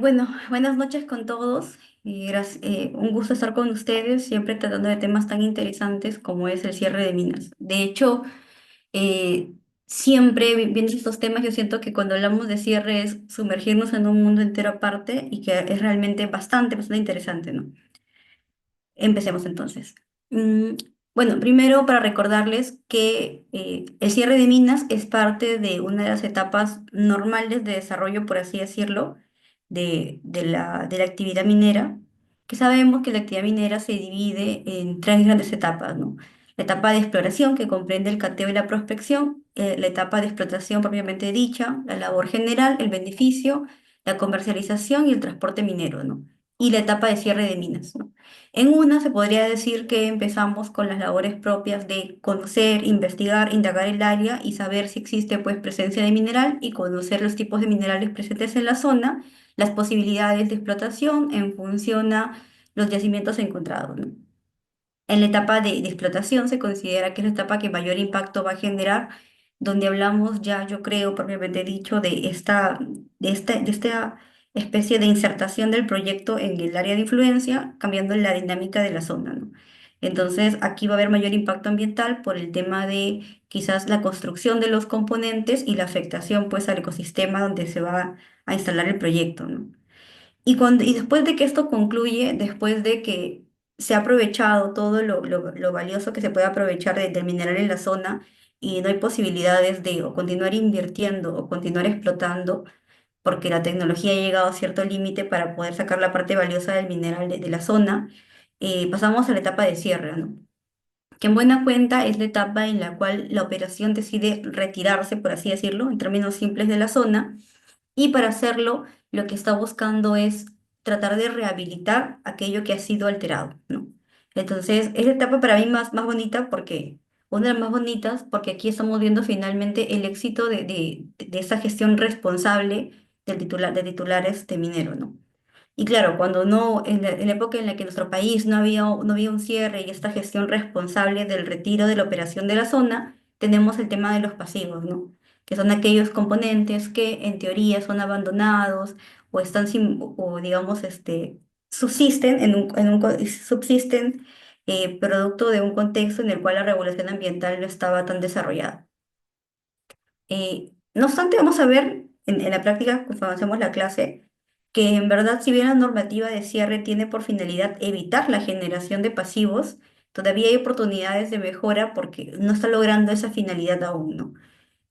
Bueno, buenas noches con todos. Un gusto estar con ustedes, siempre tratando de temas tan interesantes como es el cierre de minas. De hecho, eh, siempre viendo estos temas, yo siento que cuando hablamos de cierre es sumergirnos en un mundo entero aparte y que es realmente bastante interesante, ¿no? Empecemos entonces. Mm, bueno, primero para recordarles que el cierre de minas es parte de una de las etapas normales de desarrollo, por así decirlo, de la actividad minera, que sabemos que la actividad minera se divide en tres grandes etapas, ¿no? La etapa de exploración, que comprende el cateo y la prospección, la etapa de explotación propiamente dicha, la labor general, el beneficio, la comercialización y el transporte minero, ¿no? Y la etapa de cierre de minas, ¿no? En una se podría decir que empezamos con las labores propias de conocer, investigar, indagar el área y saber si existe pues presencia de mineral y conocer los tipos de minerales presentes en la zona, las posibilidades de explotación en función a los yacimientos encontrados, ¿no? En la etapa de explotación se considera que es la etapa que mayor impacto va a generar, donde hablamos ya, yo creo, propiamente dicho, de esta especie de insertación del proyecto en el área de influencia, cambiando la dinámica de la zona, ¿no? Entonces, aquí va a haber mayor impacto ambiental por el tema de quizás la construcción de los componentes y la afectación pues al ecosistema donde se va a instalar el proyecto, ¿no? Y después de que esto concluye, después de que se ha aprovechado todo lo valioso que se puede aprovechar del mineral en la zona y no hay posibilidades de o continuar invirtiendo o continuar explotando, porque la tecnología ha llegado a cierto límite para poder sacar la parte valiosa del mineral de la zona, pasamos a la etapa de cierre, ¿no? Que en buena cuenta es la etapa en la cual la operación decide retirarse, por así decirlo, en términos simples de la zona y para hacerlo, lo que está buscando es tratar de rehabilitar aquello que ha sido alterado, ¿no? Entonces, es la etapa para mí más bonita porque, una de las más bonitas, porque aquí estamos viendo finalmente el éxito de esa gestión responsable de titulares de minero, ¿no? Y claro, cuando no, en la época en la que en nuestro país no había un cierre y esta gestión responsable del retiro de la operación de la zona, tenemos el tema de los pasivos, ¿no? Que son aquellos componentes que en teoría son abandonados o están o digamos, subsisten subsisten producto de un contexto en el cual la regulación ambiental no estaba tan desarrollada. No obstante, vamos a ver en la práctica, conforme hacemos la clase, que en verdad, si bien la normativa de cierre tiene por finalidad evitar la generación de pasivos, todavía hay oportunidades de mejora porque no está logrando esa finalidad aún, ¿no?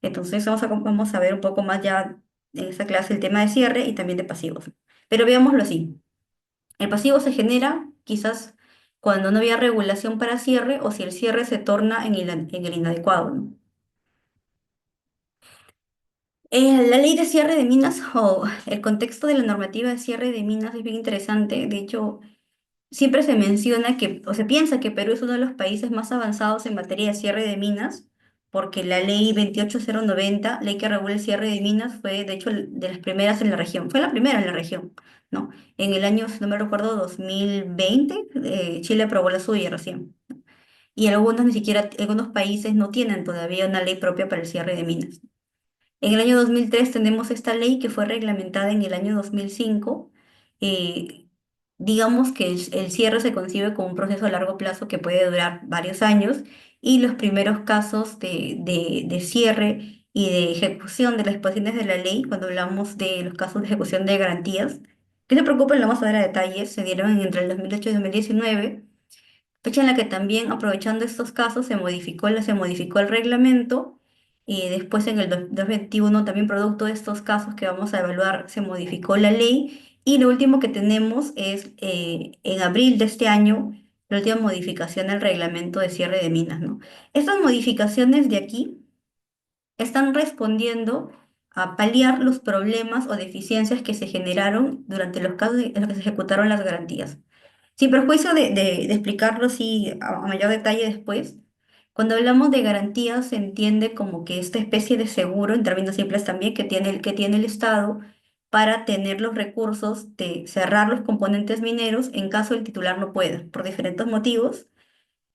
Entonces, vamos a ver un poco más ya en esta clase el tema de cierre y también de pasivos. Pero veámoslo así. El pasivo se genera quizás cuando no había regulación para cierre o si el cierre se torna en el inadecuado, ¿no? La ley de cierre de minas o el contexto de la normativa de cierre de minas es bien interesante. De hecho, siempre se menciona que, o se piensa que Perú es uno de los países más avanzados en materia de cierre de minas, porque la ley 28090, ley que regula el cierre de minas, fue de hecho de las primeras en la región. Fue la primera en la región, ¿no? En el año, si no me recuerdo, 2020, Chile aprobó la suya recién. Y algunos ni siquiera, algunos países no tienen todavía una ley propia para el cierre de minas. En el año 2003 tenemos esta ley que fue reglamentada en el año 2005. Eh, digamos que el cierre se concibe como un proceso a largo plazo que puede durar varios años y los primeros casos de cierre y de ejecución de las disposiciones de la ley, cuando hablamos de los casos de ejecución de garantías, que se preocupen, lo vamos a ver a detalle, se dieron entre el 2008 y 2019, fecha en la que también, aprovechando estos casos, se modificó el reglamento y después en el 2021, también producto de estos casos que vamos a evaluar, se modificó la ley y lo último que tenemos es en abril de este año, la última modificación al reglamento de cierre de minas, ¿no? Estas modificaciones de aquí están respondiendo a paliar los problemas o deficiencias que se generaron durante los casos en los que se ejecutaron las garantías. Sin perjuicio de explicarlo así a mayor detalle después, cuando hablamos de garantías se entiende como que esta especie de seguro, en términos simples también, que tiene el Estado para tener los recursos de cerrar los componentes mineros en caso el titular no pueda, por diferentes motivos.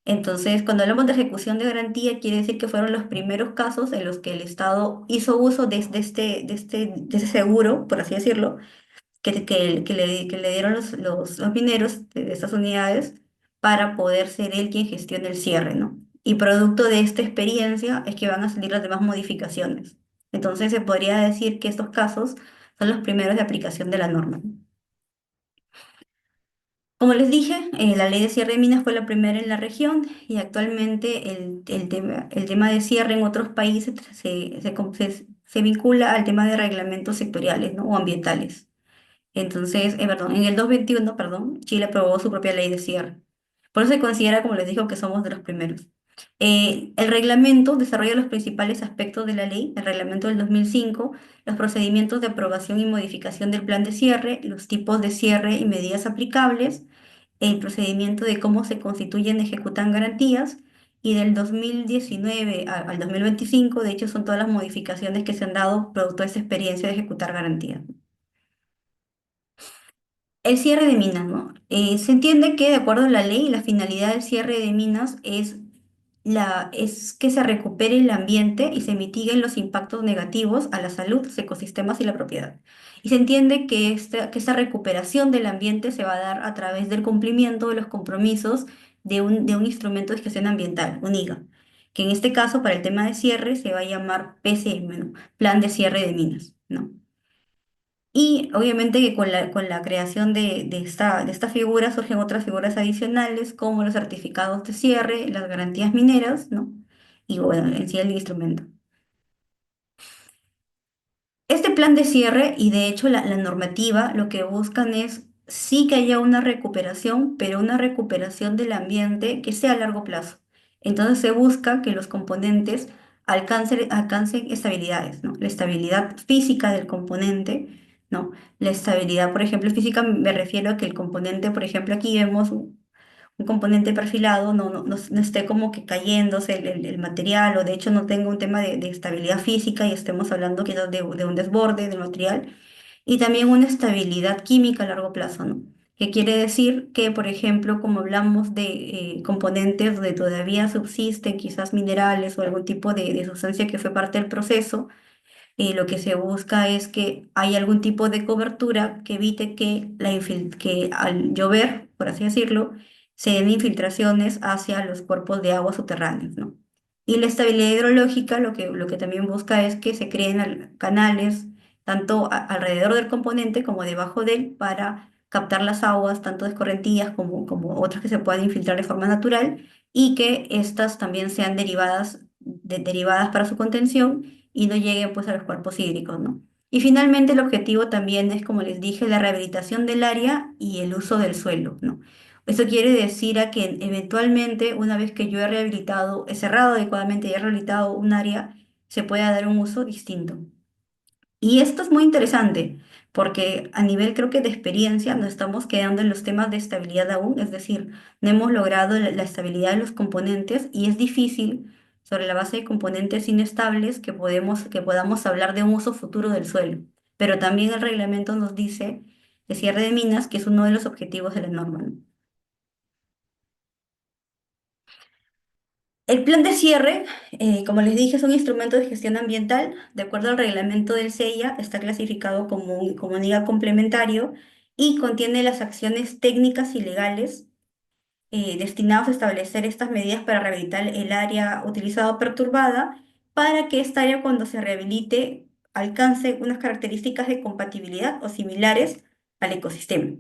Entonces, cuando hablamos de ejecución de garantía, quiere decir que fueron los primeros casos en los que el Estado hizo uso de ese seguro, por así decirlo, que le dieron los mineros de estas unidades para poder ser él quien gestione el cierre, ¿no? Y producto de esta experiencia es que van a salir las demás modificaciones. Entonces se podría decir que estos casos son los primeros de aplicación de la norma. Como les dije, la ley de cierre de minas fue la primera en la región y actualmente el tema de cierre en otros países se vincula al tema de reglamentos sectoriales, ¿no? O ambientales. Entonces, perdón, en el 2021, perdón, Chile aprobó su propia ley de cierre. Por eso se considera, como les digo, que somos de los primeros. El reglamento desarrolla los principales aspectos de la ley, el reglamento del 2005, los procedimientos de aprobación y modificación del plan de cierre, los tipos de cierre y medidas aplicables, el procedimiento de cómo se constituyen y ejecutan garantías, y del 2019 al 2025, de hecho, son todas las modificaciones que se han dado producto de esa experiencia de ejecutar garantías. El cierre de minas, ¿no? Se entiende que, de acuerdo a la ley, la finalidad del cierre de minas es que se recupere el ambiente y se mitiguen los impactos negativos a la salud, los ecosistemas y la propiedad. Y se entiende que esta recuperación del ambiente se va a dar a través del cumplimiento de los compromisos de un instrumento de gestión ambiental, un IGA, que en este caso, para el tema de cierre, se va a llamar PCM, ¿no? Plan de Cierre de Minas, ¿no? Y obviamente que con la creación de esta figura surgen otras figuras adicionales como los certificados de cierre, las garantías mineras, ¿no? Y bueno, en sí el instrumento. Este plan de cierre y de hecho la normativa lo que buscan es sí que haya una recuperación, pero una recuperación del ambiente que sea a largo plazo. Entonces se busca que los componentes alcancen estabilidades, ¿no? La estabilidad física del componente, ¿no? La estabilidad, por ejemplo, física me refiero a que el componente, por ejemplo, aquí vemos un componente perfilado no esté como que cayéndose el material o de hecho no tenga un tema de estabilidad física y estemos hablando quizás de un desborde del material y también una estabilidad química a largo plazo, ¿no? Que quiere decir que, por ejemplo, como hablamos de componentes donde todavía subsisten quizás minerales o algún tipo de sustancia que fue parte del proceso, lo que se busca es que haya algún tipo de cobertura que evite que al llover, por así decirlo, se den infiltraciones hacia los cuerpos de agua subterráneos, ¿no? Y la estabilidad hidrológica lo que también busca es que se creen canales tanto alrededor del componente como debajo de él para captar las aguas, tanto de escorrentías como otras que se puedan infiltrar de forma natural y que estas también sean derivadas para su contención y no lleguen pues a los cuerpos hídricos, ¿no? Y finalmente el objetivo también es, como les dije, la rehabilitación del área y el uso del suelo, ¿no? Eso quiere decir a que eventualmente, una vez que yo he rehabilitado, he cerrado adecuadamente y he rehabilitado un área, se pueda dar un uso distinto. Y esto es muy interesante porque a nivel creo que de experiencia nos estamos quedando en los temas de estabilidad aún, es decir, no hemos logrado la estabilidad de los componentes y es difícil sobre la base de componentes inestables que podamos hablar de un uso futuro del suelo. Pero también el reglamento nos dice de cierre de minas que es uno de los objetivos de la norma, ¿no? El plan de cierre, como les dije, es un instrumento de gestión ambiental. De acuerdo al reglamento del CEIA, está clasificado como un IGA complementario y contiene las acciones técnicas y legales destinados a establecer estas medidas para rehabilitar el área utilizada o perturbada, para que esta área cuando se rehabilite alcance unas características de compatibilidad o similares al ecosistema.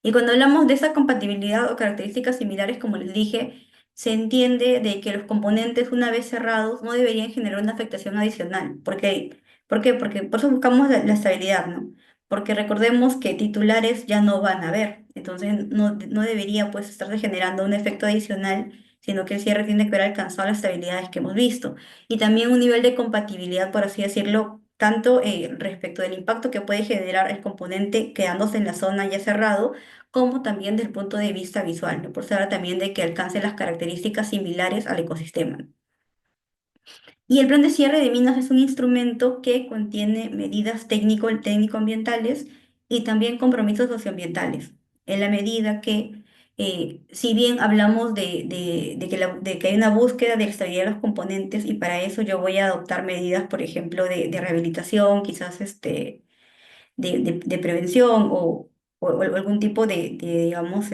Y cuando hablamos de esa compatibilidad o características similares, como les dije, se entiende de que los componentes una vez cerrados no deberían generar una afectación adicional. ¿Por qué? Porque por eso buscamos la estabilidad, ¿no? Porque recordemos que titulares ya no van a haber, entonces no debería pues estarse generando un efecto adicional, sino que el cierre tiene que haber alcanzado las estabilidades que hemos visto. Y también un nivel de compatibilidad, por así decirlo, tanto respecto del impacto que puede generar el componente quedándose en la zona ya cerrado, como también desde el punto de vista visual, ¿no? Por se habla también de que alcance las características similares al ecosistema. Y el plan de cierre de minas es un instrumento que contiene medidas técnico-ambientales y también compromisos socioambientales, en la medida que, si bien hablamos de que hay una búsqueda de estabilidad de los componentes y para eso yo voy a adoptar medidas, por ejemplo, de rehabilitación, quizás de prevención o algún tipo digamos,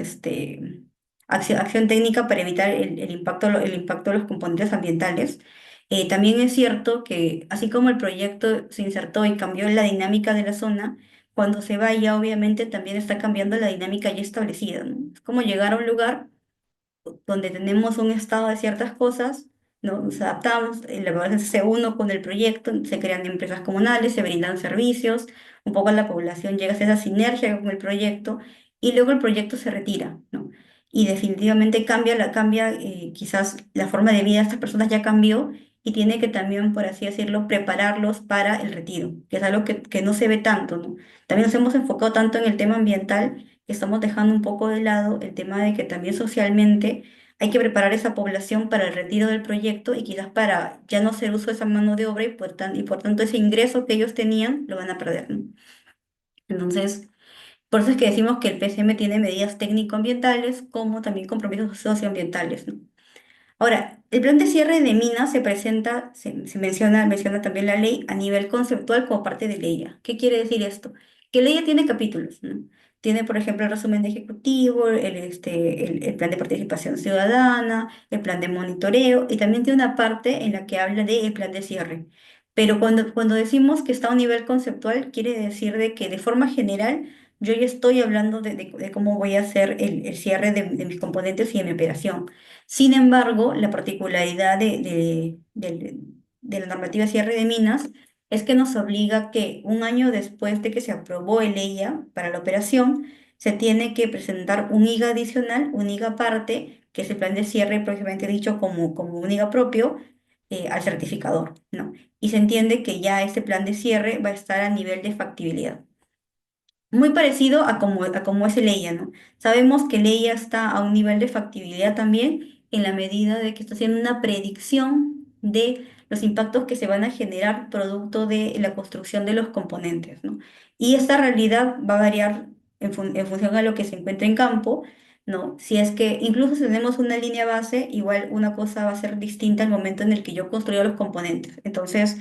acción técnica para evitar el impacto de los componentes ambientales. También es cierto que así como el proyecto se insertó y cambió la dinámica de la zona, cuando se vaya, obviamente también está cambiando la dinámica ya establecida, ¿no? Es como llegar a un lugar donde tenemos un estado de ciertas cosas, ¿no? Nos adaptamos, la verdad se uno con el proyecto, se crean empresas comunales, se brindan servicios, un poco la población llega a esa sinergia con el proyecto y luego el proyecto se retira, ¿no? Y definitivamente quizás la forma de vida de estas personas ya cambió y tiene que también, por así decirlo, prepararlos para el retiro, que es algo que no se ve tanto, ¿no? También nos hemos enfocado tanto en el tema ambiental que estamos dejando un poco de lado el tema de que también socialmente hay que preparar esa población para el retiro del proyecto y quizás para ya no hacer uso de esa mano de obra y por tanto ese ingreso que ellos tenían lo van a perder, ¿no? Entonces, por eso es que decimos que el PCM tiene medidas técnico-ambientales como también compromisos socioambientales, ¿no? Ahora, el plan de cierre de minas se presenta, menciona también la ley a nivel conceptual como parte de ley. ¿Qué quiere decir esto? Que ley tiene capítulos, ¿no? Tiene, por ejemplo, el resumen de ejecutivo, el plan de participación ciudadana, el plan de monitoreo y también tiene una parte en la que habla del plan de cierre. Pero cuando decimos que está a un nivel conceptual, quiere decir de que de forma general yo ya estoy hablando de cómo voy a hacer el cierre de mis componentes y de mi operación. Sin embargo, la particularidad de la normativa de cierre de minas es que nos obliga que un año después de que se aprobó el EIA para la operación, se tiene que presentar un IGA adicional, un IGA aparte, que es el plan de cierre propiamente dicho como un IGA propio, al certificador, ¿no? Y se entiende que ya este plan de cierre va a estar a nivel de factibilidad. Muy parecido a como es el EIA, ¿no? Sabemos que el EIA está a un nivel de factibilidad también en la medida de que está haciendo una predicción de los impactos que se van a generar producto de la construcción de los componentes, ¿no? Y esta realidad va a variar en función a lo que se encuentre en campo, ¿no? Si es que incluso si tenemos una línea base, igual una cosa va a ser distinta al momento en el que yo construyo los componentes. Entonces,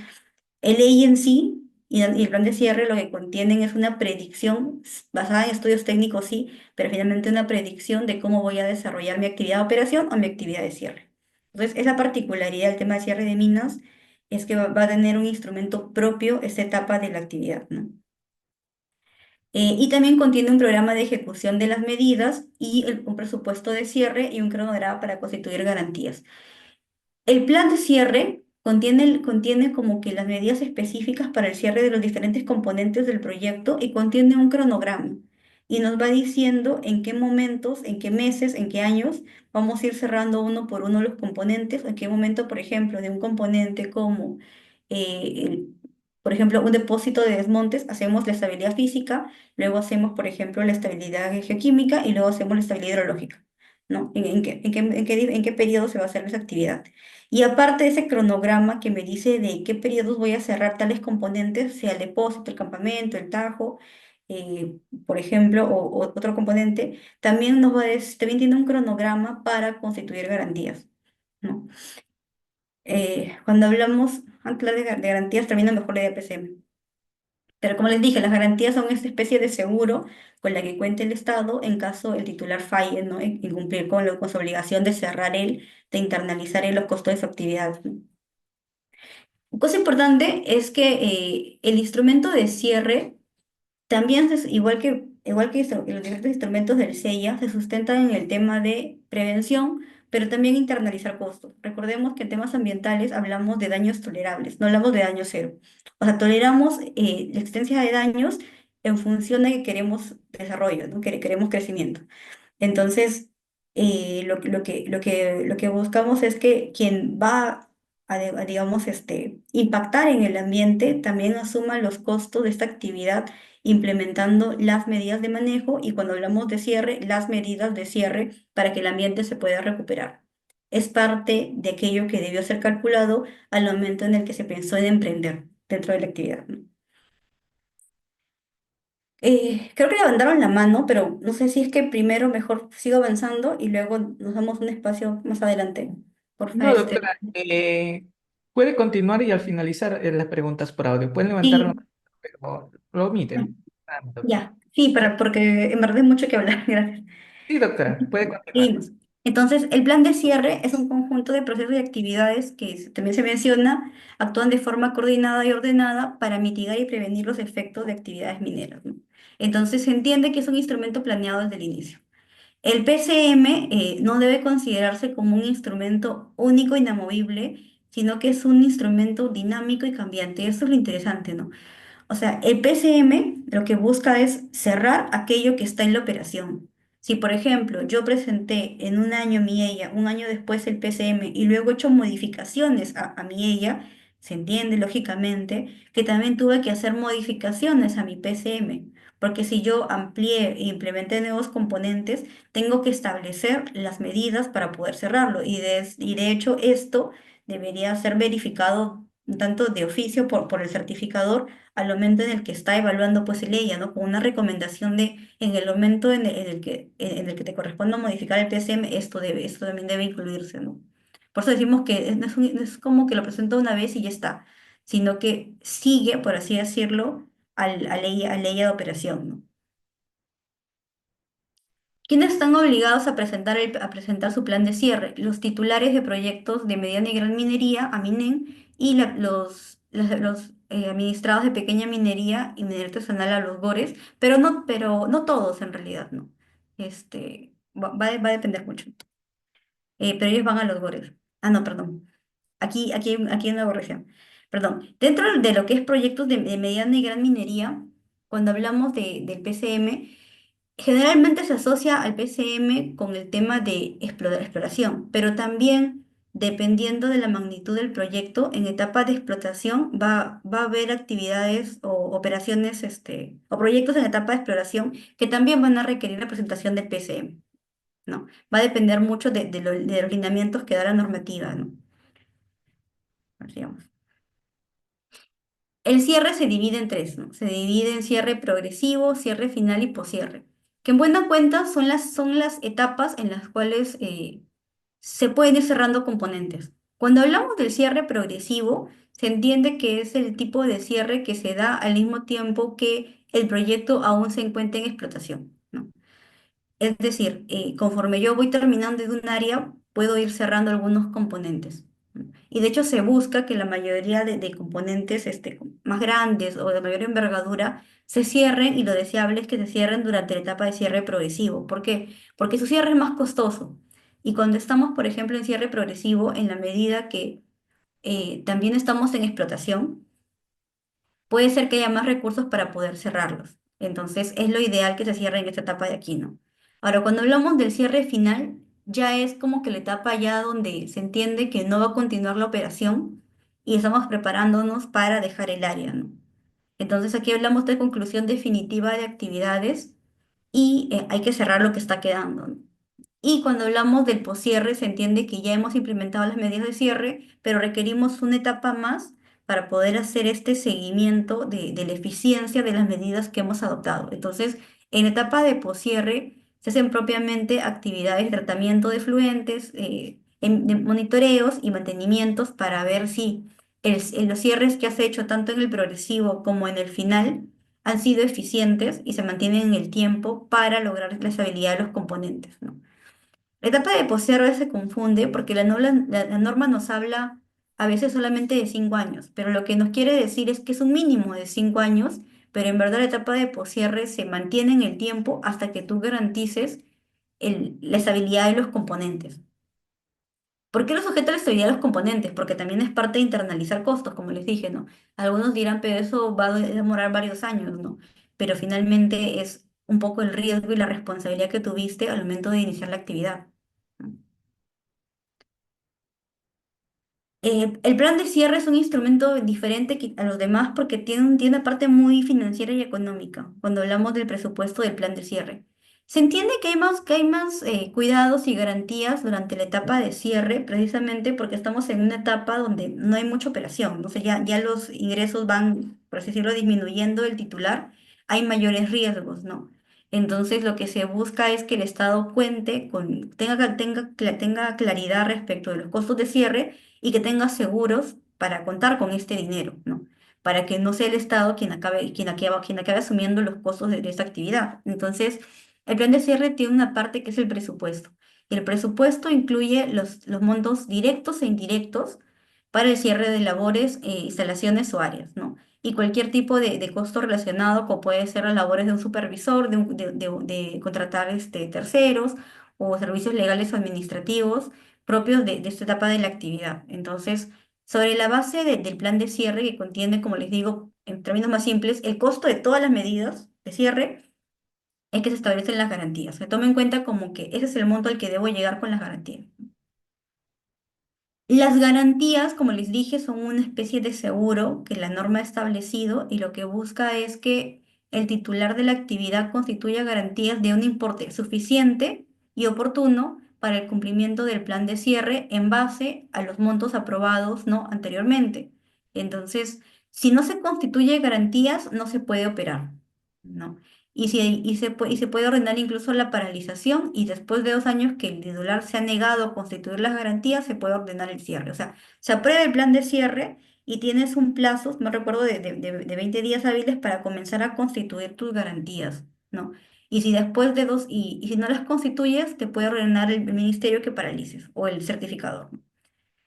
el ley en sí y el plan de cierre lo que contienen es una predicción basada en estudios técnicos, sí, pero finalmente una predicción de cómo voy a desarrollar mi actividad de operación o mi actividad de cierre. Entonces, esa particularidad del tema de cierre de minas es que va a tener un instrumento propio esta etapa de la actividad, ¿no? Y también contiene un programa de ejecución de las medidas y un presupuesto de cierre y un cronograma para constituir garantías. El plan de cierre contiene como que las medidas específicas para el cierre de los diferentes componentes del proyecto y contiene un cronograma. Y nos va diciendo en qué momentos, en qué meses, en qué años vamos a ir cerrando uno por uno los componentes, en qué momento, por ejemplo, de un componente como, por ejemplo, un depósito de desmontes, hacemos la estabilidad física, luego hacemos, por ejemplo, la estabilidad geoquímica y luego hacemos la estabilidad hidrológica, ¿no? ¿En qué periodo se va a hacer esa actividad? Y aparte de ese cronograma que me dice de qué periodos voy a cerrar tales componentes, sea el depósito, el campamento, el tajo, por ejemplo, o otro componente, también tiene un cronograma para constituir garantías, ¿no? Cuando hablamos antes de garantías, termina mejor la DPCM. Pero como les dije, las garantías son esta especie de seguro con la que cuenta el Estado en caso el titular falle, ¿no? En cumplir con su obligación de cerrar de internalizar los costos de su actividad, ¿no? Cosa importante es que el instrumento de cierre también, igual que los diferentes instrumentos del SEIA, se sustentan en el tema de prevención, pero también internalizar costos. Recordemos que en temas ambientales hablamos de daños tolerables, no hablamos de daño cero. O sea, toleramos la existencia de daños en función de que queremos desarrollo, ¿no? Que queremos crecimiento. Entonces, lo que buscamos es que quien va digamos, impactar en el ambiente también asuma los costos de esta actividad implementando las medidas de manejo y cuando hablamos de cierre, las medidas de cierre para que el ambiente se pueda recuperar. Es parte de aquello que debió ser calculado al momento en el que se pensó en emprender dentro de la actividad, ¿no? Creo que levantaron la mano, pero no sé si es que primero mejor sigo avanzando y luego nos damos un espacio más adelante. Porfa, No, doctora, puede continuar y al finalizar las preguntas por audio. Pueden levantar la sí, mano, pero lo omiten. Ah, doctora. Ya, sí, porque en verdad hay mucho que hablar. Gracias. Sí, doctora, puede continuar. Seguimos. Entonces, el plan de cierre es un conjunto de procesos y actividades que también se menciona, actúan de forma coordinada y ordenada para mitigar y prevenir los efectos de actividades mineras, ¿no? Entonces, se entiende que es un instrumento planeado desde el inicio. El PCM no debe considerarse como un instrumento único e inamovible, sino que es un instrumento dinámico y cambiante. Eso es lo interesante, ¿no? O sea, el PCM lo que busca es cerrar aquello que está en la operación. Si, por ejemplo, yo presenté en un año mi EIA, un año después el PCM y luego he hecho modificaciones a mi EIA, se entiende lógicamente que también tuve que hacer modificaciones a mi PCM, porque si yo amplié e implementé nuevos componentes, tengo que establecer las medidas para poder cerrarlo. Y de hecho esto debería ser verificado tanto de oficio por el certificador al momento en el que está evaluando pues el ella, ¿no? Con una recomendación de en el momento en el que te corresponda modificar el PSM, esto también debe incluirse, ¿no? Por eso decimos que no es como que lo presenta una vez y ya está, sino que sigue, por así decirlo, a la ley de operación, ¿no? ¿Quiénes están obligados a presentar su plan de cierre? Los titulares de proyectos de mediana y gran minería, AMINEN, y los administrados de pequeña minería y minería artesanal a los GORES, pero no todos en realidad, ¿no? Va a depender mucho. Pero ellos van a los GORES. Ah, no, perdón. Aquí hay una corrección. Perdón. Dentro de lo que es proyectos de mediana y gran minería, cuando hablamos del PCM, generalmente se asocia al PCM con el tema de exploración, pero también, dependiendo de la magnitud del proyecto, en etapa de explotación va a haber actividades o operaciones, o proyectos en etapa de exploración que también van a requerir la presentación del PCM, ¿no? Va a depender mucho de los lineamientos que da la normativa, ¿no? Así vamos. El cierre se divide en tres, ¿no? Se divide en cierre progresivo, cierre final y poscierre, que en buena cuenta son las etapas en las cuales se pueden ir cerrando componentes. Cuando hablamos del cierre progresivo, se entiende que es el tipo de cierre que se da al mismo tiempo que el proyecto aún se encuentra en explotación, ¿no? Es decir, conforme yo voy terminando de un área, puedo ir cerrando algunos componentes, ¿no? Y de hecho se busca que la mayoría de componentes más grandes o de mayor envergadura se cierren y lo deseable es que se cierren durante la etapa de cierre progresivo. ¿Por qué? Porque su cierre es más costoso. Y cuando estamos, por ejemplo, en cierre progresivo, en la medida que también estamos en explotación, puede ser que haya más recursos para poder cerrarlos. Entonces, es lo ideal que se cierre en esta etapa de aquí, ¿no? Ahora, cuando hablamos del cierre final, ya es como que la etapa ya donde se entiende que no va a continuar la operación y estamos preparándonos para dejar el área, ¿no? Entonces, aquí hablamos de conclusión definitiva de actividades y hay que cerrar lo que está quedando, ¿no? Y cuando hablamos del poscierre, se entiende que ya hemos implementado las medidas de cierre, pero requerimos una etapa más para poder hacer este seguimiento de la eficiencia de las medidas que hemos adoptado. Entonces, en la etapa de poscierre se hacen propiamente actividades de tratamiento de fluentes, de monitoreos y mantenimientos para ver si los cierres que has hecho tanto en el progresivo como en el final han sido eficientes y se mantienen en el tiempo para lograr la estabilidad de los componentes, ¿no? La etapa de poseo a veces se confunde porque la norma nos habla a veces solamente de 5 años, pero lo que nos quiere decir es que es un mínimo de 5 años, pero en verdad la etapa de poscierre se mantiene en el tiempo hasta que tú garantices la estabilidad de los componentes. ¿Por qué lo sujeta a la estabilidad de los componentes? Porque también es parte de internalizar costos, como les dije, ¿no? Algunos dirán, pero eso va a demorar varios años, ¿no? Pero finalmente es un poco el riesgo y la responsabilidad que tuviste al momento de iniciar la actividad, ¿no? El plan de cierre es un instrumento diferente a los demás porque tiene una parte muy financiera y económica cuando hablamos del presupuesto del plan de cierre. Se entiende que hay más cuidados y garantías durante la etapa de cierre, precisamente porque estamos en una etapa donde no hay mucha operación, ¿no? O sea, ya los ingresos van, por así decirlo, disminuyendo el titular, hay mayores riesgos, ¿no? Entonces, lo que se busca es que el Estado tenga claridad respecto de los costos de cierre y que tenga seguros para contar con este dinero, ¿no? para que no sea el Estado quien acabe asumiendo los costos de esa actividad. Entonces, el plan de cierre tiene una parte que es el presupuesto. Y el presupuesto incluye los montos directos e indirectos para el cierre de labores, instalaciones o áreas, ¿no? Y cualquier tipo de costo relacionado, como puede ser las labores de un supervisor, de contratar terceros o servicios legales o administrativos propios de esta etapa de la actividad. Entonces, sobre la base del plan de cierre, que contiene, como les digo, en términos más simples, el costo de todas las medidas de cierre, es que se establecen las garantías. Se toma en cuenta como que ese es el monto al que debo llegar con las garantías. Las garantías, como les dije, son una especie de seguro que la norma ha establecido y lo que busca es que el titular de la actividad constituya garantías de un importe suficiente y oportuno para el cumplimiento del plan de cierre en base a los montos aprobados, ¿no?, anteriormente. Entonces, si no se constituye garantías, no se puede operar, ¿no? Y se puede ordenar incluso la paralización y después de 2 años que el titular se ha negado a constituir las garantías, se puede ordenar el cierre. O sea, se aprueba el plan de cierre y tienes un plazo, no recuerdo, de 20 días hábiles para comenzar a constituir tus garantías, ¿no? Y si después de y si no las constituyes, te puede ordenar el ministerio que paralices o el certificador.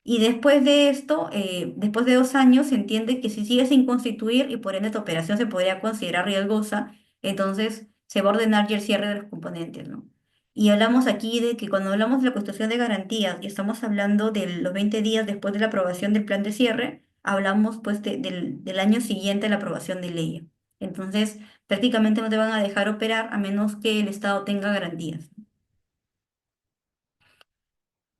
Y después de esto, después de 2 años, se entiende que si sigue sin constituir y por ende tu operación se podría considerar riesgosa, entonces se va a ordenar ya el cierre de los componentes, ¿no? Y hablamos aquí de que cuando hablamos de la constitución de garantías y estamos hablando de los 20 días después de la aprobación del plan de cierre, hablamos pues del año siguiente a la aprobación de ley. Entonces, prácticamente no te van a dejar operar a menos que el Estado tenga garantías.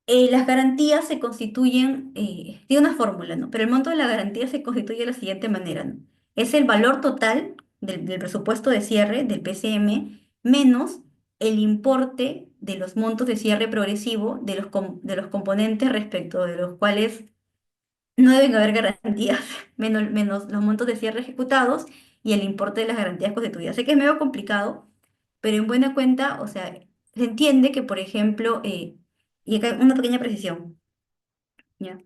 Las garantías se constituyen, tiene una fórmula, ¿no? Pero el monto de la garantía se constituye de la siguiente manera, ¿no? Es el valor total del presupuesto de cierre del PCM menos el importe de los montos de cierre progresivo de los componentes respecto de los cuales no deben haber garantías, menos los montos de cierre ejecutados y el importe de las garantías constituidas. Sé que es medio complicado, pero en buena cuenta, o sea, se entiende que, por ejemplo, y acá una pequeña precisión, ¿ya?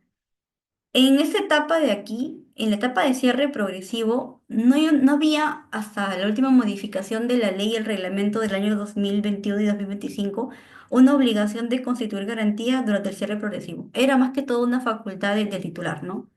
En esta etapa de aquí, en la etapa de cierre progresivo, no había hasta la última modificación de la ley y el reglamento del año 2021 y 2025 una obligación de constituir garantía durante el cierre progresivo. Era más que todo una facultad del titular, ¿no?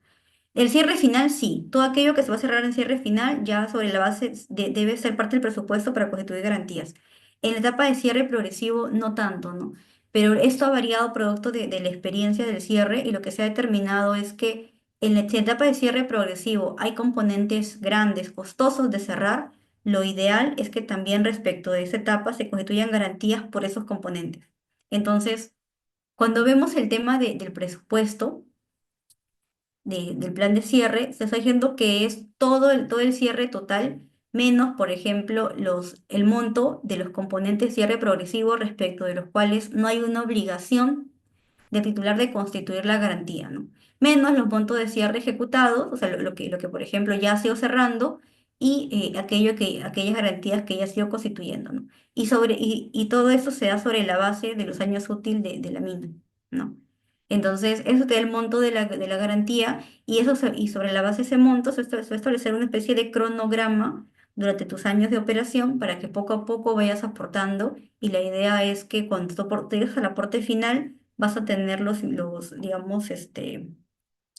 El cierre final, sí. Todo aquello que se va a cerrar en cierre final ya sobre la base debe ser parte del presupuesto para constituir garantías. En la etapa de cierre progresivo, no tanto, ¿no? Pero esto ha variado producto de la experiencia del cierre y lo que se ha determinado es que en la etapa de cierre progresivo hay componentes grandes, costosos de cerrar. Lo ideal es que también respecto de esa etapa se constituyan garantías por esos componentes. Entonces, cuando vemos el tema del presupuesto, del plan de cierre, se está diciendo que es todo el cierre total, menos, por ejemplo, el monto de los componentes de cierre progresivo respecto de los cuales no hay una obligación de titular de constituir la garantía, ¿no? Menos los montos de cierre ejecutados, o sea, lo que por ejemplo ya ha sido cerrando y aquellas garantías que ya ha sido constituyendo, ¿no? Y todo eso se da sobre la base de los años útiles de la mina, ¿no? Entonces, eso te da el monto de la garantía y sobre la base de ese monto se va a establecer una especie de cronograma durante tus años de operación para que poco a poco vayas aportando y la idea es que cuando tú llegues al aporte final vas a tener digamos,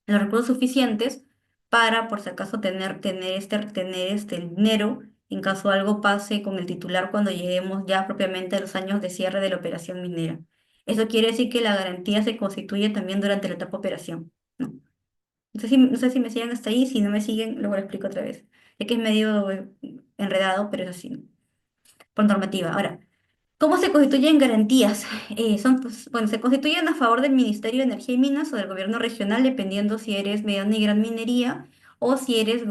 los recursos suficientes para, por si acaso, tener el dinero en caso algo pase con el titular cuando lleguemos ya propiamente a los años de cierre de la operación minera. Eso quiere decir que la garantía se constituye también durante la etapa operación, ¿no? No sé si me siguen hasta ahí, si no me siguen, luego lo explico otra vez. Es que es medio enredado, pero es así, ¿no? Por normativa. Ahora, ¿cómo se constituyen garantías? Pues, bueno, se constituyen a favor del Ministerio de Energía y Minas o del gobierno regional, dependiendo si eres mediana y gran minería o si eres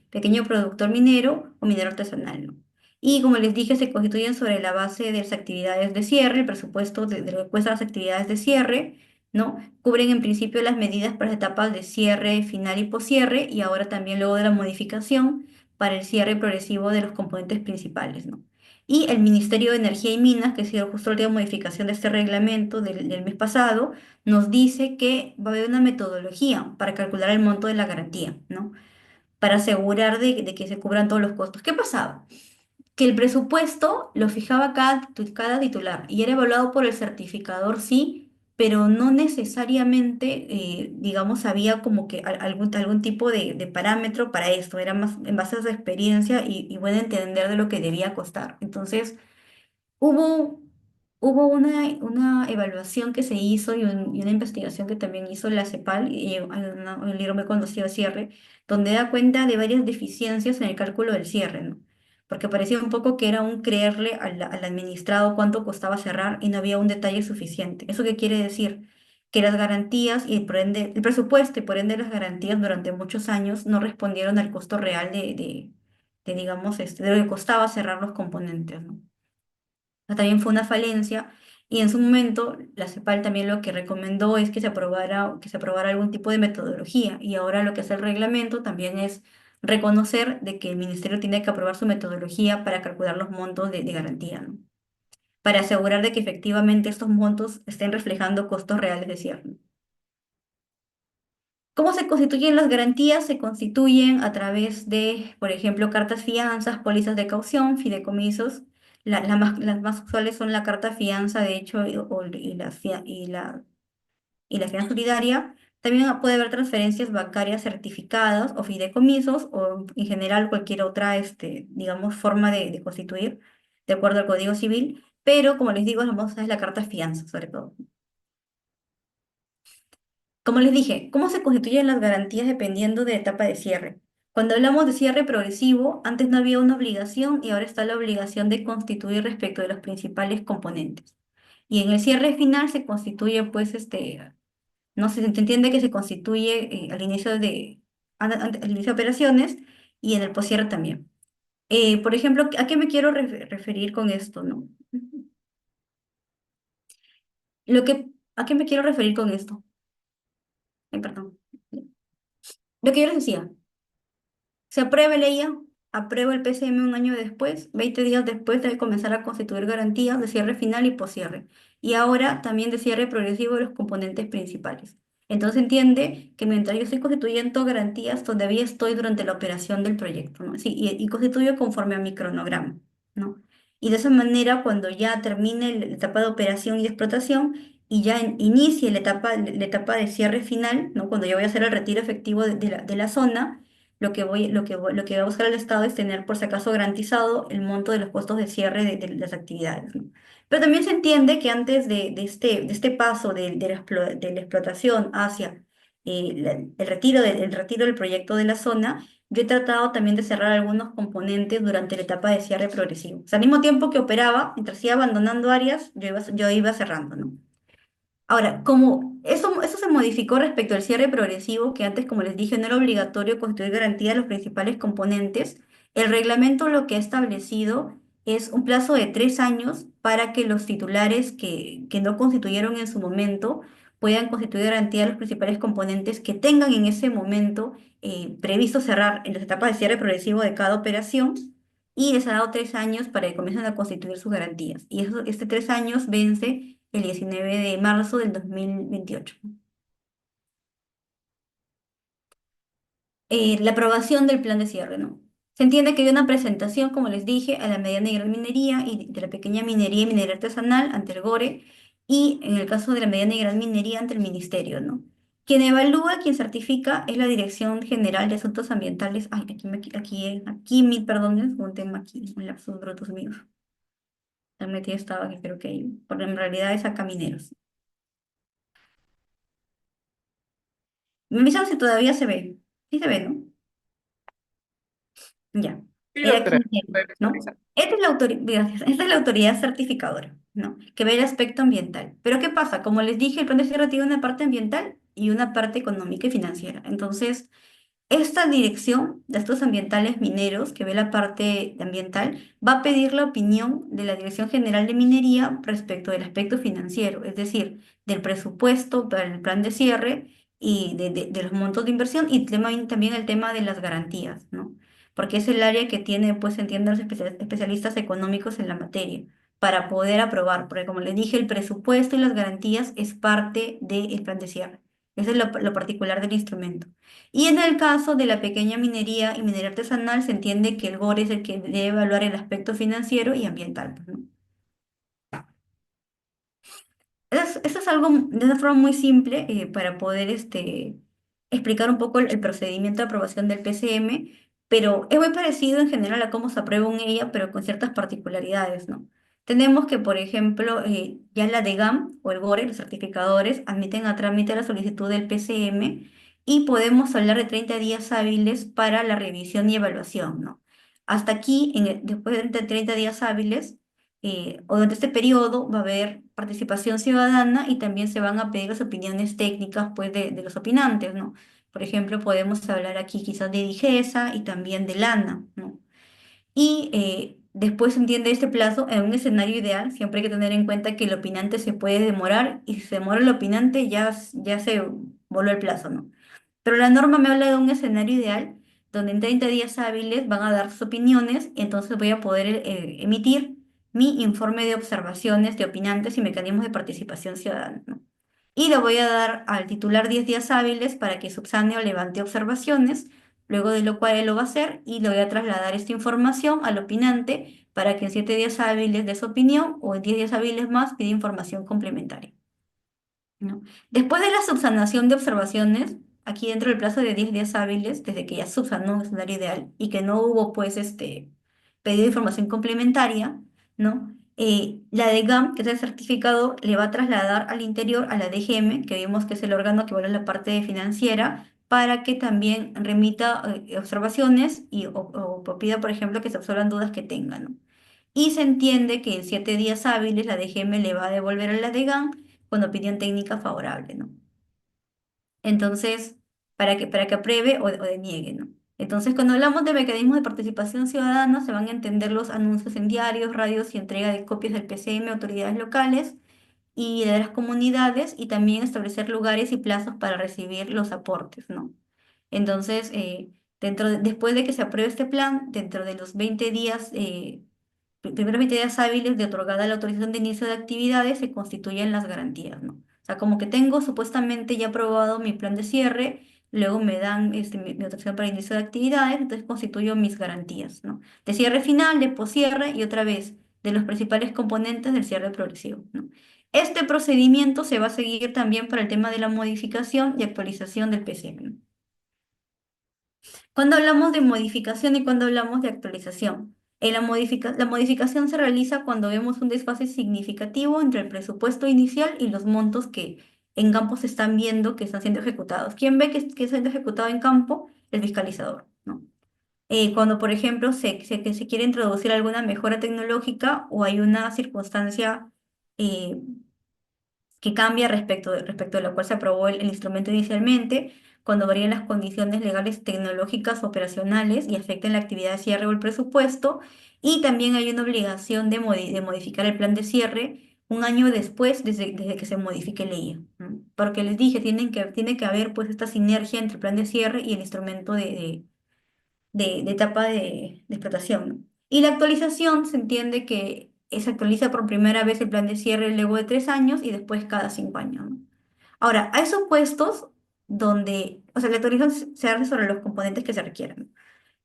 pequeño productor minero o minero artesanal, ¿no? Y como les dije, se constituyen sobre la base de las actividades de cierre, el presupuesto de lo que cuestan las actividades de cierre, ¿no? Cubren en principio las medidas para las etapas de cierre, final y poscierre, y ahora también luego de la modificación para el cierre progresivo de los componentes principales, ¿no? Y el Ministerio de Energía y Minas, que ha sido justo la última modificación de este reglamento del mes pasado, nos dice que va a haber una metodología para calcular el monto de la garantía, ¿no? para asegurar de que se cubran todos los costos. ¿Qué pasaba? Que el presupuesto lo fijaba cada titular y era evaluado por el certificador, sí, pero no necesariamente, digamos, había como que algún tipo de parámetro para esto, era más en base a su experiencia y buen entender de lo que debía costar. Entonces, Hubo, hubo una evaluación que se hizo y una investigación que también hizo la CEPAL, y hay un libro muy conocido, Cierre, donde da cuenta de varias deficiencias en el cálculo del cierre, ¿no? Porque parecía un poco que era un creerle al administrado cuánto costaba cerrar y no había un detalle suficiente. ¿Eso qué quiere decir? Que las garantías y por ende, el presupuesto y por ende las garantías durante muchos años no respondieron al costo real digamos, de lo que costaba cerrar los componentes, ¿no? También fue una falencia y en su momento la CEPAL también lo que recomendó es que se aprobara algún tipo de metodología y ahora lo que hace el reglamento también es reconocer de que el ministerio tiene que aprobar su metodología para calcular los montos de garantía, ¿no? Para asegurar de que efectivamente estos montos estén reflejando costos reales de cierre. ¿Cómo se constituyen las garantías? Se constituyen a través de, por ejemplo, cartas fianzas, pólizas de caución, fideicomisos. Las más usuales son la carta fianza, de hecho, y la fianza solidaria. También puede haber transferencias bancarias certificadas o fideicomisos o en general cualquier otra, digamos, forma de constituir, de acuerdo al Código Civil. Pero, como les digo, vamos a usar la carta fianza, sobre todo. Como les dije, ¿cómo se constituyen las garantías dependiendo de la etapa de cierre? Cuando hablamos de cierre progresivo, antes no había una obligación y ahora está la obligación de constituir respecto de los principales componentes. Y en el cierre final se constituye, pues, no sé, se entiende que se constituye al inicio de operaciones y en el poscierre también. Por ejemplo, ¿a qué me quiero referir con esto, no? ¿A qué me quiero referir con esto? Ay, perdón. Lo que yo les decía. Se aprueba el EIA, aprueba el PCM un año después, 20 días después debe comenzar a constituir garantías de cierre final y poscierre. Y ahora también de cierre progresivo de los componentes principales. Entonces entiende que mientras yo estoy constituyendo garantías, todavía estoy durante la operación del proyecto, ¿no? Sí, y constituyo conforme a mi cronograma, ¿no? Y de esa manera, cuando ya termine la etapa de operación y de explotación y ya inicie la etapa de cierre final, ¿no? Cuando yo voy a hacer el retiro efectivo de la zona, lo que va a buscar el Estado es tener, por si acaso, garantizado el monto de los costos de cierre de las actividades, ¿no? Pero también se entiende que antes de este paso de la explotación hacia el retiro del proyecto de la zona, yo he tratado también de cerrar algunos componentes durante la etapa de cierre progresivo. O sea, al mismo tiempo que operaba, mientras iba abandonando áreas, yo iba cerrando, ¿no? Ahora, como eso se modificó respecto al cierre progresivo, que antes, como les dije, no era obligatorio constituir garantía de los principales componentes, el reglamento lo que ha establecido es un plazo de 3 años para que los titulares que no constituyeron en su momento puedan constituir garantía de los principales componentes que tengan en ese momento previsto cerrar en las etapas de cierre progresivo de cada operación y les ha dado 3 años para que comiencen a constituir sus garantías. Y este 3 años vence el 19 de marzo del 2028. La aprobación del plan de cierre, ¿no? Se entiende que hay una presentación, como les dije, a la mediana y gran minería y de la pequeña minería y minería artesanal ante el GORE y en el caso de la mediana y gran minería ante el ministerio, ¿no? Quien evalúa, quien certifica es la Dirección General de Asuntos Ambientales. Ay, aquí, perdón, es un tema aquí, un lapsus brutus mío. Realmente estaba que creo que hay, porque en realidad es a camineros. Me avisan si todavía se ve. Sí se ve, ¿no? Ya. Sí, Era doctora, quinquenio, puede ¿no? visualizar. Gracias. Esta es la autoridad certificadora, ¿no? Que ve el aspecto ambiental. Pero ¿qué pasa? Como les dije, el plan de cierre tiene una parte ambiental y una parte económica y financiera. Entonces, esta dirección de estos ambientales mineros, que ve la parte ambiental, va a pedir la opinión de la Dirección General de Minería respecto del aspecto financiero, es decir, del presupuesto para el plan de cierre y de los montos de inversión y también el tema de las garantías, ¿no? Porque es el área que tiene, pues, entienden los especialistas económicos en la materia para poder aprobar, porque como les dije, el presupuesto y las garantías es parte del plan de cierre. Eso es lo particular del instrumento. Y en el caso de la pequeña minería y minería artesanal, se entiende que el GORE es el que debe evaluar el aspecto financiero y ambiental, pues, ¿no? Eso es algo de una forma muy simple para poder explicar un poco el procedimiento de aprobación del PCM, pero es muy parecido en general a cómo se aprueba un ella, pero con ciertas particularidades, ¿no? Tenemos que, por ejemplo, ya la DEGAM o el GORE, los certificadores, admiten a trámite la solicitud del PCM y podemos hablar de 30 días hábiles para la revisión y evaluación, ¿no? Hasta aquí, después de 30 días hábiles, o durante este periodo va a haber participación ciudadana y también se van a pedir las opiniones técnicas pues, de los opinantes, ¿no? Por ejemplo, podemos hablar aquí quizás de Digesa y también de Lana, ¿no? Y después se entiende este plazo en un escenario ideal, siempre hay que tener en cuenta que el opinante se puede demorar y si se demora el opinante ya se voló el plazo, ¿no? Pero la norma me habla de un escenario ideal donde en 30 días hábiles van a dar sus opiniones y entonces voy a poder emitir mi informe de observaciones de opinantes y mecanismos de participación ciudadana, ¿no? Y le voy a dar al titular 10 días hábiles para que subsane o levante observaciones, luego de lo cual él lo va a hacer y le voy a trasladar esta información al opinante para que en 7 días hábiles dé su opinión o en 10 días hábiles más pida información complementaria, ¿no? Después de la subsanación de observaciones, aquí dentro del plazo de 10 días hábiles, desde que ya subsanó un escenario ideal y que no hubo pues pedido de información complementaria, ¿no? La DGAM, que es el certificado, le va a trasladar al interior a la DGM, que vimos que es el órgano que evalúa la parte financiera, para que también remita observaciones o pida, por ejemplo, que se absorban dudas que tengan, ¿no? Y se entiende que en 7 días hábiles la DGM le va a devolver a la DGAM con opinión técnica favorable, ¿no? Entonces, para que apruebe o deniegue, ¿no? Entonces, cuando hablamos de mecanismos de participación ciudadana, se van a entender los anuncios en diarios, radios y entrega de copias del PCM a autoridades locales y de las comunidades y también establecer lugares y plazos para recibir los aportes, ¿no? Entonces, después de que se apruebe este plan, dentro de los 20 días, primeros 20 días hábiles de otorgada la autorización de inicio de actividades, se constituyen las garantías, ¿no? O sea, como que tengo supuestamente ya aprobado mi plan de cierre, luego me dan mi autorización para inicio de actividades, entonces constituyo mis garantías, ¿no? De cierre final, de poscierre y otra vez de los principales componentes del cierre progresivo, ¿no? Este procedimiento se va a seguir también para el tema de la modificación y actualización del PCM, ¿no? Cuando hablamos de modificación y cuando hablamos de actualización, la modificación se realiza cuando vemos un desfase significativo entre el presupuesto inicial y los montos que en campo se están viendo que están siendo ejecutados. ¿Quién ve que está siendo ejecutado en campo? El fiscalizador, ¿no? Cuando, por ejemplo, que se quiere introducir alguna mejora tecnológica o hay una circunstancia eh, que cambia respecto de lo cual se aprobó el instrumento inicialmente, cuando varían las condiciones legales, tecnológicas, operacionales y afecten la actividad de cierre o el presupuesto. Y también hay una obligación de modificar el plan de cierre un año después, desde que se modifique la IA, ¿no? Porque les dije, tiene que haber pues esta sinergia entre el plan de cierre y el instrumento de etapa de explotación, ¿no? Y la actualización se entiende que se actualiza por primera vez el plan de cierre luego de 3 años y después cada 5 años, ¿no? Ahora, hay supuestos donde, o sea, la actualización se hace sobre los componentes que se requieren.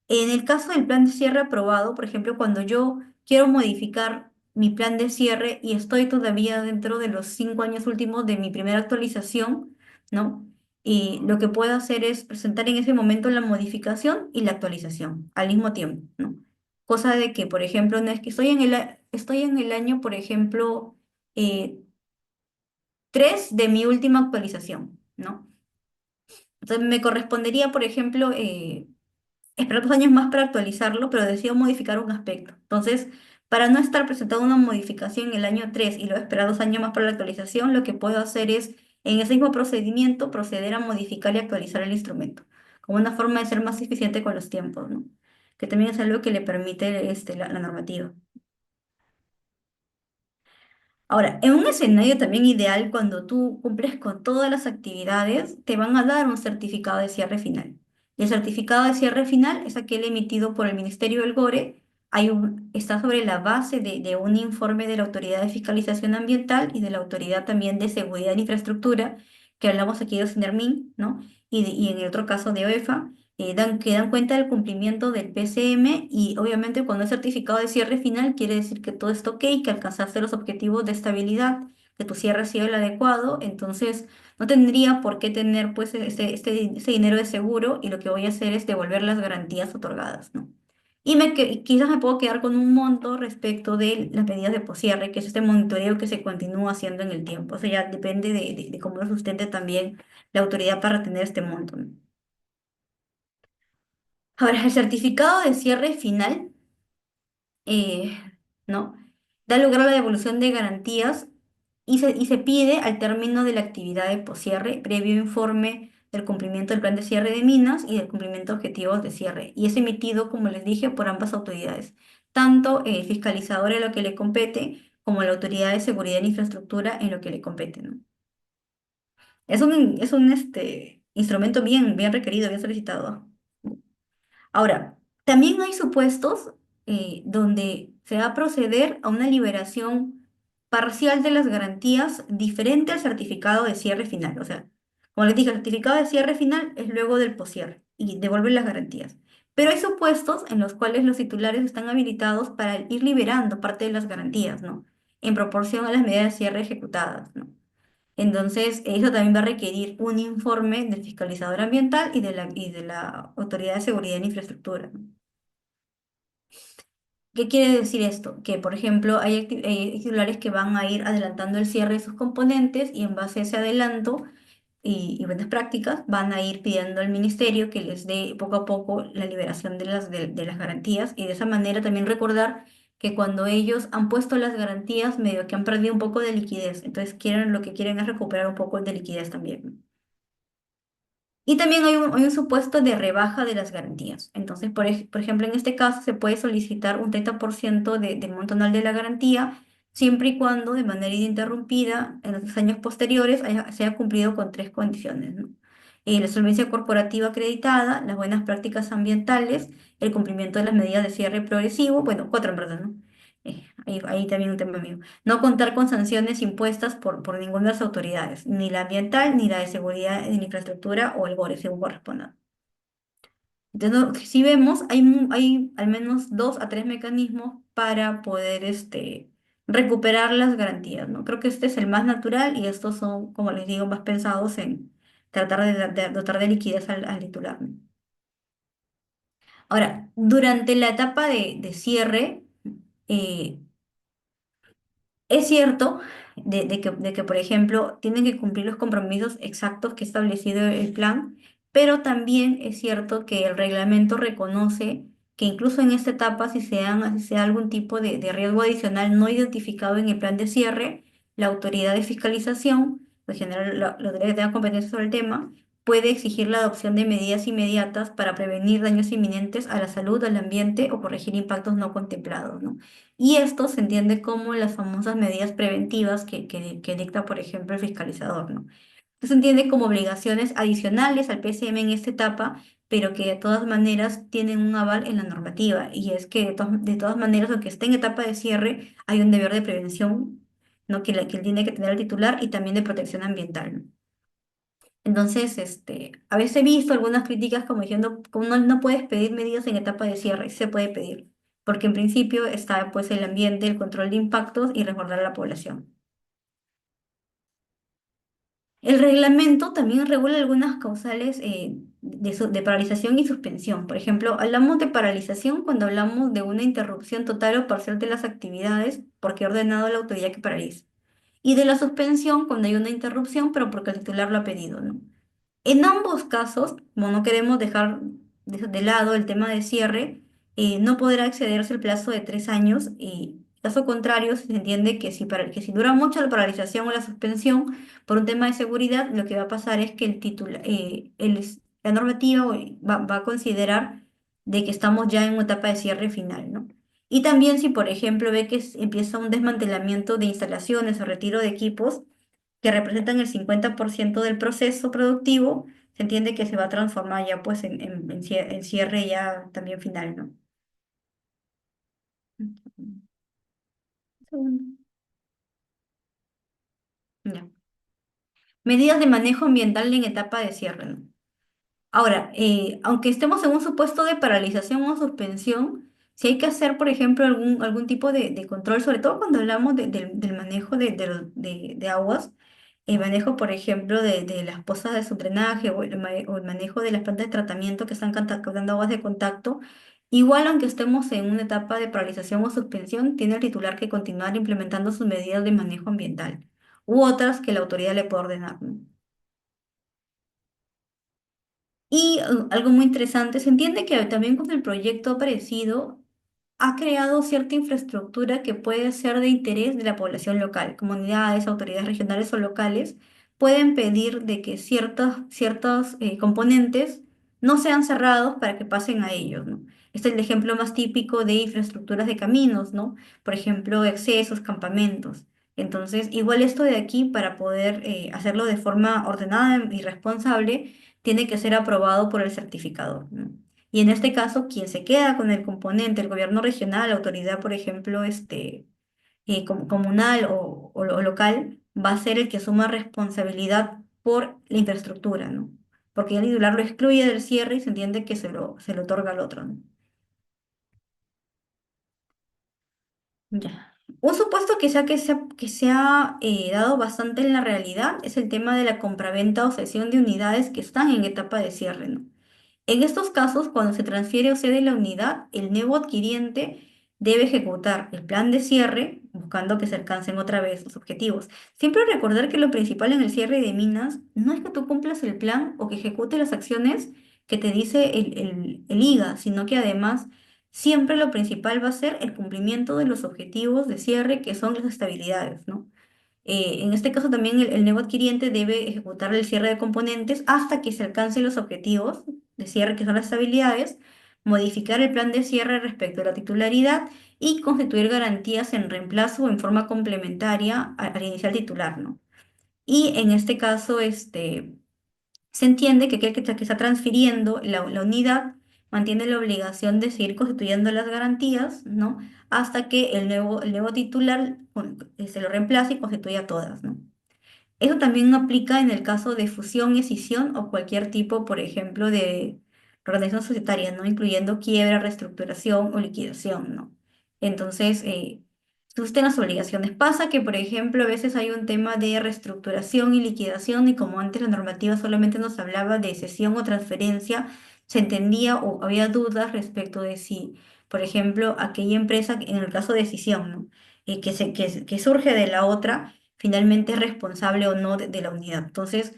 En el caso del plan de cierre aprobado, por ejemplo, cuando yo quiero modificar mi plan de cierre y estoy todavía dentro de los 5 años últimos de mi primera actualización, ¿no? Y lo que puedo hacer es presentar en ese momento la modificación y la actualización al mismo tiempo, ¿no? Cosa de que, por ejemplo, no es que estoy en el año, por ejemplo, 3 de mi última actualización, ¿no? Entonces me correspondería, por ejemplo, esperar 2 años más para actualizarlo, pero decido modificar un aspecto. Entonces, para no estar presentando una modificación en el año 3 y luego esperar 2 años más para la actualización, lo que puedo hacer es, en ese mismo procedimiento, proceder a modificar y actualizar el instrumento, como una forma de ser más eficiente con los tiempos, ¿no? Que también es algo que le permite la normativa. Ahora, en un escenario también ideal, cuando tú cumples con todas las actividades, te van a dar un certificado de cierre final. Y el certificado de cierre final es aquel emitido por el Ministerio del GORE. Está sobre la base de un informe de la Autoridad de Fiscalización Ambiental y de la Autoridad también de Seguridad e Infraestructura, que hablamos aquí de Sindermin, ¿no? Y en el otro caso de OEFA, que dan cuenta del cumplimiento del PCM y obviamente cuando es certificado de cierre final quiere decir que todo está ok, que alcanzaste los objetivos de estabilidad, que tu cierre ha sido el adecuado, entonces no tendría por qué tener pues ese dinero de seguro y lo que voy a hacer es devolver las garantías otorgadas, ¿no? Quizás me puedo quedar con un monto respecto de las medidas de poscierre, que es este monitoreo que se continúa haciendo en el tiempo. O sea, ya depende de cómo lo sustente también la autoridad para tener este monto, ¿no? Ahora, el certificado de cierre final, eh, ¿no? Da lugar a la devolución de garantías y se pide al término de la actividad de poscierre, previo informe del cumplimiento del plan de cierre de minas y del cumplimiento de objetivos de cierre. Y es emitido, como les dije, por ambas autoridades, tanto el fiscalizador en lo que le compete, como la autoridad de seguridad e infraestructura en lo que le compete, ¿no? Es un instrumento bien requerido, bien solicitado. Ahora, también hay supuestos donde se va a proceder a una liberación parcial de las garantías diferente al certificado de cierre final. O sea, como les dije, el certificado de cierre final es luego del poscierre y devuelven las garantías. Pero hay supuestos en los cuales los titulares están habilitados para ir liberando parte de las garantías, ¿no? En proporción a las medidas de cierre ejecutadas, ¿no? Entonces, eso también va a requerir un informe del fiscalizador ambiental y de la Autoridad de Seguridad en Infraestructura, ¿no? ¿Qué quiere decir esto? Que, por ejemplo, hay titulares que van a ir adelantando el cierre de sus componentes y en base a ese adelanto y buenas prácticas van a ir pidiendo al ministerio que les dé poco a poco la liberación de las garantías y de esa manera también recordar que cuando ellos han puesto las garantías medio que han perdido un poco de liquidez, entonces lo que quieren es recuperar un poco de liquidez también. Y también hay un supuesto de rebaja de las garantías. Entonces, por ejemplo, en este caso se puede solicitar un 30% del monto anual de la garantía, siempre y cuando de manera ininterrumpida en los años posteriores se haya cumplido con tres condiciones, ¿no? La solvencia corporativa acreditada, las buenas prácticas ambientales, el cumplimiento de las medidas de cierre progresivo, bueno, cuatro en verdad, ¿no? Ahí también un tema mío. No contar con sanciones impuestas por ninguna de las autoridades, ni la ambiental, ni la de seguridad en infraestructura o el GORE, según corresponda. Entonces, si vemos, hay al menos dos a tres mecanismos para poder recuperar las garantías, ¿no? Creo que este es el más natural y estos son, como les digo, más pensados en tratar de dotar de liquidez al titular, ¿no? Ahora, durante la etapa de cierre, eh, es cierto de que, por ejemplo, tienen que cumplir los compromisos exactos que ha establecido el plan, pero también es cierto que el reglamento reconoce que incluso en esta etapa, si se da algún tipo de riesgo adicional no identificado en el plan de cierre, la autoridad de fiscalización, en general la autoridad que tenga competencia sobre el tema, puede exigir la adopción de medidas inmediatas para prevenir daños inminentes a la salud, al ambiente o corregir impactos no contemplados, ¿no? Y esto se entiende como las famosas medidas preventivas que dicta, por ejemplo, el fiscalizador, ¿no? Esto se entiende como obligaciones adicionales al PCM en esta etapa, pero que de todas maneras tienen un aval en la normativa. Y es que de todas maneras, aunque esté en etapa de cierre, hay un deber de prevención, ¿no? Que tiene que tener el titular y también de protección ambiental, ¿no? Entonces, a veces he visto algunas críticas como diciendo, como no puedes pedir medidas en etapa de cierre, sí se puede pedir, porque en principio está pues el ambiente, el control de impactos y resguardar a la población. El reglamento también regula algunas causales de paralización y suspensión. Por ejemplo, hablamos de paralización cuando hablamos de una interrupción total o parcial de las actividades porque ha ordenado la autoridad que paralice. Y de la suspensión cuando hay una interrupción, pero porque el titular lo ha pedido, ¿no? En ambos casos, como no queremos dejar de lado el tema de cierre, no podrá excederse el plazo de 3 años y caso contrario, se entiende que que si dura mucho la paralización o la suspensión por un tema de seguridad, lo que va a pasar es que la normativa va a considerar de que estamos ya en una etapa de cierre final, ¿no? Y también si, por ejemplo, ve que empieza un desmantelamiento de instalaciones o retiro de equipos, que representan el 50% del proceso productivo, se entiende que se va a transformar ya pues en cierre ya también final, ¿no? Segundo. Ya. medidas de manejo ambiental en etapa de cierre, ¿no? Ahora, aunque estemos en un supuesto de paralización o suspensión, si hay que hacer, por ejemplo, algún tipo de control, sobre todo cuando hablamos del manejo de aguas, el manejo, por ejemplo, de las pozas de su drenaje o el manejo de las plantas de tratamiento que están captando aguas de contacto, igual aunque estemos en una etapa de paralización o suspensión, tiene el titular que continuar implementando sus medidas de manejo ambiental u otras que la autoridad le pueda ordenar, ¿no? Y algo muy interesante, se entiende que también con el proyecto aparecido ha creado cierta infraestructura que puede ser de interés de la población local. Comunidades, autoridades regionales o locales pueden pedir de que ciertos componentes no sean cerrados para que pasen a ellos, ¿no? Este es el ejemplo más típico de infraestructuras de caminos, ¿no? Por ejemplo, accesos, campamentos. Entonces, igual esto de aquí, para poder hacerlo de forma ordenada y responsable, tiene que ser aprobado por el certificador, ¿no? Y en este caso, quien se queda con el componente, el gobierno regional, la autoridad, por ejemplo, comunal o local, va a ser el que asuma responsabilidad por la infraestructura, ¿no? Porque ya el titular lo excluye del cierre y se entiende que se lo otorga al otro, ¿no? Ya. Un supuesto que se ha dado bastante en la realidad es el tema de la compraventa o cesión de unidades que están en etapa de cierre, ¿no? En estos casos, cuando se transfiere o cede la unidad, el nuevo adquiriente debe ejecutar el plan de cierre, buscando que se alcancen otra vez los objetivos. Siempre recordar que lo principal en el cierre de minas no es que tú cumplas el plan o que ejecutes las acciones que te dice el IGA, sino que además siempre lo principal va a ser el cumplimiento de los objetivos de cierre, que son las estabilidades, ¿no? En este caso también el nuevo adquiriente debe ejecutar el cierre de componentes hasta que se alcancen los objetivos de cierre, que son las estabilidades, modificar el plan de cierre respecto a la titularidad y constituir garantías en reemplazo o en forma complementaria al inicial titular, ¿no? Y en este caso, se entiende que aquel que está transfiriendo la unidad mantiene la obligación de seguir constituyendo las garantías, ¿no? Hasta que el nuevo titular se lo reemplace y constituya todas, ¿no? Eso también aplica en el caso de fusión, escisión o cualquier tipo, por ejemplo, de organización societaria, ¿no? Incluyendo quiebra, reestructuración o liquidación, ¿no? Entonces, existen las obligaciones. Pasa que, por ejemplo, a veces hay un tema de reestructuración y liquidación y como antes la normativa solamente nos hablaba de cesión o transferencia, se entendía o había dudas respecto de si, por ejemplo, aquella empresa, en el caso de escisión, ¿no? Que surge de la otra finalmente es responsable o no de la unidad. Entonces,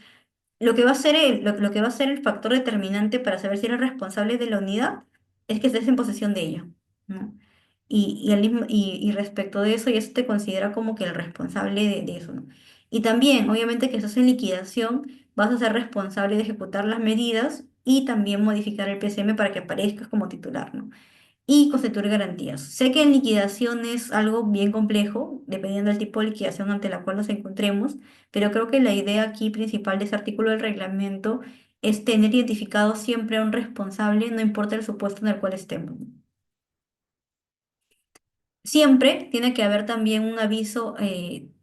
lo que va a ser el factor determinante para saber si eres responsable de la unidad es que estés en posesión de ella, ¿no? Y respecto de eso, ya se te considera como que el responsable de eso, ¿no? Y también, obviamente, que estás en liquidación, vas a ser responsable de ejecutar las medidas y también modificar el PCM para que aparezcas como titular, ¿no? Y constituir garantías. Sé que en liquidación es algo bien complejo, dependiendo del tipo de liquidación ante la cual nos encontremos, pero creo que la idea aquí principal de ese artículo del reglamento es tener identificado siempre a un responsable, no importa el supuesto en el cual estemos. Siempre tiene que haber también un aviso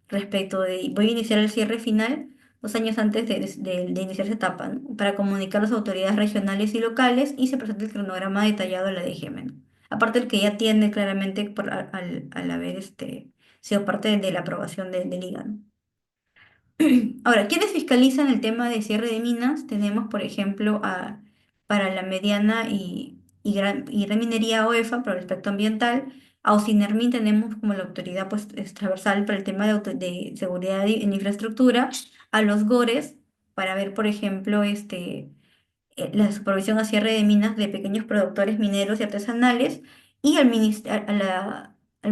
respecto de voy a iniciar el cierre final 2 años antes de iniciar esa etapa, ¿no? Para comunicar a las autoridades regionales y locales y se presenta el cronograma detallado de la DGM, ¿no? Aparte del que ya tiene claramente al haber sido parte de la aprobación del IGA, ¿no? Ahora, ¿quiénes fiscalizan el tema de cierre de minas? Tenemos, por ejemplo, para la mediana y gran minería OEFA, para el aspecto ambiental. A Ocinermin tenemos como la autoridad pues, es transversal para el tema de seguridad en infraestructura. A los GORES, para ver, por ejemplo, la supervisión a cierre de minas de pequeños productores mineros y artesanales. Y al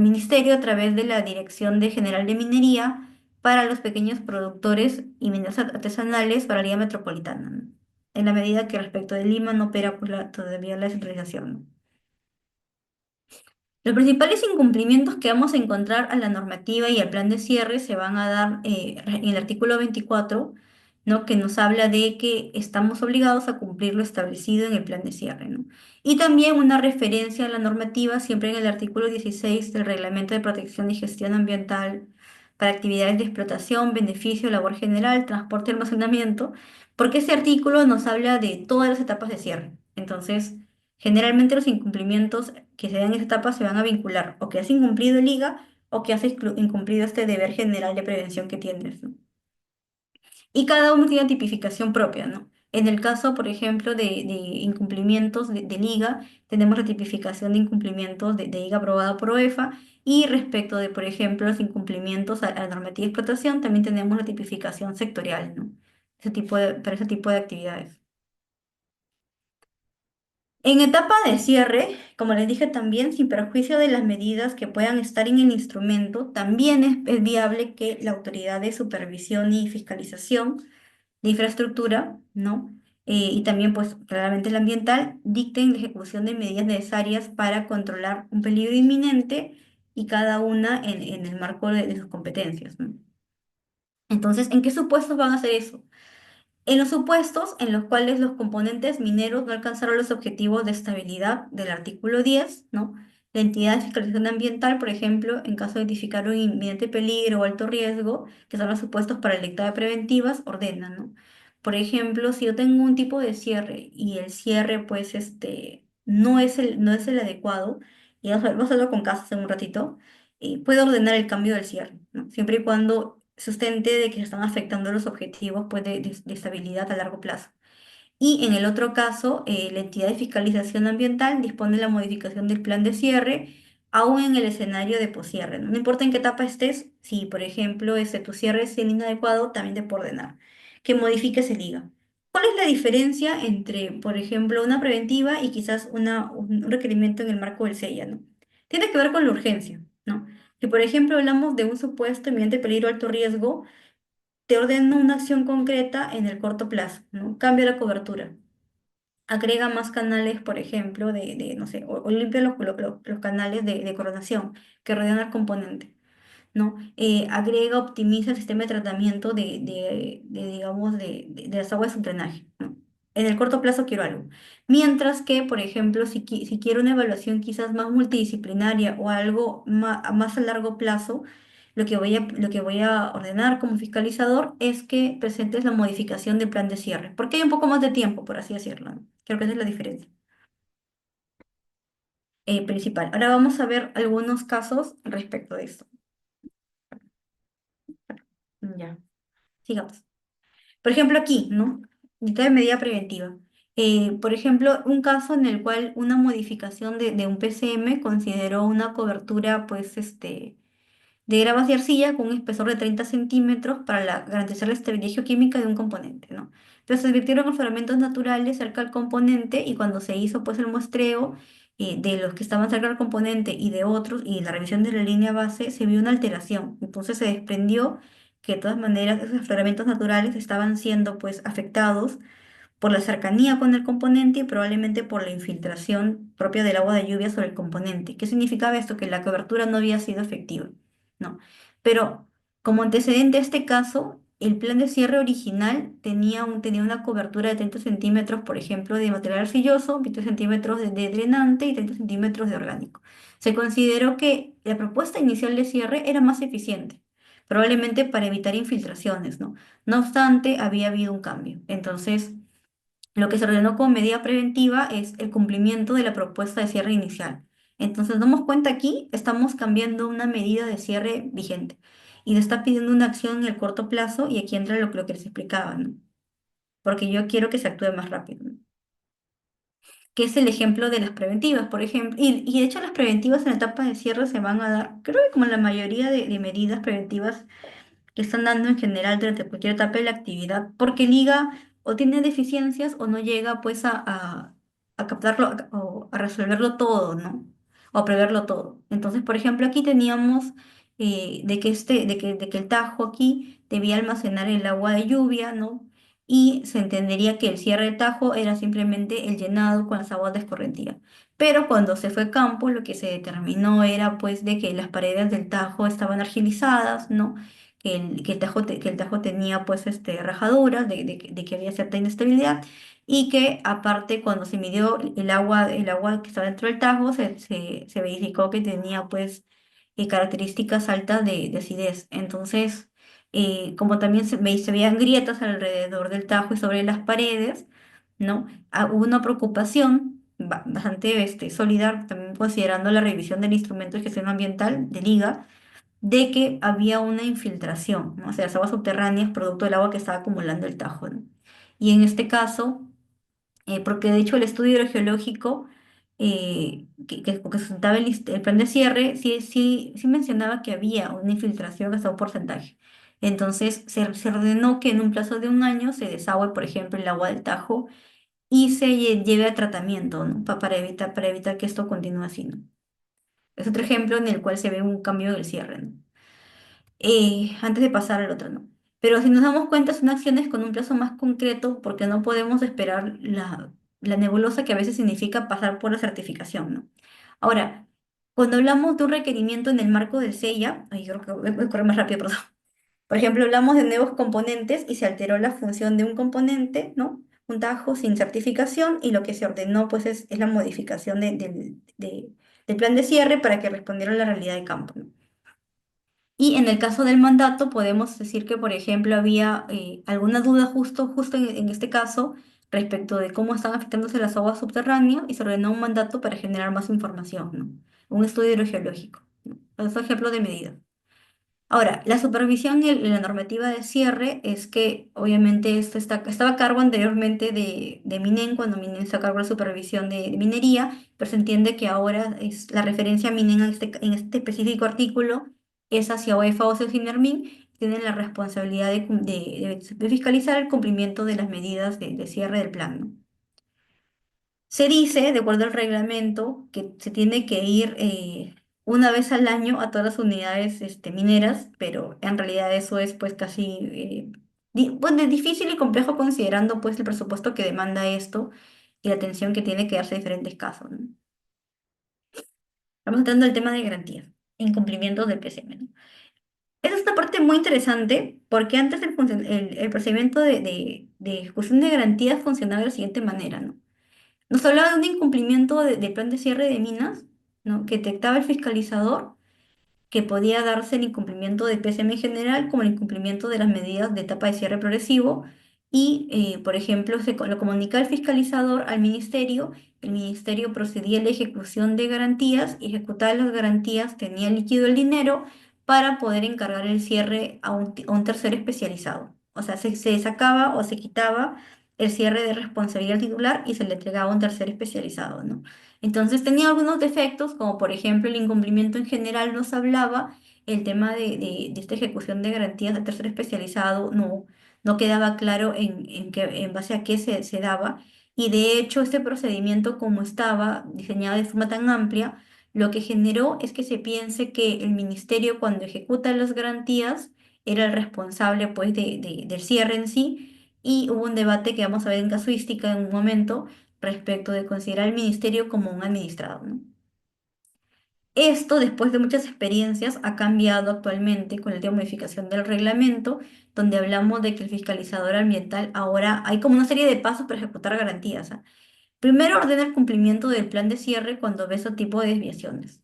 ministerio a través de la Dirección General de Minería para los pequeños productores y mineros artesanales para la Liga Metropolitana, ¿no? En la medida que respecto de Lima no opera pues, todavía la descentralización, ¿no? Los principales incumplimientos que vamos a encontrar a la normativa y al plan de cierre se van a dar en el artículo 24, ¿no? Que nos habla de que estamos obligados a cumplir lo establecido en el plan de cierre, ¿no? Y también una referencia a la normativa siempre en el artículo 16 del Reglamento de Protección y Gestión Ambiental para actividades de explotación, beneficio, labor general, transporte y almacenamiento, porque ese artículo nos habla de todas las etapas de cierre. Entonces, generalmente los incumplimientos que se dan en esa etapa se van a vincular o que has incumplido el IGA o que has incumplido este deber general de prevención que tienes, ¿no? Y cada uno tiene tipificación propia, ¿no? En el caso, por ejemplo, de incumplimientos de liga, tenemos la tipificación de incumplimientos de liga aprobada por OEFA y respecto de, por ejemplo, los incumplimientos a la normativa de explotación, también tenemos la tipificación sectorial, ¿no? Para ese tipo de actividades. En etapa de cierre, como les dije también, sin perjuicio de las medidas que puedan estar en el instrumento, también es viable que la autoridad de supervisión y fiscalización de infraestructura, ¿no? Y también, pues, claramente el ambiental, dicten la ejecución de medidas necesarias para controlar un peligro inminente y cada una en el marco de sus competencias, ¿no? Entonces, ¿en qué supuestos van a hacer eso? En los supuestos en los cuales los componentes mineros no alcanzaron los objetivos de estabilidad del artículo 10, ¿no? La entidad de fiscalización ambiental, por ejemplo, en caso de identificar un inminente peligro o alto riesgo, que son los supuestos para el dictado de preventivas, ordena, ¿no? Por ejemplo, si yo tengo un tipo de cierre y el cierre, pues, no es el adecuado, y vamos a verlo con casos en un ratito, puede ordenar el cambio del cierre, ¿no? Siempre y cuando sustente de que se están afectando los objetivos pues, de estabilidad a largo plazo. Y en el otro caso, la entidad de fiscalización ambiental dispone la modificación del plan de cierre, aún en el escenario de poscierre, ¿no? No importa en qué etapa estés, si por ejemplo tu cierre es inadecuado, también te puede ordenar que modifiques el IGA. ¿Cuál es la diferencia entre, por ejemplo, una preventiva y quizás un requerimiento en el marco del SEIA, ¿no? Tiene que ver con la urgencia, ¿no? Si, por ejemplo, hablamos de un supuesto inminente peligro alto riesgo, te ordena una acción concreta en el corto plazo, ¿no? Cambia la cobertura, agrega más canales, por ejemplo, no sé, o limpia los canales de coronación que rodean al componente, ¿no? Agrega, optimiza el sistema de tratamiento digamos, de las aguas de drenaje, ¿no? En el corto plazo quiero algo. Mientras que, por ejemplo, si quiero una evaluación quizás más multidisciplinaria o algo más a largo plazo, lo que voy a ordenar como fiscalizador es que presentes la modificación del plan de cierre, porque hay un poco más de tiempo, por así decirlo, ¿no? Creo que esa es la diferencia principal. Ahora vamos a ver algunos casos respecto de esto. Ya, sigamos. Por ejemplo, aquí, ¿no? Dicta de medida preventiva. Por ejemplo, un caso en el cual una modificación de un PCM consideró una cobertura, pues, de gravas de arcilla con un espesor de 30 centímetros para garantizar la estabilidad geoquímica de un componente, ¿no? Entonces se advirtieron los fragmentos naturales cerca del componente y cuando se hizo pues el muestreo de los que estaban cerca del componente y de otros y la revisión de la línea base se vio una alteración. Entonces se desprendió que de todas maneras esos fragmentos naturales estaban siendo pues afectados por la cercanía con el componente y probablemente por la infiltración propia del agua de lluvia sobre el componente. ¿Qué significaba esto? Que la cobertura no había sido efectiva, ¿no? Pero como antecedente a este caso, el plan de cierre original tenía una cobertura de 30 centímetros, por ejemplo, de material arcilloso, 20 centímetros de drenante y 30 centímetros de orgánico. Se consideró que la propuesta inicial de cierre era más eficiente, probablemente para evitar infiltraciones, ¿no? No obstante, había habido un cambio. Entonces, lo que se ordenó como medida preventiva es el cumplimiento de la propuesta de cierre inicial. Entonces, nos damos cuenta aquí, estamos cambiando una medida de cierre vigente y le está pidiendo una acción en el corto plazo y aquí entra lo que les explicaba, ¿no? Porque yo quiero que se actúe más rápido, ¿no? Que es el ejemplo de las preventivas, por ejemplo. Y de hecho las preventivas en la etapa de cierre se van a dar, creo que como la mayoría de medidas preventivas que están dando en general durante cualquier etapa de la actividad, porque liga o tiene deficiencias o no llega pues a captarlo o a resolverlo todo, ¿no? O a preverlo todo. Entonces, por ejemplo, aquí teníamos de que el Tajo aquí debía almacenar el agua de lluvia, ¿no? Y se entendería que el cierre del Tajo era simplemente el llenado con las aguas de escorrentía. Pero cuando se fue a campo, lo que se determinó era pues de que las paredes del Tajo estaban argilizadas, ¿no? Que el Tajo tenía pues rajaduras, de que había cierta inestabilidad y que aparte cuando se midió el agua que estaba dentro del Tajo se verificó que tenía pues características altas de acidez. Entonces, como también se veían grietas alrededor del tajo y sobre las paredes, ¿no? Hubo una preocupación bastante sólida, también considerando la revisión del instrumento de gestión ambiental de Liga, de que había una infiltración, ¿no? O sea, las aguas subterráneas producto del agua que estaba acumulando el Tajo, ¿no? Y en este caso, porque de hecho el estudio hidrogeológico que sustentaba el plan de cierre, sí mencionaba que había una infiltración hasta un porcentaje. Entonces se ordenó que en un plazo de un año se desagüe, por ejemplo, el agua del Tajo y se lleve a tratamiento, ¿no? Para evitar que esto continúe así, ¿no? Es otro ejemplo en el cual se ve un cambio del cierre, ¿no? Antes de pasar al otro, ¿no? Pero si nos damos cuenta, son acciones con un plazo más concreto porque no podemos esperar la nebulosa que a veces significa pasar por la certificación, ¿no? Ahora, cuando hablamos de un requerimiento en el marco del SEIA, ay, creo que voy a correr más rápido, perdón. Por ejemplo, hablamos de nuevos componentes y se alteró la función de un componente, ¿no? Un tajo sin certificación y lo que se ordenó, pues, es la modificación del plan de cierre para que respondiera a la realidad de campo, ¿no? Y en el caso del mandato, podemos decir que, por ejemplo, había alguna duda justo en este caso respecto de cómo están afectándose las aguas subterráneas y se ordenó un mandato para generar más información, ¿no? Un estudio hidrogeológico, ¿no? Es un ejemplo de medida. Ahora, la supervisión y la normativa de cierre es que obviamente estaba a cargo anteriormente de Minen cuando Minen está a cargo de la supervisión de minería, pero se entiende que ahora es la referencia a Minen en este específico artículo es hacia UEFA o Sinermin, tienen la responsabilidad de fiscalizar el cumplimiento de las medidas de cierre del plan, ¿no? Se dice, de acuerdo al reglamento, que se tiene que ir una vez al año a todas las unidades mineras, pero en realidad eso es pues casi bueno, es difícil y complejo considerando pues el presupuesto que demanda esto y la atención que tiene que darse a diferentes casos, ¿no? Vamos entrando al tema de garantías, incumplimientos del PCM, ¿no? Esa es una parte muy interesante porque antes el procedimiento de ejecución de garantías funcionaba de la siguiente manera, ¿no? Nos hablaba de un incumplimiento de plan de cierre de minas, ¿no? Que detectaba el fiscalizador, que podía darse el incumplimiento del PCM en general como el incumplimiento de las medidas de etapa de cierre progresivo. Y, por ejemplo, lo comunicaba el fiscalizador al ministerio, el ministerio procedía a la ejecución de garantías y ejecutaba las garantías, tenía líquido el dinero para poder encargar el cierre a un tercero especializado. O sea, se sacaba o se quitaba el cierre de responsabilidad al titular y se le entregaba a un tercero especializado, ¿no? Entonces tenía algunos defectos, como por ejemplo el incumplimiento en general nos hablaba, el tema de esta ejecución de garantías de tercero especializado no quedaba claro en base a qué se daba. Y de hecho este procedimiento como estaba diseñado de forma tan amplia, lo que generó es que se piense que el ministerio cuando ejecuta las garantías era el responsable pues del cierre en sí. Y hubo un debate que vamos a ver en casuística en un momento respecto de considerar al ministerio como un administrador, ¿no? Esto, después de muchas experiencias, ha cambiado actualmente con la última modificación del reglamento, donde hablamos de que el fiscalizador ambiental ahora hay como una serie de pasos para ejecutar garantías, ¿ah? Primero ordena el cumplimiento del plan de cierre cuando ve ese tipo de desviaciones.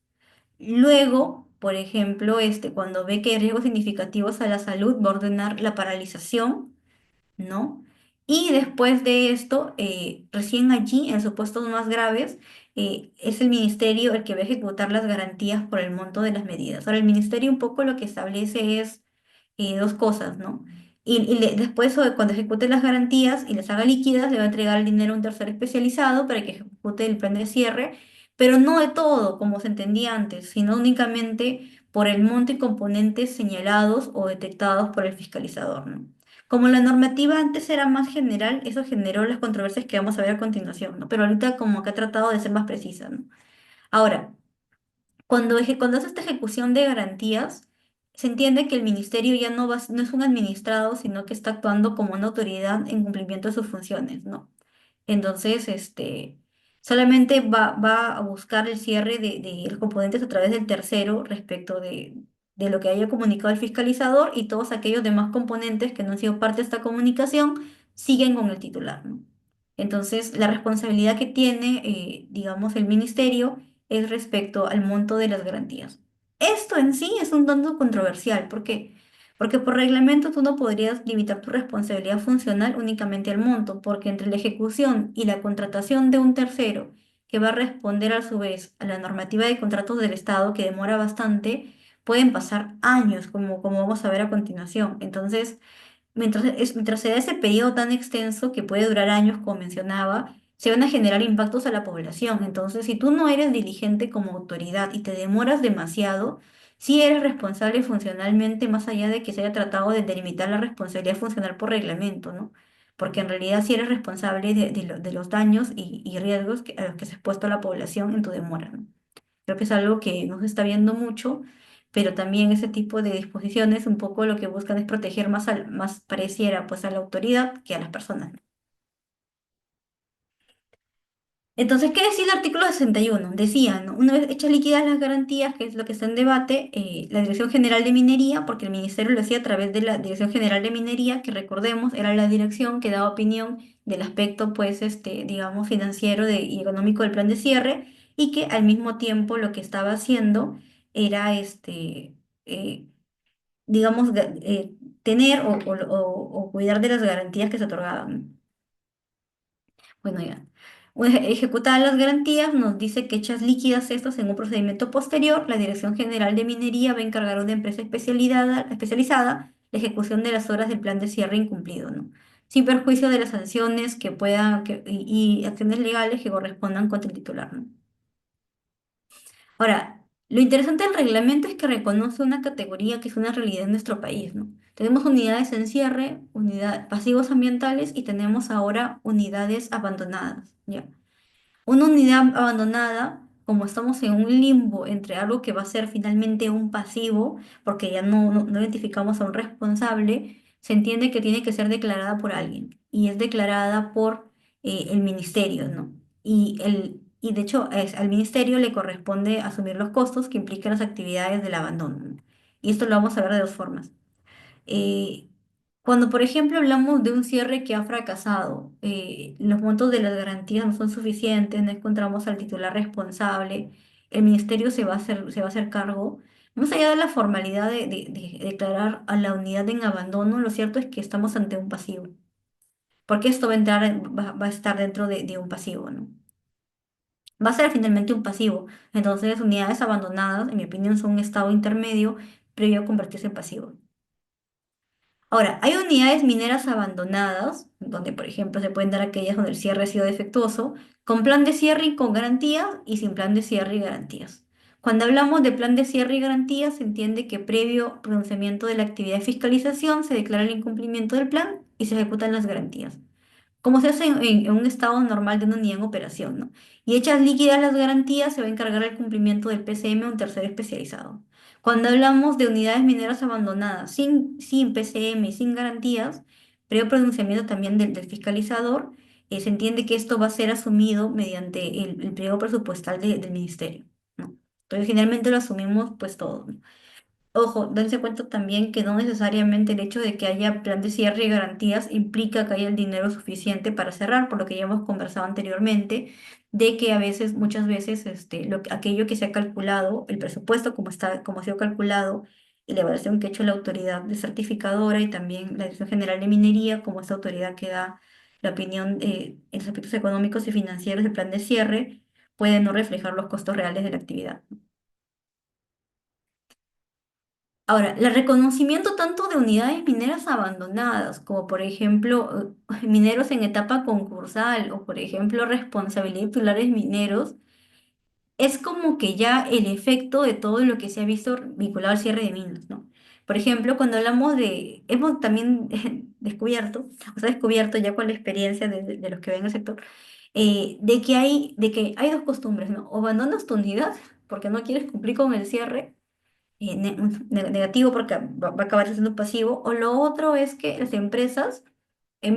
Luego, por ejemplo, cuando ve que hay riesgos significativos a la salud, va a ordenar la paralización, ¿no? Y después de esto, recién allí, en supuestos más graves, es el ministerio el que va a ejecutar las garantías por el monto de las medidas. Ahora, el ministerio un poco lo que establece es dos cosas, ¿no? Después, cuando ejecute las garantías y las haga líquidas, le va a entregar el dinero a un tercero especializado para que ejecute el plan de cierre, pero no de todo, como se entendía antes, sino únicamente por el monto y componentes señalados o detectados por el fiscalizador, ¿no? Como la normativa antes era más general, eso generó las controversias que vamos a ver a continuación, ¿no? Pero ahorita como que ha tratado de ser más precisa, ¿no? Ahora, cuando hace esta ejecución de garantías, se entiende que el ministerio ya no es un administrado, sino que está actuando como una autoridad en cumplimiento de sus funciones, ¿no? Entonces, solamente va a buscar el cierre de los componentes a través del tercero respecto de lo que haya comunicado el fiscalizador y todos aquellos demás componentes que no han sido parte de esta comunicación siguen con el titular, ¿no? Entonces, la responsabilidad que tiene, digamos, el ministerio es respecto al monto de las garantías. Esto en sí es un tanto controversial. ¿Por qué? Porque por reglamento tú no podrías limitar tu responsabilidad funcional únicamente al monto, porque entre la ejecución y la contratación de un tercero, que va a responder a su vez a la normativa de contratos del Estado, que demora bastante, pueden pasar años, como vamos a ver a continuación. Entonces, mientras se da ese periodo tan extenso que puede durar años, como mencionaba, se van a generar impactos a la población. Entonces, si tú no eres diligente como autoridad y te demoras demasiado, sí eres responsable funcionalmente, más allá de que se haya tratado de delimitar la responsabilidad funcional por reglamento, ¿no? Porque en realidad sí eres responsable de los daños y riesgos a los que se ha expuesto a la población en tu demora, ¿no? Creo que es algo que no se está viendo mucho, pero también ese tipo de disposiciones un poco lo que buscan es proteger más pareciera pues a la autoridad que a las personas. Entonces, ¿qué decía el artículo 61? Decía, ¿no? Una vez hechas líquidas las garantías, que es lo que está en debate, la Dirección General de Minería, porque el Ministerio lo hacía a través de la Dirección General de Minería, que recordemos era la dirección que daba opinión del aspecto, pues, digamos, financiero y económico del plan de cierre, y que al mismo tiempo lo que estaba haciendo era, eh, digamos, tener o cuidar de las garantías que se otorgaban. Bueno, ya. Ejecutadas las garantías, nos dice que hechas líquidas estas en un procedimiento posterior, la Dirección General de Minería va a encargar a una empresa especializada la ejecución de las obras del plan de cierre incumplido, ¿no? Sin perjuicio de las sanciones que puedan y acciones legales que correspondan contra el titular, ¿no? Ahora, lo interesante del reglamento es que reconoce una categoría que es una realidad en nuestro país, ¿no? Tenemos unidades en cierre, pasivos ambientales y tenemos ahora unidades abandonadas, ¿ya? Una unidad abandonada, como estamos en un limbo entre algo que va a ser finalmente un pasivo, porque ya no identificamos a un responsable, se entiende que tiene que ser declarada por alguien y es declarada por el ministerio, ¿no? Y de hecho al ministerio le corresponde asumir los costos que implican las actividades del abandono, ¿no? Y esto lo vamos a ver de dos formas. Eh, Cuando, por ejemplo, hablamos de un cierre que ha fracasado, los montos de las garantías no son suficientes, no encontramos al titular responsable, el ministerio se va a hacer cargo. Más allá de la formalidad de declarar a la unidad en abandono, lo cierto es que estamos ante un pasivo, porque esto va a estar dentro de un pasivo, ¿no? Va a ser finalmente un pasivo. Entonces, unidades abandonadas, en mi opinión, son un estado intermedio previo a convertirse en pasivo. Ahora, hay unidades mineras abandonadas, donde por ejemplo se pueden dar aquellas donde el cierre ha sido defectuoso, con plan de cierre y con garantías y sin plan de cierre y garantías. Cuando hablamos de plan de cierre y garantías, se entiende que previo pronunciamiento de la actividad de fiscalización se declara el incumplimiento del plan y se ejecutan las garantías como se hace en un estado normal de una unidad en operación, ¿no? Y hechas líquidas las garantías, se va a encargar el cumplimiento del PCM a un tercero especializado. Cuando hablamos de unidades mineras abandonadas sin PCM y sin garantías, previo pronunciamiento también del fiscalizador, se entiende que esto va a ser asumido mediante el pliego presupuestal del ministerio, ¿no? Entonces, finalmente lo asumimos pues todos, ¿no? Ojo, dense cuenta también que no necesariamente el hecho de que haya plan de cierre y garantías implica que haya el dinero suficiente para cerrar, por lo que ya hemos conversado anteriormente, de que a veces, muchas veces, aquello que se ha calculado, el presupuesto como ha sido calculado, y la evaluación que ha hecho la autoridad de certificadora y también la Dirección General de Minería, como esta autoridad que da la opinión en los aspectos económicos y financieros del plan de cierre, puede no reflejar los costos reales de la actividad. Ahora, el reconocimiento tanto de unidades mineras abandonadas, como por ejemplo mineros en etapa concursal o por ejemplo responsabilidad de titulares mineros, es como que ya el efecto de todo lo que se ha visto vinculado al cierre de minas, ¿no? Por ejemplo, cuando hablamos hemos también descubierto, o sea, descubierto ya con la experiencia de los que ven el sector, de que hay dos costumbres, ¿no? O abandonas tu unidad porque no quieres cumplir con el cierre negativo porque va a acabar siendo pasivo, o lo otro es que las empresas, y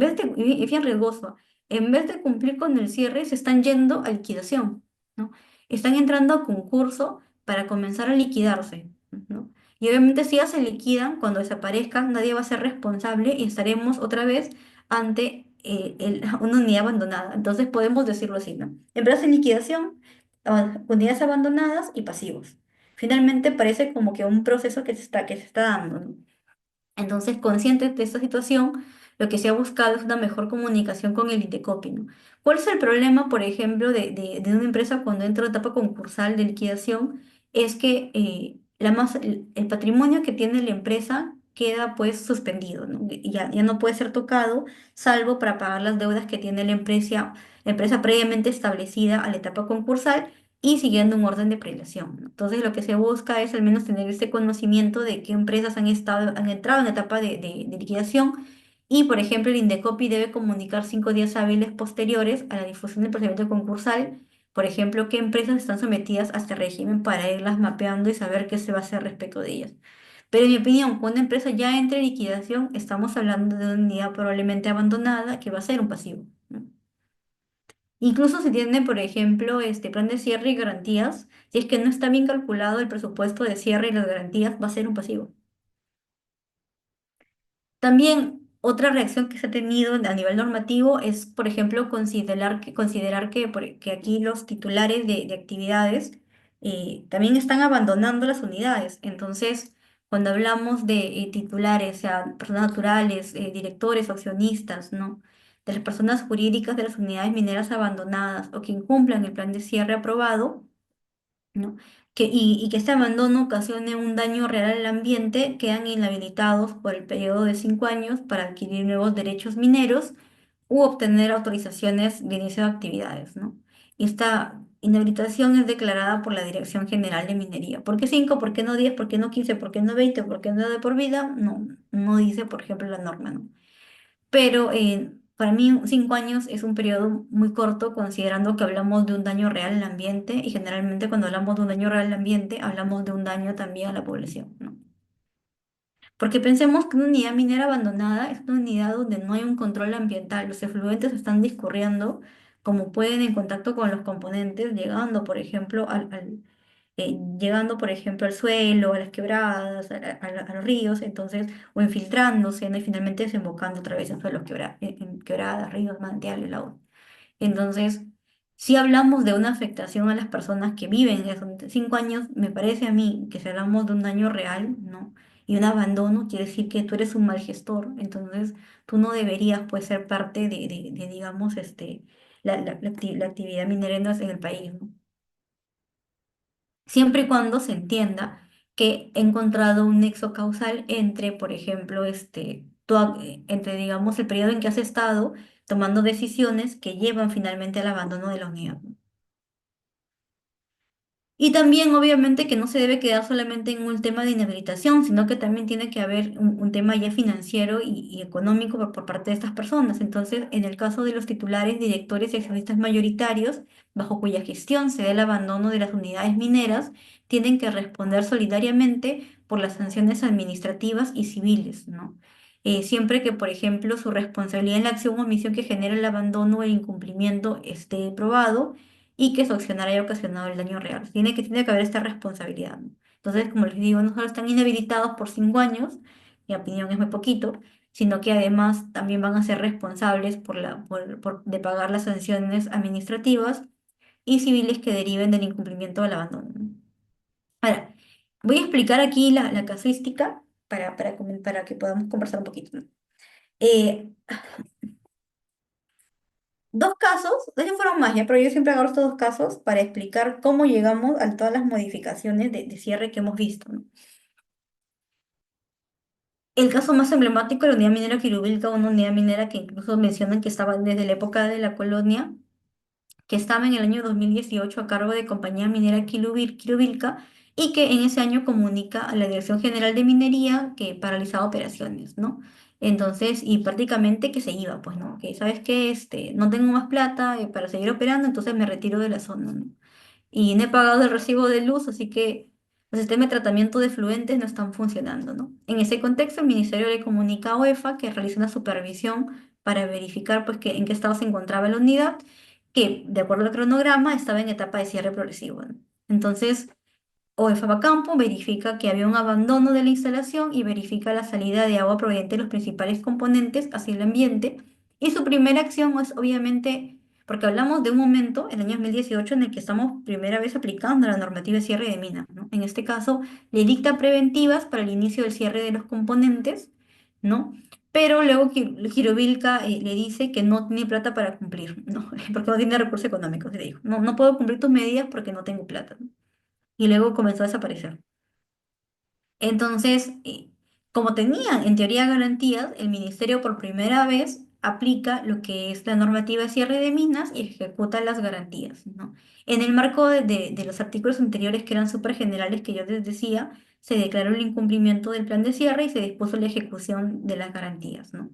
bien riesgoso, en vez de cumplir con el cierre, se están yendo a liquidación, ¿no? Están entrando a concurso para comenzar a liquidarse, ¿no? Y obviamente si ya se liquidan, cuando desaparezcan, nadie va a ser responsable y estaremos otra vez ante una unidad abandonada. Entonces podemos decirlo así, ¿no? Empresas en liquidación, unidades abandonadas y pasivos. Finalmente parece como que un proceso que se está dando, ¿no? Entonces, conscientes de esta situación, lo que se ha buscado es una mejor comunicación con el Indecopi, ¿no? ¿Cuál es el problema, por ejemplo, de una empresa cuando entra en etapa concursal de liquidación? Es que el patrimonio que tiene la empresa queda pues suspendido, ¿no? Y ya no puede ser tocado, salvo para pagar las deudas que tiene la empresa previamente establecida a la etapa concursal y siguiendo un orden de prelación, ¿no? Entonces, lo que se busca es al menos tener este conocimiento de qué empresas han entrado en etapa de liquidación y, por ejemplo, el Indecopi debe comunicar 5 días hábiles posteriores a la difusión del procedimiento concursal, por ejemplo, qué empresas están sometidas a este régimen para irlas mapeando y saber qué se va a hacer respecto de ellas. Pero en mi opinión, cuando una empresa ya entre en liquidación, estamos hablando de una unidad probablemente abandonada que va a ser un pasivo, ¿no? Incluso si tiene, por ejemplo, este plan de cierre y garantías, si es que no está bien calculado el presupuesto de cierre y las garantías, va a ser un pasivo. También otra reacción que se ha tenido a nivel normativo es, por ejemplo, que aquí los titulares de actividades también están abandonando las unidades. Entonces, cuando hablamos de titulares, sea personas naturales, directores o accionistas, ¿no? De las personas jurídicas de las unidades mineras abandonadas o que incumplan el plan de cierre aprobado, ¿no? Y que este abandono ocasione un daño real al ambiente, quedan inhabilitados por el periodo de 5 años para adquirir nuevos derechos mineros u obtener autorizaciones de inicio de actividades, ¿no? Y esta inhabilitación es declarada por la Dirección General de Minería. ¿Por qué 5? ¿Por qué no 10? ¿Por qué no 15? ¿Por qué no 20? ¿Por qué no de por vida? No, no dice, por ejemplo, la norma, ¿no? Pero para mí 5 años es un periodo muy corto considerando que hablamos de un daño real al ambiente y generalmente cuando hablamos de un daño real al ambiente hablamos de un daño también a la población, ¿no? Porque pensemos que una unidad minera abandonada es una unidad donde no hay un control ambiental, los efluentes están discurriendo como pueden en contacto con los componentes, llegando, por ejemplo, al suelo, a las quebradas, a los ríos, entonces, o infiltrándose, ¿no? Y finalmente desembocando otra vez en suelos en quebradas, ríos, manantiales, lagos. Entonces, si hablamos de una afectación a las personas que viven esos 5 años, me parece a mí que si hablamos de un daño real, ¿no? Y un abandono, quiere decir que tú eres un mal gestor, entonces tú no deberías, pues, ser parte digamos, la actividad minera en el país, ¿no? Siempre y cuando se entienda que he encontrado un nexo causal entre, por ejemplo, entre, digamos, el periodo en que has estado tomando decisiones que llevan finalmente al abandono de la unidad. Y también, obviamente, que no se debe quedar solamente en un tema de inhabilitación, sino que también tiene que haber un tema ya financiero y económico por parte de estas personas. Entonces, en el caso de los titulares, directores y accionistas mayoritarios, bajo cuya gestión se da el abandono de las unidades mineras, tienen que responder solidariamente por las sanciones administrativas y civiles, ¿no? Siempre que, por ejemplo, su responsabilidad en la acción o omisión que genera el abandono o el incumplimiento esté probado y que su accionar haya ocasionado el daño real. Tiene que haber esta responsabilidad, ¿no? Entonces, como les digo, no solo están inhabilitados por 5 años, mi opinión es muy poquito, sino que además también van a ser responsables de pagar las sanciones administrativas y civiles que deriven del incumplimiento del abandono, ¿no? Ahora, voy a explicar aquí la casuística para que podamos conversar un poquito, ¿no? Eh, Dos casos, de hecho fueron más ya, pero yo siempre agarro estos dos casos para explicar cómo llegamos a todas las modificaciones de cierre que hemos visto, ¿no? El caso más emblemático, la unidad minera Quirubilca, una unidad minera que incluso mencionan que estaba desde la época de la colonia, que estaba en el año 2018 a cargo de Compañía Minera Quirubilca y que en ese año comunica a la Dirección General de Minería que paralizaba operaciones, ¿no? Entonces, y prácticamente que se iba, pues, ¿no? Que sabes que no tengo más plata para seguir operando, entonces me retiro de la zona, ¿no? Y no he pagado el recibo de luz, así que los sistemas de tratamiento de fluentes no están funcionando, ¿no? En ese contexto, el ministerio le comunica a OEFA que realiza una supervisión para verificar pues, en qué estado se encontraba la unidad, que de acuerdo al cronograma estaba en etapa de cierre progresivo, ¿no? Entonces, OEFA va a campo, verifica que había un abandono de la instalación y verifica la salida de agua proveniente de los principales componentes hacia el ambiente. Y su primera acción es obviamente Porque hablamos de un momento, el año 2018, en el que estamos primera vez aplicando la normativa de cierre de minas, ¿no? En este caso, le dicta preventivas para el inicio del cierre de los componentes, ¿no? Pero luego Quirovilca le dice que no tiene plata para cumplir, ¿no? Porque no tiene recursos económicos, le dijo. No, no puedo cumplir tus medidas porque no tengo plata, ¿no? Y luego comenzó a desaparecer. Entonces, como tenían en teoría garantías, el ministerio por primera vez aplica lo que es la normativa de cierre de minas y ejecuta las garantías, ¿no? En el marco de los artículos anteriores que eran súper generales que yo les decía, se declaró el incumplimiento del plan de cierre y se dispuso la ejecución de las garantías, ¿no?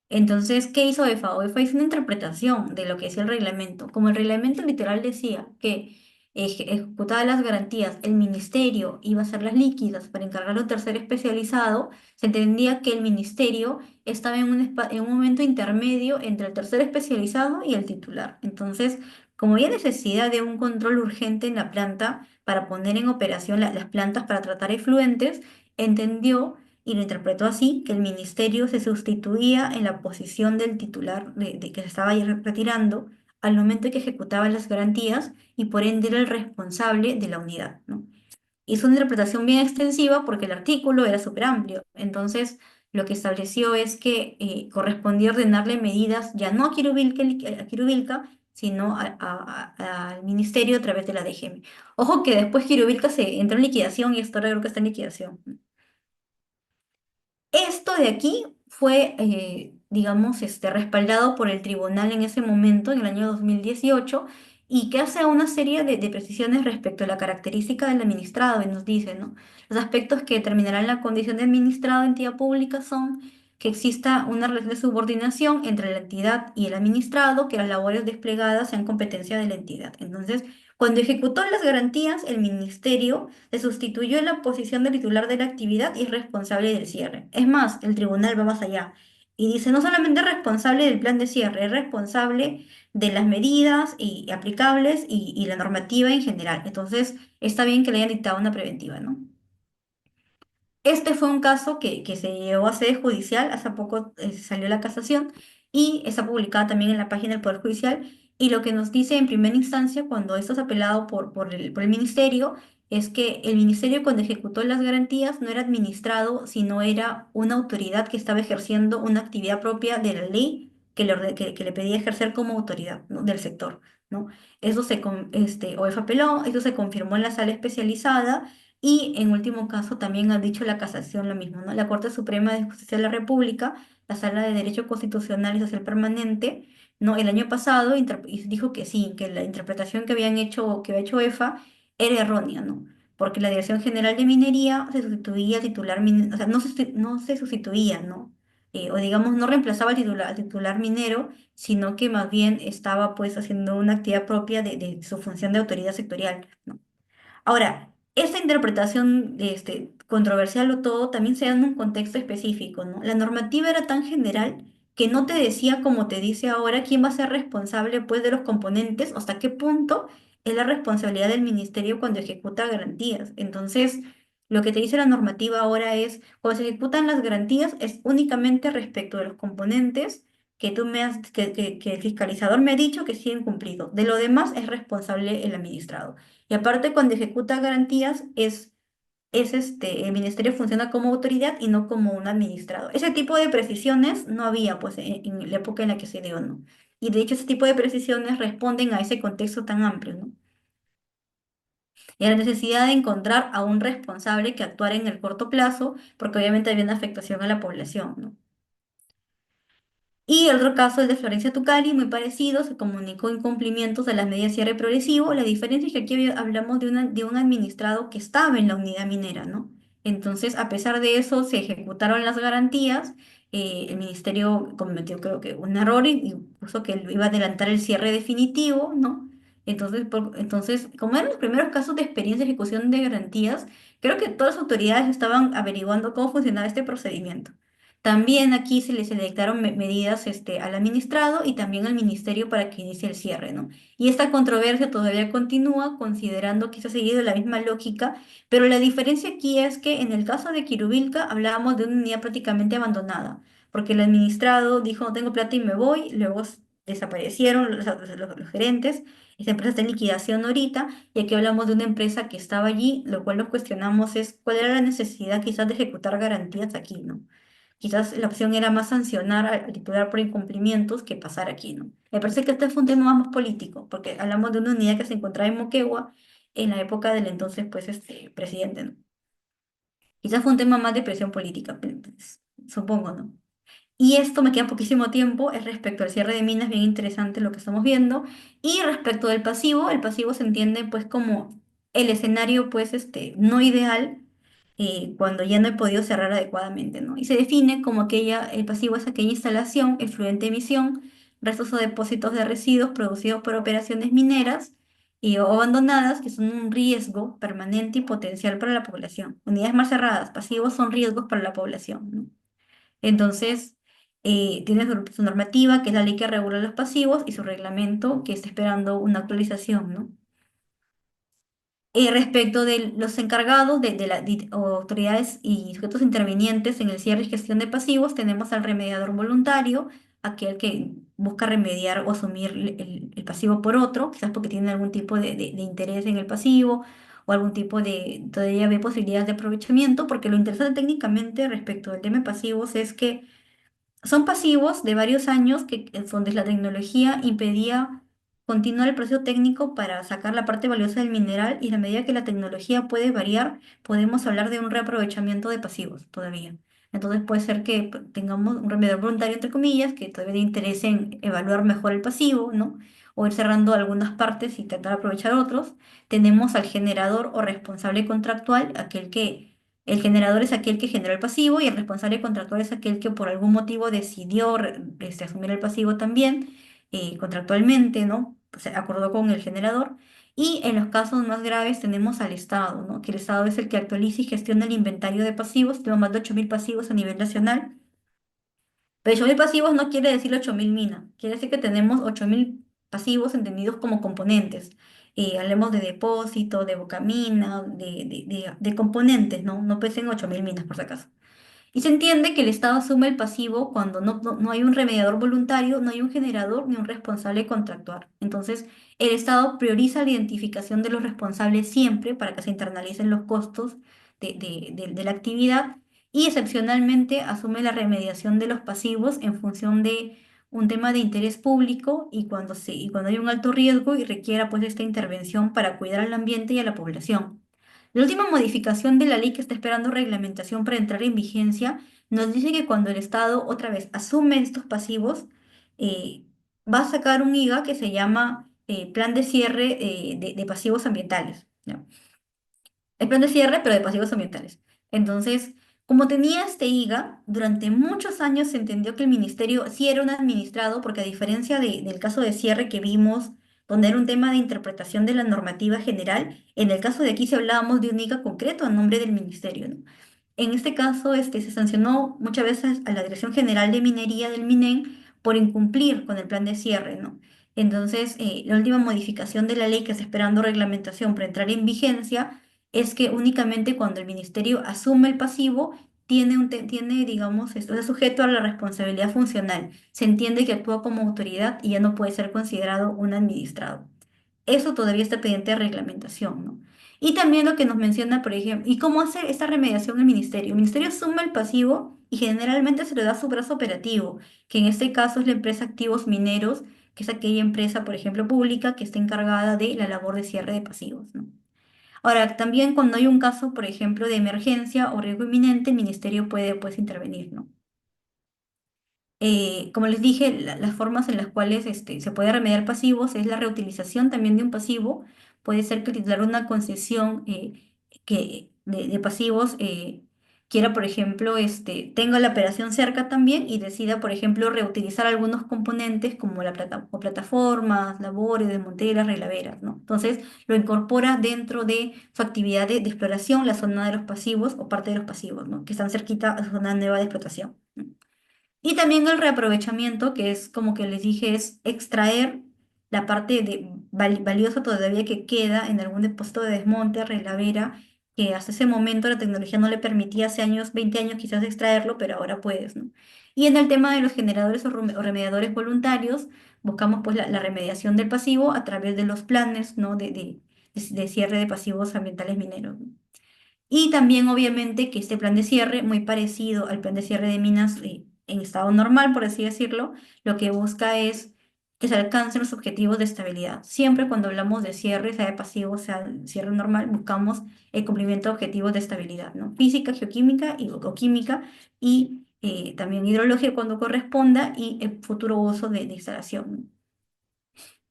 Entonces, ¿qué hizo EFA? OEFA hizo una interpretación de lo que decía el reglamento. Como el reglamento literal decía que ejecutadas las garantías, el ministerio iba a hacer las líquidas para encargarlo a un tercer especializado, se entendía que el ministerio estaba en un momento intermedio entre el tercer especializado y el titular. Entonces, como había necesidad de un control urgente en la planta para poner en operación las plantas para tratar efluentes, entendió y lo interpretó así, que el ministerio se sustituía en la posición del titular de que se estaba ahí retirando al momento que ejecutaba las garantías y por ende era el responsable de la unidad, ¿no? Hizo una interpretación bien extensiva porque el artículo era súper amplio. Entonces, lo que estableció es que correspondía ordenarle medidas ya no a Quirubilca, sino al ministerio a través de la DGM. Ojo que después Quirubilca se entró en liquidación y esto ahora creo que está en liquidación. Esto de aquí fue, digamos, respaldado por el tribunal en ese momento, en el año 2018, y que hace una serie de precisiones respecto a la característica del administrado, y nos dice, ¿no? Los aspectos que determinarán la condición de administrado de entidad pública son que exista una relación de subordinación entre la entidad y el administrado, que las labores desplegadas sean competencia de la entidad. Entonces, cuando ejecutó las garantías, el ministerio se sustituyó en la posición de titular de la actividad y responsable del cierre. Es más, el tribunal va más allá y dice no solamente es responsable del plan de cierre, es responsable de las medidas aplicables y la normativa en general. Entonces, está bien que le hayan dictado una preventiva, ¿no? Este fue un caso que se llevó a sede judicial, hace poco salió la casación y está publicada también en la página del Poder Judicial. Y lo que nos dice en primera instancia, cuando esto es apelado por el ministerio, es que el ministerio cuando ejecutó las garantías no era administrado, sino era una autoridad que estaba ejerciendo una actividad propia de la ley que le pedía ejercer como autoridad, ¿no? Del sector, ¿no? OEF apeló, eso se confirmó en la sala especializada y en último caso también ha dicho la casación lo mismo, ¿no? La Corte Suprema de Justicia de la República, la Sala de Derecho Constitucional y Social Permanente, ¿no? El año pasado y dijo que sí, que la interpretación que había hecho EFA era errónea, ¿no? Porque la Dirección General de Minería se sustituía al titular, o sea, no se sustituía, ¿no? O digamos, no reemplazaba al titular minero, sino que más bien estaba pues haciendo una actividad propia de su función de autoridad sectorial, ¿no? Ahora, esta interpretación controversial o todo también se da en un contexto específico, ¿no? La normativa era tan general que no te decía, como te dice ahora, quién va a ser responsable pues, de los componentes, o hasta qué punto es la responsabilidad del ministerio cuando ejecuta garantías. Entonces, lo que te dice la normativa ahora es, cuando se ejecutan las garantías, es únicamente respecto de los componentes que el fiscalizador me ha dicho que sí han cumplido. De lo demás es responsable el administrado. Y aparte, cuando ejecuta garantías, el ministerio funciona como autoridad y no como un administrado. Ese tipo de precisiones no había, pues, en la época en la que se dio, ¿no? Y de hecho, ese tipo de precisiones responden a ese contexto tan amplio, ¿no? Y a la necesidad de encontrar a un responsable que actuara en el corto plazo, porque obviamente había una afectación a la población, ¿no? Y el otro caso, el de Florencia Tucari, muy parecido, se comunicó incumplimientos de las medidas de cierre progresivo. La diferencia es que aquí hablamos de un administrado que estaba en la unidad minera, ¿no? Entonces, a pesar de eso, se ejecutaron las garantías. El ministerio cometió, creo que, un error y puso que iba a adelantar el cierre definitivo, ¿no? Entonces, como eran los primeros casos de experiencia de ejecución de garantías, creo que todas las autoridades estaban averiguando cómo funcionaba este procedimiento. También aquí se le dictaron medidas al administrado y también al ministerio para que inicie el cierre, ¿no? Y esta controversia todavía continúa, considerando que se ha seguido la misma lógica, pero la diferencia aquí es que en el caso de Quirubilca hablábamos de una unidad prácticamente abandonada, porque el administrado dijo no tengo plata y me voy, luego desaparecieron los gerentes, esta empresa está en liquidación ahorita, y aquí hablamos de una empresa que estaba allí, lo cual nos cuestionamos es cuál era la necesidad quizás de ejecutar garantías aquí, ¿no? Quizás la opción era más sancionar al titular por incumplimientos que pasar aquí, ¿no? Me parece que este fue un tema más político, porque hablamos de una unidad que se encontraba en Moquegua en la época del entonces, pues, presidente, ¿no? Quizás fue un tema más de presión política, pues, supongo, ¿no? Y esto me queda poquísimo tiempo, es respecto al cierre de minas, bien interesante lo que estamos viendo. Y respecto del pasivo, el pasivo se entiende pues como el escenario pues no ideal cuando ya no he podido cerrar adecuadamente, ¿no? Y se define como el pasivo es aquella instalación, efluente de emisión, restos o depósitos de residuos producidos por operaciones mineras o abandonadas que son un riesgo permanente y potencial para la población. Unidades más cerradas, pasivos son riesgos para la población, ¿no? Entonces, tiene su normativa, que es la ley que regula los pasivos, y su reglamento, que está esperando una actualización, ¿no? Respecto de los encargados o autoridades y sujetos intervinientes en el cierre y gestión de pasivos, tenemos al remediador voluntario, aquel que busca remediar o asumir el pasivo por otro, quizás porque tiene algún tipo de interés en el pasivo o algún tipo todavía ve posibilidades de aprovechamiento, porque lo interesante técnicamente respecto del tema de pasivos es que son pasivos de varios años donde la tecnología impedía continuar el proceso técnico para sacar la parte valiosa del mineral y a medida que la tecnología puede variar, podemos hablar de un reaprovechamiento de pasivos todavía. Entonces puede ser que tengamos un remediador voluntario, entre comillas, que todavía le interese en evaluar mejor el pasivo, ¿no? O ir cerrando algunas partes y tratar de aprovechar otros. Tenemos al generador o responsable contractual, el generador es aquel que generó el pasivo y el responsable contractual es aquel que por algún motivo decidió asumir el pasivo también contractualmente, ¿no? Se acordó con el generador. Y en los casos más graves tenemos al Estado, ¿no? Que el Estado es el que actualiza y gestiona el inventario de pasivos. Tenemos más de 8.000 pasivos a nivel nacional. Pero 8.000 pasivos no quiere decir 8.000 minas. Quiere decir que tenemos 8.000 pasivos entendidos como componentes. Hablemos de depósito, de bocamina, de componentes, ¿no? No pesen 8.000 minas por si acaso. Y se entiende que el Estado asume el pasivo cuando no hay un remediador voluntario, no hay un generador ni un responsable contractual. Entonces, el Estado prioriza la identificación de los responsables siempre para que se internalicen los costos de la actividad y excepcionalmente asume la remediación de los pasivos en función de un tema de interés público y cuando hay un alto riesgo y requiera pues esta intervención para cuidar al ambiente y a la población. La última modificación de la ley que está esperando reglamentación para entrar en vigencia nos dice que cuando el Estado otra vez asume estos pasivos, eh, va a sacar un IGA que se llama Plan de Cierre de Pasivos Ambientales, ¿ya? El plan de cierre, pero de pasivos ambientales. Entonces, como tenía este IGA, durante muchos años se entendió que el ministerio sí era un administrado, porque a diferencia del caso de cierre que vimos, donde era un tema de interpretación de la normativa general, en el caso de aquí se hablábamos de un IGA concreto a nombre del ministerio, ¿no? En este caso, se sancionó muchas veces a la Dirección General de Minería del MINEN por incumplir con el plan de cierre, ¿no? Entonces, la última modificación de la ley que está esperando reglamentación para entrar en vigencia es que únicamente cuando el ministerio asume el pasivo, digamos, esto es sujeto a la responsabilidad funcional. Se entiende que actúa como autoridad y ya no puede ser considerado un administrado. Eso todavía está pendiente de reglamentación, ¿no? Y también lo que nos menciona, por ejemplo, ¿y cómo hace esta remediación el ministerio? El ministerio asume el pasivo y generalmente se le da su brazo operativo, que en este caso es la empresa Activos Mineros, que es aquella empresa, por ejemplo, pública que está encargada de la labor de cierre de pasivos, ¿no? Ahora, también cuando hay un caso, por ejemplo, de emergencia o riesgo inminente, el ministerio puede, pues, intervenir, ¿no? Como les dije, las formas en las cuales se puede remediar pasivos es la reutilización también de un pasivo. Puede ser que el titular de una concesión de pasivos quiera, por ejemplo, tenga la operación cerca también y decida, por ejemplo, reutilizar algunos componentes como o plataformas, labores, desmonteras, reglaveras, ¿no? Entonces, lo incorpora dentro de su actividad de exploración, la zona de los pasivos o parte de los pasivos, ¿no? Que están cerquita a su zona nueva de explotación, ¿no? Y también el reaprovechamiento, que es como que les dije, es extraer la parte valiosa todavía que queda en algún depósito de desmonte, relavera, que hasta ese momento la tecnología no le permitía, hace años, 20 años quizás extraerlo, pero ahora puedes, ¿no? Y en el tema de los generadores o remediadores voluntarios, buscamos pues la remediación del pasivo a través de los planes, ¿no? de cierre de pasivos ambientales mineros. Y también, obviamente, que este plan de cierre, muy parecido al plan de cierre de minas en estado normal, por así decirlo, lo que busca es que se alcancen los objetivos de estabilidad. Siempre cuando hablamos de cierre, sea de pasivo, sea de cierre normal, buscamos el cumplimiento de objetivos de estabilidad, ¿no? Física, geoquímica o química y también hidrología cuando corresponda y el futuro uso de instalación,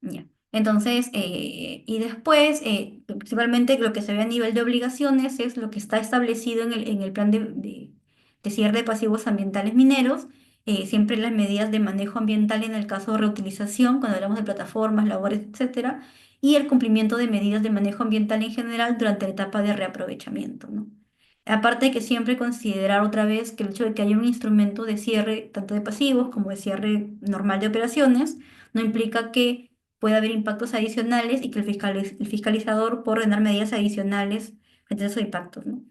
¿no? Ya. Entonces, y después, principalmente lo que se ve a nivel de obligaciones es lo que está establecido en el plan de cierre de pasivos ambientales mineros, siempre las medidas de manejo ambiental en el caso de reutilización, cuando hablamos de plataformas, labores, etcétera, y el cumplimiento de medidas de manejo ambiental en general durante la etapa de reaprovechamiento, ¿no? Aparte de que siempre considerar otra vez que el hecho de que haya un instrumento de cierre, tanto de pasivos como de cierre normal de operaciones, no implica que puede haber impactos adicionales y que el fiscalizador puede ordenar medidas adicionales frente a esos impactos, ¿no?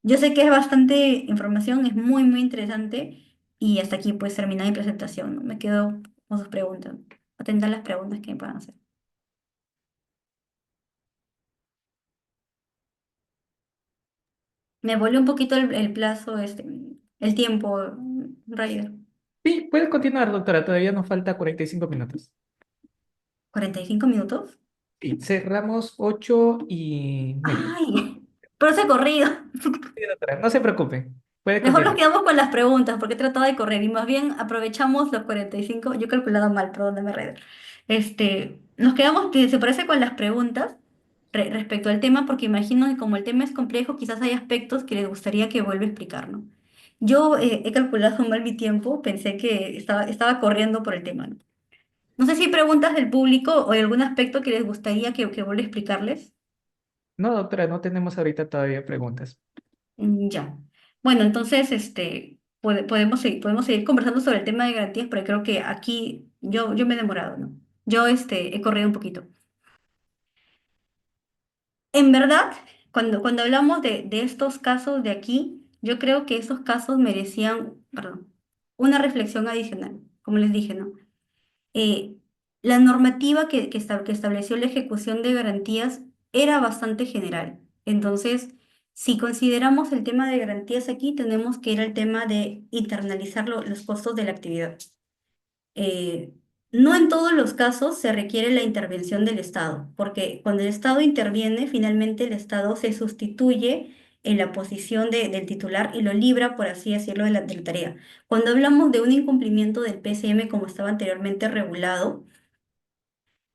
Yo sé que es bastante información, es muy, muy interesante y hasta aquí pues termina mi presentación, ¿no? Me quedo con sus preguntas, atender las preguntas que me puedan hacer. Me volvió un poquito el plazo, el tiempo, Ryder. Sí, puede continuar, doctora. Todavía nos falta 45 minutos. ¿45 minutos? Y cerramos 8:30. ¡Ay! Pero ese corrido. Sí, doctora, no se preocupe. Puede Mejor nos continuar. quedamos con las preguntas, porque he tratado de correr y más bien aprovechamos los 45. Yo he calculado mal, perdóname, Reder. Nos quedamos, que se parece con las preguntas respecto al tema, porque imagino que como el tema es complejo, quizás hay aspectos que les gustaría que vuelva a explicar, ¿no? Yo he calculado mal mi tiempo, pensé que estaba corriendo por el tema, ¿no? No sé si hay preguntas del público o hay algún aspecto que les gustaría que vuelva a explicarles. No, doctora, no tenemos ahorita todavía preguntas. Ya. Bueno, entonces, podemos seguir conversando sobre el tema de garantías, pero creo que aquí yo me he demorado, ¿no? Yo, he corrido un poquito. En verdad, cuando hablamos de estos casos de aquí, yo creo que esos casos merecían, perdón, una reflexión adicional, como les dije, ¿no? eh, la normativa que estableció la ejecución de garantías era bastante general. Entonces, si consideramos el tema de garantías aquí, tenemos que ir al tema de internalizar los costos de la actividad. Eh, no en todos los casos se requiere la intervención del Estado, porque cuando el Estado interviene, finalmente el Estado se sustituye en la posición del titular y lo libra, por así decirlo, de la tarea. Cuando hablamos de un incumplimiento del PCM como estaba anteriormente regulado,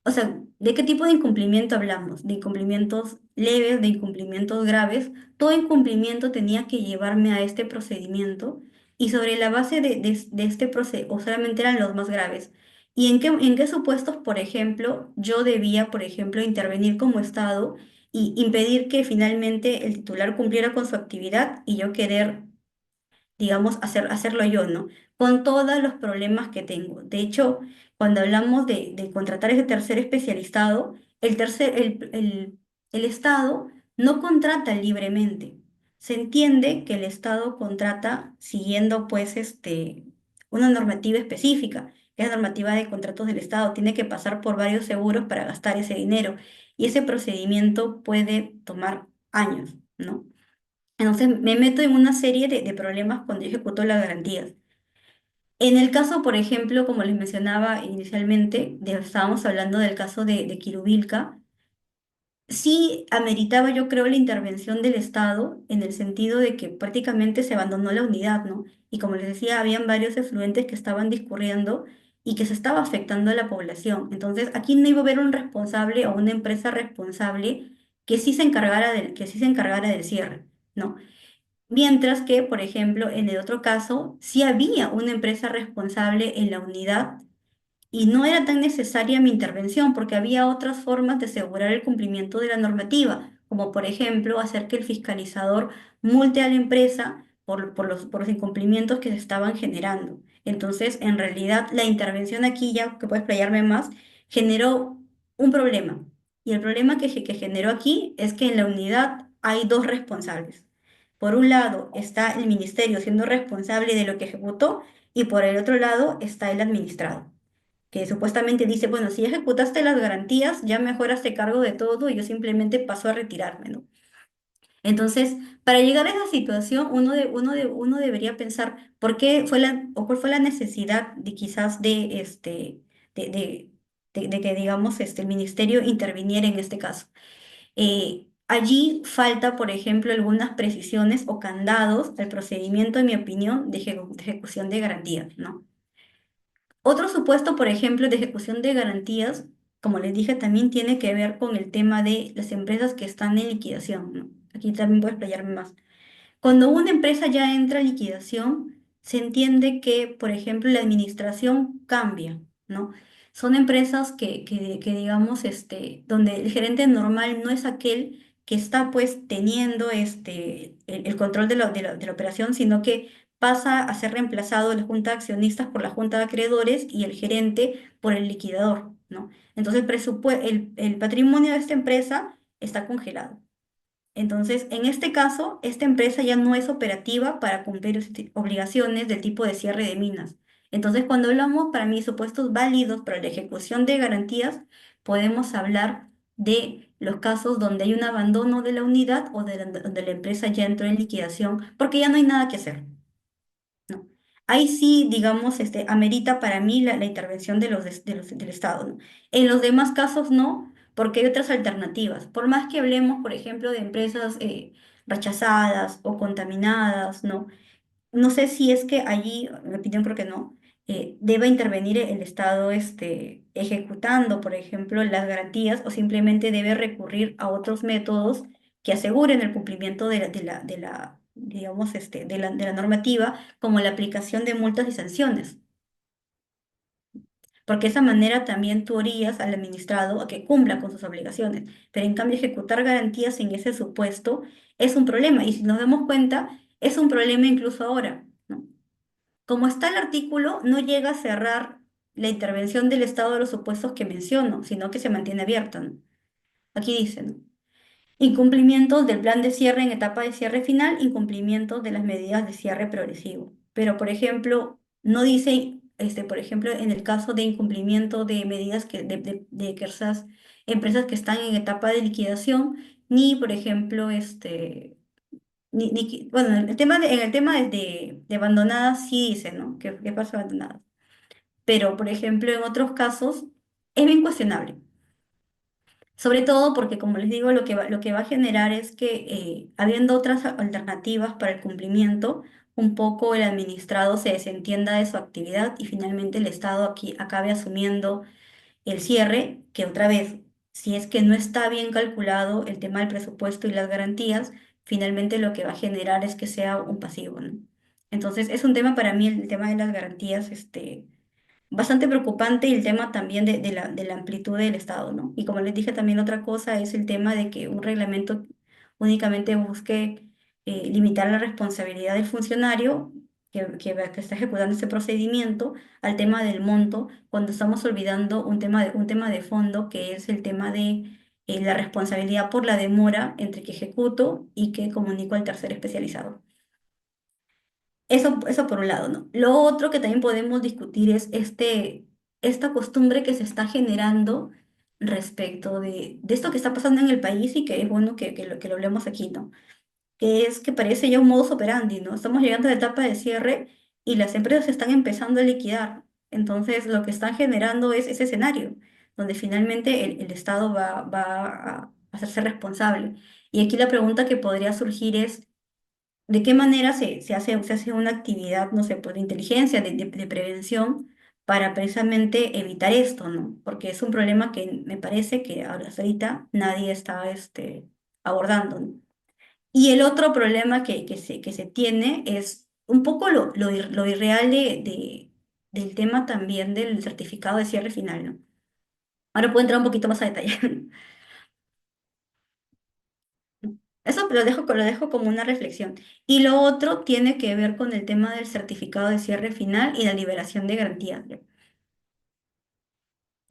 o sea, ¿de qué tipo de incumplimiento hablamos? ¿De incumplimientos leves, de incumplimientos graves? Todo incumplimiento tenía que llevarme a este procedimiento y sobre la base de este procedimiento, o solamente eran los más graves. ¿Y en qué supuestos, por ejemplo, yo debía, por ejemplo, intervenir como Estado y impedir que finalmente el titular cumpliera con su actividad y yo querer, digamos, hacerlo yo, ¿no? Con todos los problemas que tengo. De hecho, cuando hablamos de contratar ese tercer especializado, el Estado no contrata libremente. Se entiende que el Estado contrata siguiendo, pues, una normativa específica, que es la normativa de contratos del Estado. Tiene que pasar por varios seguros para gastar ese dinero. Y ese procedimiento puede tomar años, ¿no? Entonces me meto en una serie de problemas cuando yo ejecuto las garantías. En el caso, por ejemplo, como les mencionaba inicialmente, estábamos hablando del caso de Quirubilca, sí ameritaba, yo creo, la intervención del Estado en el sentido de que prácticamente se abandonó la unidad, ¿no? Y como les decía, habían varios efluentes que estaban discurriendo y que se estaba afectando a la población. Entonces, aquí no iba a haber un responsable o una empresa responsable que sí se encargara del cierre, ¿no? Mientras que, por ejemplo, en el otro caso, sí había una empresa responsable en la unidad y no era tan necesaria mi intervención porque había otras formas de asegurar el cumplimiento de la normativa, como por ejemplo hacer que el fiscalizador multe a la empresa por los incumplimientos que se estaban generando. Entonces, en realidad, la intervención aquí, ya que puedo explayarme más, generó un problema. Y el problema que generó aquí es que en la unidad hay dos responsables. Por un lado está el ministerio siendo responsable de lo que ejecutó y por el otro lado está el administrado, que supuestamente dice, bueno, si ya ejecutaste las garantías, ya mejor hazte cargo de todo y yo simplemente paso a retirarme, ¿no? Entonces, para llegar a esa situación, uno debería pensar por qué fue o cuál fue la necesidad de quizás de, de, de que, digamos, el ministerio interviniera en este caso. Allí falta, por ejemplo, algunas precisiones o candados al procedimiento, en mi opinión, de ejecución de garantías, ¿no? Otro supuesto, por ejemplo, de ejecución de garantías, como les dije, también tiene que ver con el tema de las empresas que están en liquidación, ¿no? Aquí también voy a explayarme más. Cuando una empresa ya entra en liquidación, se entiende que, por ejemplo, la administración cambia, ¿no? Son empresas que digamos, donde el gerente normal no es aquel que está, pues, teniendo el control de la operación, sino que pasa a ser reemplazado de la junta de accionistas por la junta de acreedores y el gerente por el liquidador, ¿no? Entonces, el patrimonio de esta empresa está congelado. Entonces, en este caso, esta empresa ya no es operativa para cumplir obligaciones del tipo de cierre de minas. Entonces, cuando hablamos para mí supuestos válidos para la ejecución de garantías, podemos hablar de los casos donde hay un abandono de la unidad o donde la empresa ya entró en liquidación porque ya no hay nada que hacer. ¿No? Ahí sí, digamos, amerita para mí la intervención del Estado, ¿no? En los demás casos no, porque hay otras alternativas. Por más que hablemos, por ejemplo, de empresas rechazadas o contaminadas, ¿no? No sé si es que allí, en mi opinión creo que no, deba intervenir el Estado ejecutando, por ejemplo, las garantías o simplemente debe recurrir a otros métodos que aseguren el cumplimiento digamos, de la normativa, como la aplicación de multas y sanciones. Porque de esa manera también tú orillas al administrado a que cumpla con sus obligaciones. Pero en cambio, ejecutar garantías en ese supuesto es un problema. Y si nos damos cuenta, es un problema incluso ahora, ¿no? Como está el artículo, no llega a cerrar la intervención del Estado de los supuestos que menciono, sino que se mantiene abierta, ¿no? Aquí dice, ¿no? Incumplimientos del plan de cierre en etapa de cierre final, incumplimientos de las medidas de cierre progresivo. Pero, por ejemplo, no dice, por ejemplo, en el caso de incumplimiento de medidas que esas empresas que están en etapa de liquidación, ni, por ejemplo, bueno, en el tema de abandonadas sí dice, ¿no? ¿Qué pasa abandonadas? Pero, por ejemplo, en otros casos es bien cuestionable. Sobre todo porque, como les digo, lo que va a generar es que, habiendo otras alternativas para el cumplimiento, un poco el administrado se desentienda de su actividad y finalmente el Estado aquí acabe asumiendo el cierre, que otra vez, si es que no está bien calculado el tema del presupuesto y las garantías, finalmente lo que va a generar es que sea un pasivo, ¿no? Entonces, es un tema para mí el tema de las garantías, bastante preocupante y el tema también de la amplitud del Estado, ¿no? Y como les dije, también otra cosa es el tema de que un reglamento únicamente busque limitar la responsabilidad del funcionario que está ejecutando este procedimiento al tema del monto, cuando estamos olvidando un tema de fondo, que es el tema de la responsabilidad por la demora entre que ejecuto y que comunico al tercer especializado. Eso por un lado, ¿no? Lo otro que también podemos discutir es esta costumbre que se está generando respecto de esto que está pasando en el país y que es bueno que lo hablemos aquí, ¿no? Que es que parece ya un modus operandi, ¿no? Estamos llegando a la etapa de cierre y las empresas están empezando a liquidar. Entonces, lo que están generando es ese escenario, donde finalmente el Estado va a hacerse responsable. Y aquí la pregunta que podría surgir es, ¿de qué manera se hace una actividad, no sé, pues de inteligencia, de prevención, para precisamente evitar esto, ¿no? Porque es un problema que me parece que hasta ahorita nadie está abordando, ¿no? Y el otro problema que se tiene es un poco lo irreal del tema también del certificado de cierre final, ¿no? Ahora puedo entrar un poquito más a detalle. Eso lo dejo como una reflexión. Y lo otro tiene que ver con el tema del certificado de cierre final y la liberación de garantías. ¿Ya?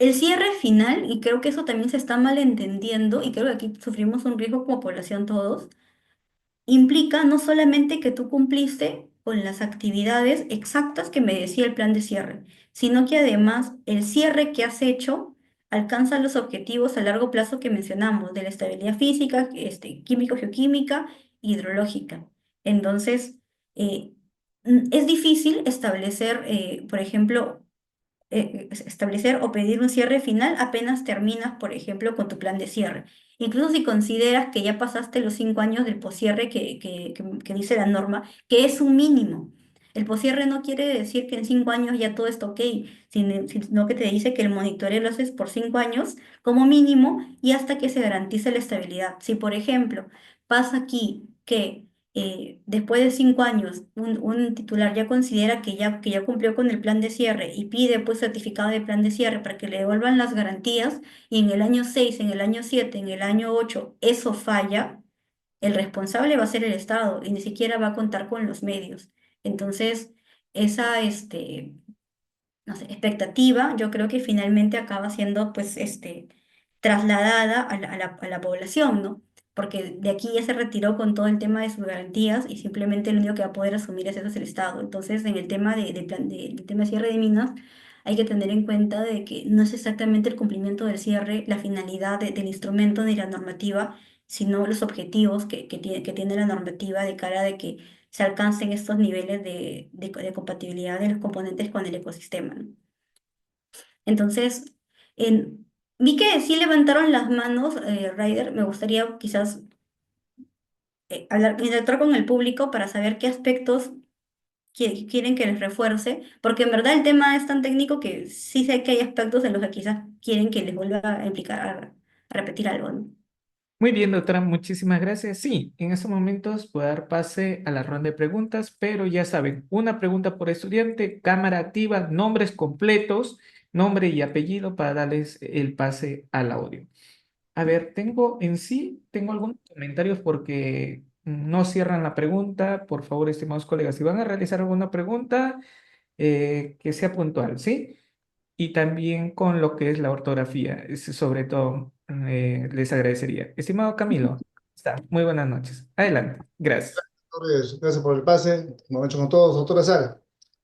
El cierre final, y creo que eso también se está malentendiendo, y creo que aquí sufrimos un riesgo como población todos, implica no solamente que tú cumpliste con las actividades exactas que me decía el plan de cierre, sino que además el cierre que has hecho alcanza los objetivos a largo plazo que mencionamos, de la estabilidad física, químico-geoquímica, hidrológica. Entonces, eh, es difícil establecer, por ejemplo, establecer o pedir un cierre final apenas terminas, por ejemplo, con tu plan de cierre. Incluso si consideras que ya pasaste los 5 años del poscierre que dice la norma, que es un mínimo. El poscierre no quiere decir que en 5 años ya todo está ok, sino que te dice que el monitoreo lo haces por 5 años como mínimo y hasta que se garantice la estabilidad. Si, por ejemplo, pasa aquí que después de 5 años, un titular ya considera que ya cumplió con el plan de cierre y pide pues certificado de plan de cierre para que le devuelvan las garantías y en el año 6, en el año 7, en el año 8 eso falla, el responsable va a ser el Estado y ni siquiera va a contar con los medios. Entonces, esa, no sé, expectativa, yo creo que finalmente acaba siendo pues trasladada a la población, ¿no? Porque de aquí ya se retiró con todo el tema de sus garantías y simplemente el único que va a poder asumir eso es el Estado. Entonces, en el tema del tema de cierre de minas, hay que tener en cuenta de que no es exactamente el cumplimiento del cierre la finalidad del instrumento ni la normativa, sino los objetivos que tiene la normativa de cara de que se alcancen estos niveles de compatibilidad de los componentes con el ecosistema, ¿no? Entonces, vi que sí levantaron las manos, Ryder. Me gustaría quizás interactuar con el público para saber qué aspectos quieren que les refuerce, porque en verdad el tema es tan técnico que sí sé que hay aspectos en los que quizás quieren que les vuelva a implicar, a repetir algo, ¿no? Muy bien, doctora, muchísimas gracias. Sí, en estos momentos puedo dar pase a la ronda de preguntas, pero ya saben, una pregunta por estudiante, cámara activa, nombres completos, nombre y apellido para darles el pase al audio. A ver, tengo algunos comentarios porque no cierran la pregunta. Por favor, estimados colegas, si van a realizar alguna pregunta, que sea puntual, ¿sí? Y también con lo que es la ortografía, sobre todo, les agradecería. Estimado Camilo, está. Muy buenas noches. Adelante. Gracias. Gracias por el pase, como he hecho con todos, doctora Sara.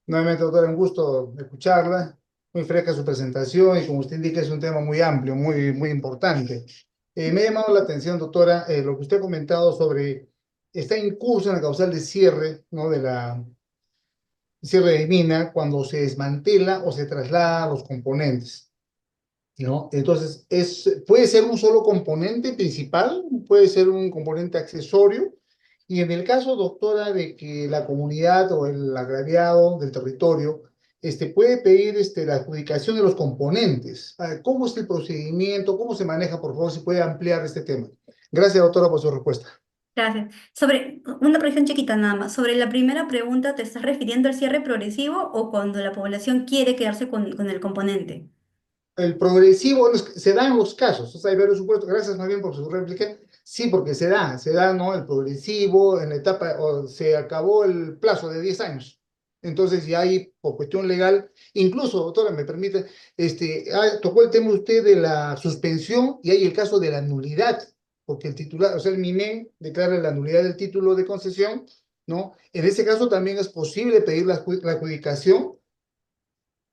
Nuevamente, doctora, un gusto escucharla. Muy fresca su presentación y como usted indica es un tema muy amplio, muy importante. Me ha llamado la atención, doctora, lo que usted ha comentado sobre, está en curso en la causal de cierre, ¿no? De la cierre de mina cuando se desmantela o se traslada los componentes, ¿no? Entonces, puede ser un solo componente principal, puede ser un componente accesorio, y en el caso, doctora, de que la comunidad o el agraviado del territorio puede pedir la adjudicación de los componentes. ¿Cómo es el procedimiento? ¿Cómo se maneja? Por favor, si puede ampliar este tema. Gracias, doctora, por su respuesta. Gracias. Sobre una precisión chiquita nada más. Sobre la primera pregunta, ¿te estás refiriendo al cierre progresivo o cuando la población quiere quedarse con el componente? El progresivo se da en los casos, o sea, hay varios supuestos. Gracias más bien por su réplica. Sí, porque se da, ¿no? El progresivo en la etapa, o se acabó el plazo de 10 años. Entonces, ya hay, por cuestión legal, incluso, doctora, me permite, tocó el tema usted de la suspensión y hay el caso de la nulidad, porque el titular, o sea, el MINE declara la nulidad del título de concesión, ¿no? En ese caso también es posible pedir la adjudicación.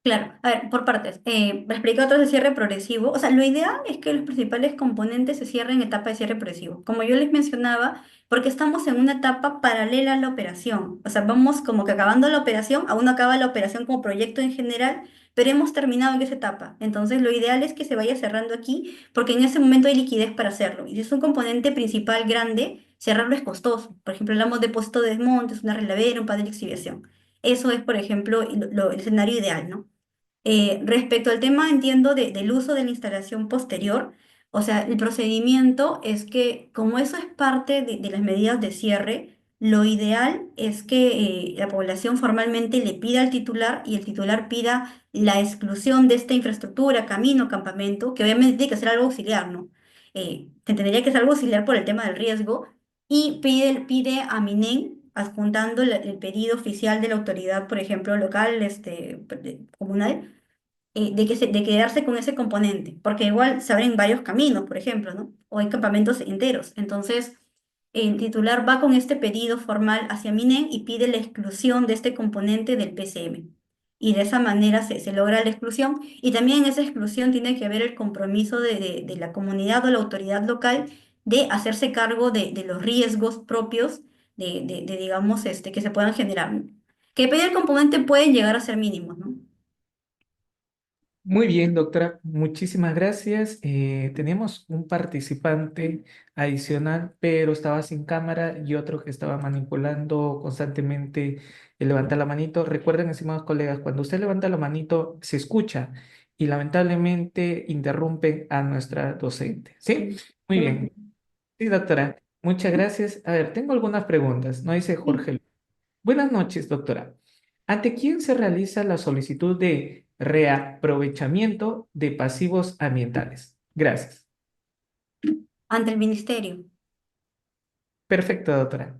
Claro, a ver, por partes. Explicar otra vez el cierre progresivo. O sea, lo ideal es que los principales componentes se cierren en etapa de cierre progresivo. Como yo les mencionaba, porque estamos en una etapa paralela a la operación. O sea, vamos como que acabando la operación, aún no acaba la operación como proyecto en general, pero hemos terminado en esa etapa. Entonces, lo ideal es que se vaya cerrando aquí, porque en ese momento hay liquidez para hacerlo. Y si es un componente principal grande, cerrarlo es costoso. Por ejemplo, hablamos de depósito de desmontes, una relavera, un panel de exhibición. Eso es, por ejemplo, el escenario ideal, ¿no? Respecto al tema, entiendo, del uso de la instalación posterior, o sea, el procedimiento es que como eso es parte de las medidas de cierre, lo ideal es que la población formalmente le pida al titular y el titular pida la exclusión de esta infraestructura, camino, campamento, que obviamente tiene que ser algo auxiliar, ¿no? Que tendría que ser algo auxiliar por el tema del riesgo y pide a Minen, adjuntando el pedido oficial de la autoridad, por ejemplo, local, comunal, de quedarse con ese componente, porque igual se abren varios caminos, por ejemplo, ¿no? O hay campamentos enteros. Entonces, el titular va con este pedido formal hacia Minen y pide la exclusión de este componente del PCM. Y de esa manera se logra la exclusión. Y también en esa exclusión tiene que haber el compromiso de la comunidad o la autoridad local de hacerse cargo de los riesgos propios digamos, que se puedan generar. Que pedir el componente pueden llegar a ser mínimos, ¿no? Muy bien, doctora, muchísimas gracias. Teníamos un participante adicional, pero estaba sin cámara y otro que estaba manipulando constantemente el levantar la manito. Recuerden, estimados colegas, cuando usted levanta la manito, se escucha y lamentablemente interrumpen a nuestra docente. ¿Sí? Sí. Muy bien. Sí, doctora, muchas gracias. A ver, tengo algunas preguntas. No dice Sí. Jorge. Buenas noches, doctora. ¿Ante quién se realiza la solicitud de reaprovechamiento de pasivos ambientales? Gracias. Ante el ministerio. Perfecto, doctora.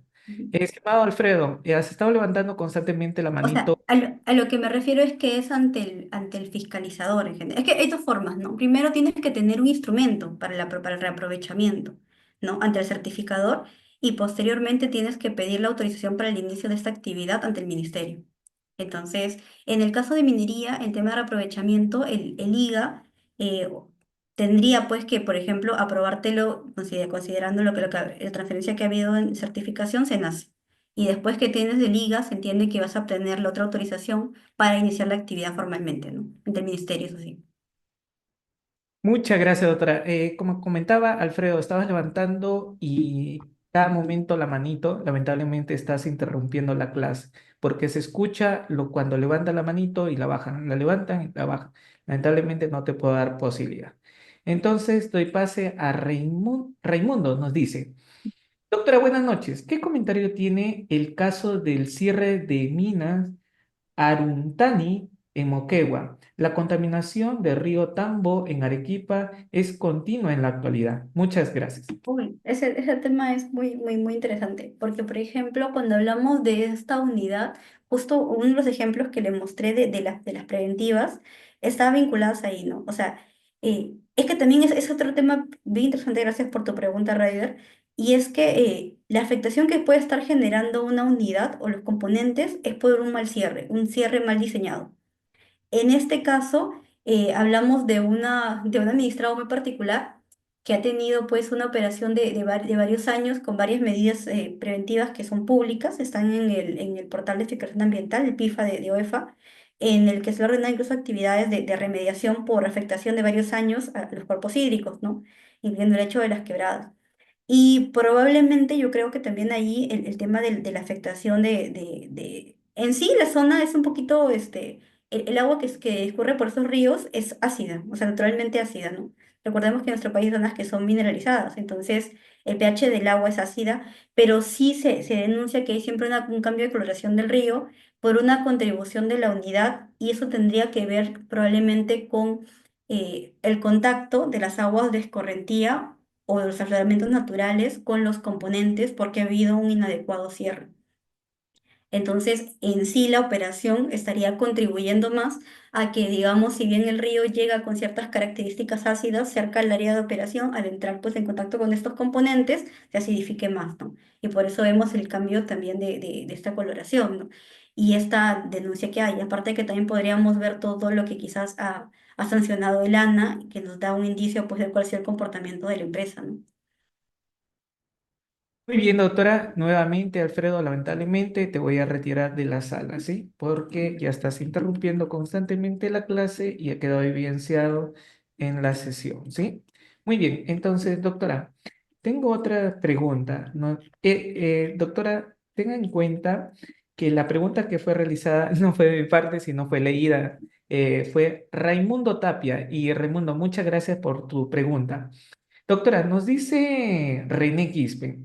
Estimado Alfredo, has estado levantando constantemente la O sea, manito. a lo que me refiero es que es ante el fiscalizador en general. Es que hay dos formas, ¿no? Primero tienes que tener un instrumento para el reaprovechamiento, ¿no? Ante el certificador y posteriormente tienes que pedir la autorización para el inicio de esta actividad ante el ministerio. Entonces, en el caso de minería, el tema de reaprovechamiento, el IGA eh, tendría pues que, por ejemplo, aprobártelo considerando la transferencia que ha habido en certificación, se nace. Y después que tienes de liga, se entiende que vas a obtener la otra autorización para iniciar la actividad formalmente, ¿no? Ante el ministerio, eso sí. Muchas gracias, doctora. Como comentaba Alfredo, estabas levantando y cada momento la manito, lamentablemente estás interrumpiendo la clase, porque se escucha cuando levanta la manito y la bajan, la levantan y la bajan. Lamentablemente no te puedo dar posibilidad. Entonces doy pase a Raimundo, nos dice, doctora, buenas noches. ¿Qué comentario tiene el caso del cierre de minas Aruntani en Moquegua? La contaminación del río Tambo en Arequipa es continua en la actualidad. Muchas gracias. Uy, ese tema es muy, muy, muy interesante, porque, por ejemplo, cuando hablamos de esta unidad, justo uno de los ejemplos que le mostré de las preventivas, está vinculadas ahí, ¿no? O sea, es que también es otro tema bien interesante, gracias por tu pregunta, Ryder, y es que la afectación que puede estar generando una unidad o los componentes es por un mal cierre, un cierre mal diseñado. En este caso, hablamos de un administrado muy particular que ha tenido pues una operación de varios años con varias medidas preventivas que son públicas, están en el portal de fiscalización ambiental, el PIFA de OEFA, en el que se le ordenan incluso actividades de remediación por afectación de varios años a los cuerpos hídricos, ¿no? Incluyendo el hecho de las quebradas. Y probablemente yo creo que también ahí el tema de la afectación En sí, la zona es un poquito, el agua que escurre por esos ríos es ácida, o sea, naturalmente ácida, ¿no? Recordemos que en nuestro país hay zonas que son mineralizadas, entonces el pH del agua es ácida, pero sí se denuncia que hay siempre un cambio de coloración del río por una contribución de la unidad y eso tendría que ver probablemente con el contacto de las aguas de escorrentía o de los afloramientos naturales con los componentes porque ha habido un inadecuado cierre. Entonces, en sí la operación estaría contribuyendo más a que, digamos, si bien el río llega con ciertas características ácidas cerca al área de operación, al entrar pues en contacto con estos componentes, se acidifique más, ¿no? Y por eso vemos el cambio también de esta coloración, ¿no? Y esta denuncia que hay. Aparte que también podríamos ver todo lo que quizás ha sancionado el ANA, que nos da un indicio pues de cuál sea el comportamiento de la empresa, ¿no? Muy bien, doctora. Nuevamente, Alfredo, lamentablemente te voy a retirar de la sala, ¿sí? Porque ya estás interrumpiendo constantemente la clase y ha quedado evidenciado en la sesión, ¿sí? Muy bien, entonces, doctora, tengo otra pregunta, ¿no? Doctora, tenga en cuenta que la pregunta que fue realizada no fue de mi parte, sino fue leída. Fue Raimundo Tapia. Y Raimundo, muchas gracias por tu pregunta. Doctora, nos dice René Quispe.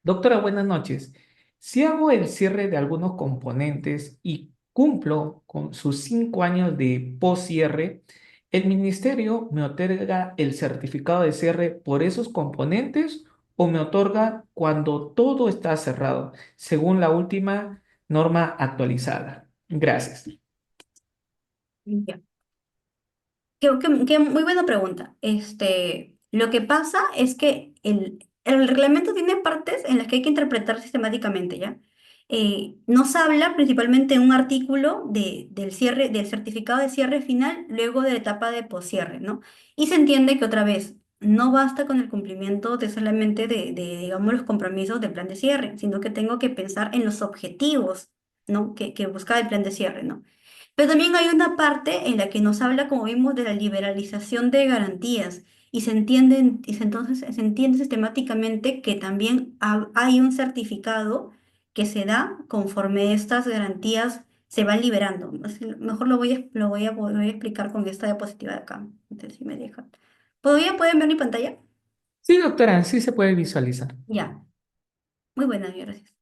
Doctora, buenas noches. Si hago el cierre de algunos componentes y cumplo con sus 5 años de post-cierre, ¿el ministerio me otorga el certificado de cierre por esos componentes o me otorga cuando todo está cerrado, según la última norma actualizada? Gracias. Ya. Qué muy buena pregunta. Lo que pasa es que el reglamento tiene partes en las que hay que interpretar sistemáticamente, ¿ya? Nos habla principalmente en un artículo del cierre, del certificado de cierre final luego de la etapa de poscierre, ¿no? Y se entiende que otra vez no basta con el cumplimiento de solamente digamos, los compromisos del plan de cierre, sino que tengo que pensar en los objetivos, ¿no? Que busca el plan de cierre, ¿no? Pero también hay una parte en la que nos habla, como vimos, de la liberalización de garantías y entonces se entiende sistemáticamente que también hay un certificado que se da conforme estas garantías se van liberando. Mejor lo voy a explicar con esta diapositiva de acá. Entonces, si me dejan. ¿Pueden ver mi pantalla? Sí, doctora, sí se puede visualizar. Ya. Muy buena, gracias.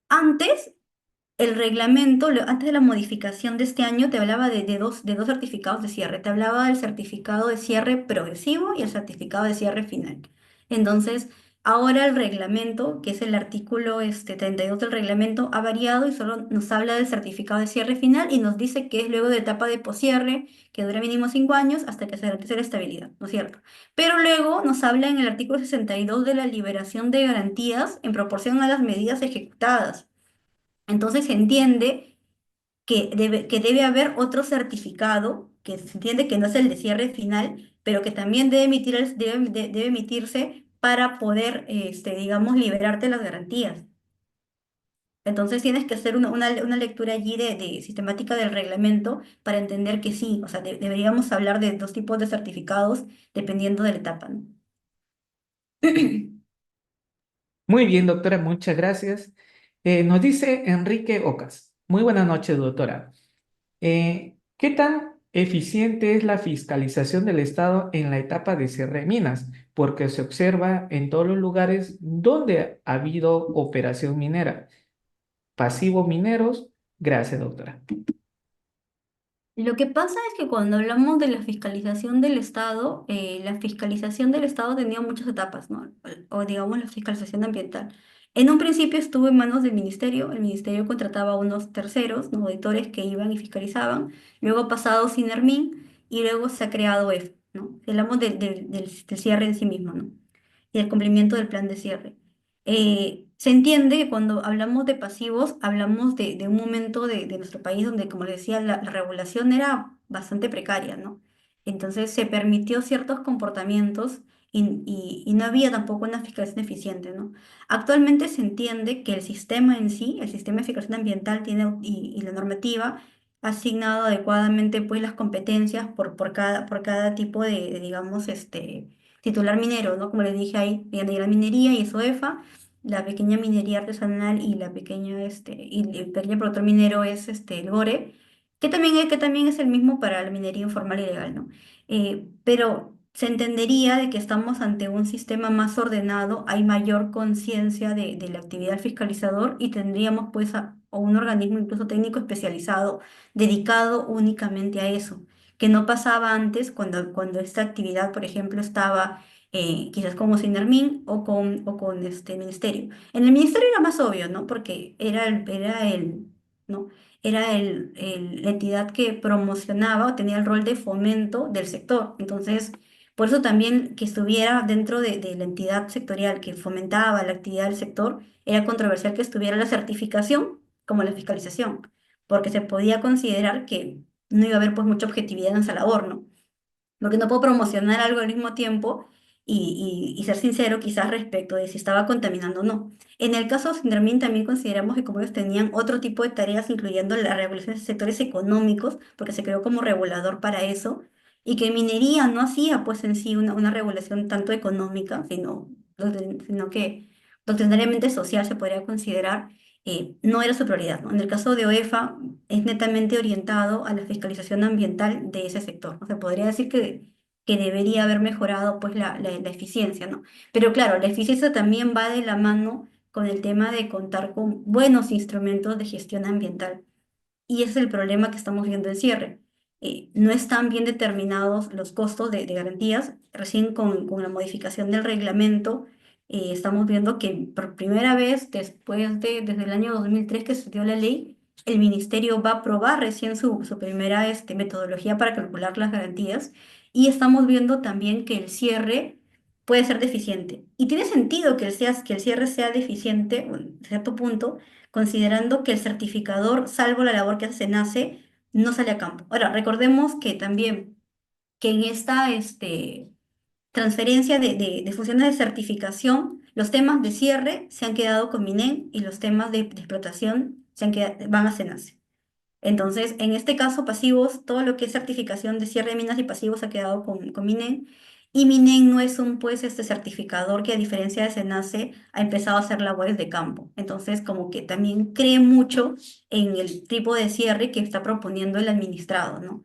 Antes el reglamento, antes de la modificación de este año, te hablaba de dos certificados de cierre. Te hablaba del certificado de cierre progresivo y el certificado de cierre final. Entonces, ahora el reglamento, que es el artículo 32 del reglamento, ha variado y solo nos habla del certificado de cierre final y nos dice que es luego de etapa de poscierre, que dura mínimo 5 años hasta que se garantice la estabilidad, ¿no es cierto? Pero luego nos habla en el artículo 62 de la liberación de garantías en proporción a las medidas ejecutadas. Entonces se entiende que debe haber otro certificado, que se entiende que no es el de cierre final, pero que también debe emitirse para poder, digamos, liberarte las garantías. Entonces tienes que hacer una lectura allí de sistemática del reglamento para entender que sí, o sea, deberíamos hablar de dos tipos de certificados dependiendo de la etapa, ¿no? Muy bien, doctora, muchas gracias. Nos dice Enrique Ocas. Muy buenas noches, doctora. ¿Qué tan eficiente es la fiscalización del Estado en la etapa de cierre de minas? Porque se observa en todos los lugares donde ha habido operación minera. Pasivo mineros. Gracias, doctora. Lo que pasa es que cuando hablamos de la fiscalización del Estado tenía muchas etapas, ¿no? O digamos la fiscalización ambiental. En un principio estuvo en manos del ministerio, el ministerio contrataba a unos terceros, ¿no? Auditores que iban y fiscalizaban, luego ha pasado Sinermin y luego se ha creado EF, ¿no? Hablamos del cierre en sí mismo, ¿no? Y el cumplimiento del plan de cierre. Se entiende que cuando hablamos de pasivos, hablamos de un momento de nuestro país donde, como les decía, la regulación era bastante precaria, ¿no? Entonces se permitió ciertos comportamientos y no había tampoco una fiscalización eficiente, ¿no? Actualmente se entiende que el sistema en sí, el sistema de fiscalización ambiental y la normativa ha asignado adecuadamente pues las competencias por cada tipo digamos, titular minero, ¿no? Como les dije ahí, de la minería y SOEFA, la pequeña minería artesanal y el pequeño productor minero es el GORE, que también es el mismo para la minería informal y legal, ¿no? Pero se entendería de que estamos ante un sistema más ordenado, hay mayor conciencia de la actividad del fiscalizador y tendríamos pues o un organismo incluso técnico especializado dedicado únicamente a eso, que no pasaba antes cuando esta actividad, por ejemplo, estaba quizás como Sinarmin o con este ministerio. En el ministerio era más obvio, ¿no? Porque ¿no? La entidad que promocionaba o tenía el rol de fomento del sector. Entonces, por eso también que estuviera dentro de la entidad sectorial que fomentaba la actividad del sector, era controversial que estuviera la certificación como la fiscalización, porque se podía considerar que no iba a haber pues mucha objetividad en esa labor, ¿no? Porque no puedo promocionar algo al mismo tiempo y ser sincero quizás respecto de si estaba contaminando o no. En el caso de Sindermin también consideramos que como ellos tenían otro tipo de tareas, incluyendo la regulación de sectores económicos, porque se creó como regulador para eso, y que minería no hacía pues en sí una regulación tanto económica, sino que doctrinariamente social se podría considerar, no era su prioridad, ¿no? En el caso de OEFA es netamente orientado a la fiscalización ambiental de ese sector. O sea, podría decir que debería haber mejorado pues la eficiencia, ¿no? Pero claro, la eficiencia también va de la mano con el tema de contar con buenos instrumentos de gestión ambiental. Y ese es el problema que estamos viendo en cierre. No están bien determinados los costos de garantías. Recién con la modificación del reglamento, estamos viendo que por primera vez, desde el año 2003 que se dio la ley, el ministerio va a aprobar recién su primera metodología para calcular las garantías. Y estamos viendo también que el cierre puede ser deficiente. Y tiene sentido que el cierre sea deficiente, bueno, en cierto punto, considerando que el certificador, salvo la labor que hace SENACE, no sale a campo. Ahora, recordemos que también que en esta transferencia de funciones de certificación, los temas de cierre se han quedado con Minen y los temas de explotación van a SENACE. Entonces, en este caso, pasivos, todo lo que es certificación de cierre de minas y pasivos ha quedado con Minen. Y Minen no es un pues certificador que a diferencia de SENACE ha empezado a hacer labores de campo. Entonces, como que también cree mucho en el tipo de cierre que está proponiendo el administrado, ¿no?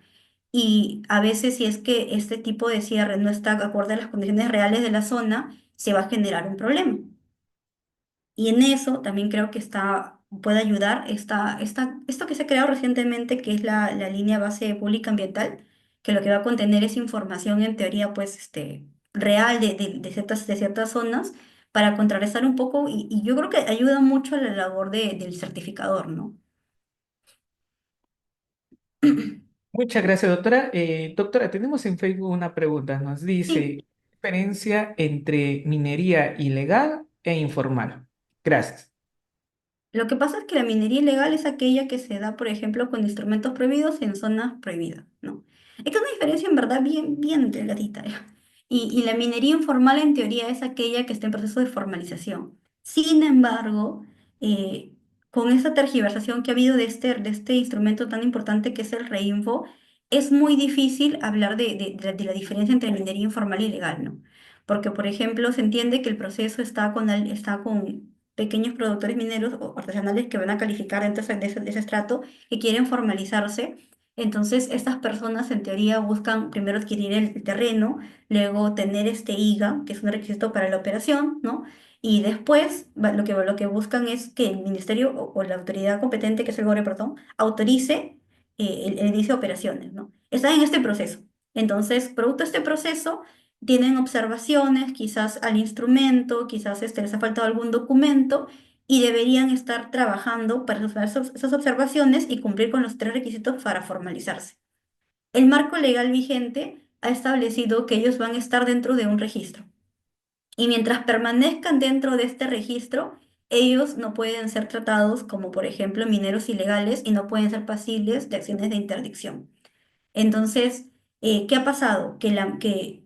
Y a veces si es que este tipo de cierre no está acorde a las condiciones reales de la zona, se va a generar un problema. Y en eso también creo que puede ayudar esto que se ha creado recientemente, que es la línea base pública ambiental, que lo que va a contener es información en teoría pues, real de ciertas zonas para contrarrestar un poco, y yo creo que ayuda mucho a la labor del certificador, ¿no? Muchas gracias, doctora. Doctora, tenemos en Facebook una pregunta. Nos Sí. dice, diferencia entre minería ilegal e informal. Gracias. Lo que pasa es que la minería ilegal es aquella que se da, por ejemplo, con instrumentos prohibidos en zonas prohibidas, ¿no? Es que es una diferencia en verdad bien, bien delgadita, ¿ya? Y la minería informal en teoría es aquella que está en proceso de formalización. Sin embargo, eh, con esta tergiversación que ha habido de este instrumento tan importante que es el Reinfo, es muy difícil hablar de la diferencia entre minería informal y legal, ¿no? Porque, por ejemplo, se entiende que el proceso está con pequeños productores mineros o artesanales que van a calificar dentro de ese estrato que quieren formalizarse. Entonces, estas personas en teoría buscan primero adquirir el terreno, luego tener este IGA, que es un requisito para la operación, ¿no? Y después lo que buscan es que el ministerio o la autoridad competente, que es el GORE, perdón, autorice el inicio de operaciones, ¿no? Están en este proceso. Entonces, producto de este proceso, tienen observaciones, quizás al instrumento, quizás les ha faltado algún documento y deberían estar trabajando para resolver esas observaciones y cumplir con los tres requisitos para formalizarse. El marco legal vigente ha establecido que ellos van a estar dentro de un registro y mientras permanezcan dentro de este registro, ellos no pueden ser tratados como, por ejemplo, mineros ilegales y no pueden ser pasibles de acciones de interdicción. Entonces, ¿qué ha pasado? Que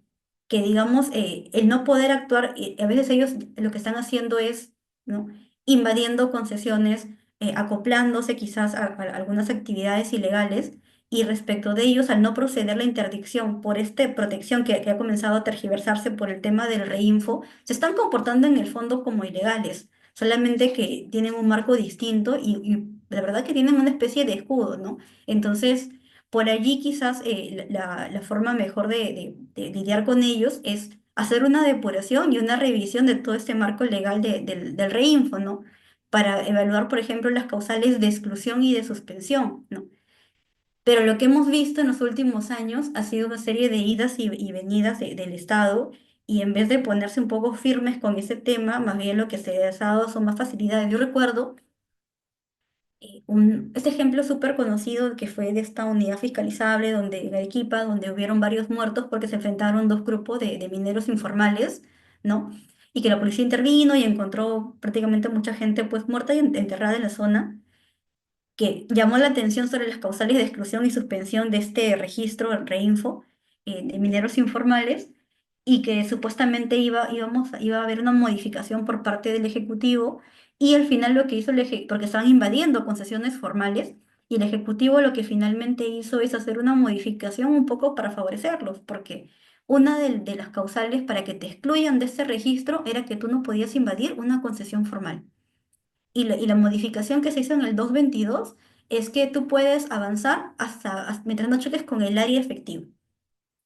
digamos, el no poder actuar, a veces ellos lo que están haciendo es, ¿no? Invadiendo concesiones, acoplándose quizás a algunas actividades ilegales, y respecto de ellos, al no proceder la interdicción por esta protección que ha comenzado a tergiversarse por el tema del reinfo, se están comportando en el fondo como ilegales, solamente que tienen un marco distinto y la verdad que tienen una especie de escudo, ¿no? Entonces, por allí quizás la forma mejor de lidiar con ellos es hacer una depuración y una revisión de todo este marco legal del reinfo, ¿no? Para evaluar, por ejemplo, las causales de exclusión y de suspensión, ¿no? Pero lo que hemos visto en los últimos años ha sido una serie de idas y venidas del Estado, y en vez de ponerse un poco firmes con ese tema, más bien lo que se ha dado son más facilidades. Yo recuerdo este ejemplo súper conocido que fue de esta unidad fiscalizable donde, en Arequipa, donde hubieron varios muertos porque se enfrentaron dos grupos de mineros informales, ¿no? Y que la policía intervino y encontró prácticamente mucha gente pues muerta y enterrada en la zona, que llamó la atención sobre las causales de exclusión y suspensión de este registro, el Reinfo, de mineros informales, y que supuestamente iba a haber una modificación por parte del Ejecutivo, y al final lo que hizo porque estaban invadiendo concesiones formales, y el Ejecutivo lo que finalmente hizo es hacer una modificación un poco para favorecerlos, porque una de las causales para que te excluyan de este registro era que tú no podías invadir una concesión formal. Y la modificación que se hizo en el 222 es que tú puedes avanzar mientras no choques con el área efectiva.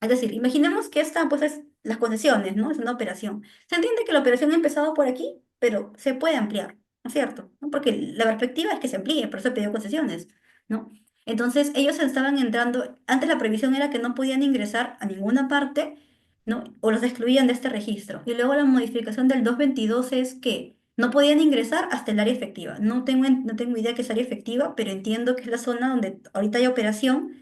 Es decir, imaginemos que esta pues es las concesiones, ¿no? Es una operación. Se entiende que la operación ha empezado por aquí, pero se puede ampliar, ¿no es cierto? ¿No? Porque la perspectiva es que se amplíe, por eso pidió concesiones, ¿no? Entonces, ellos estaban entrando, antes la previsión era que no podían ingresar a ninguna parte, ¿no? O los excluían de este registro. Y luego la modificación del 222 es que no podían ingresar hasta el área efectiva. No tengo idea qué es área efectiva, pero entiendo que es la zona donde ahorita hay operación,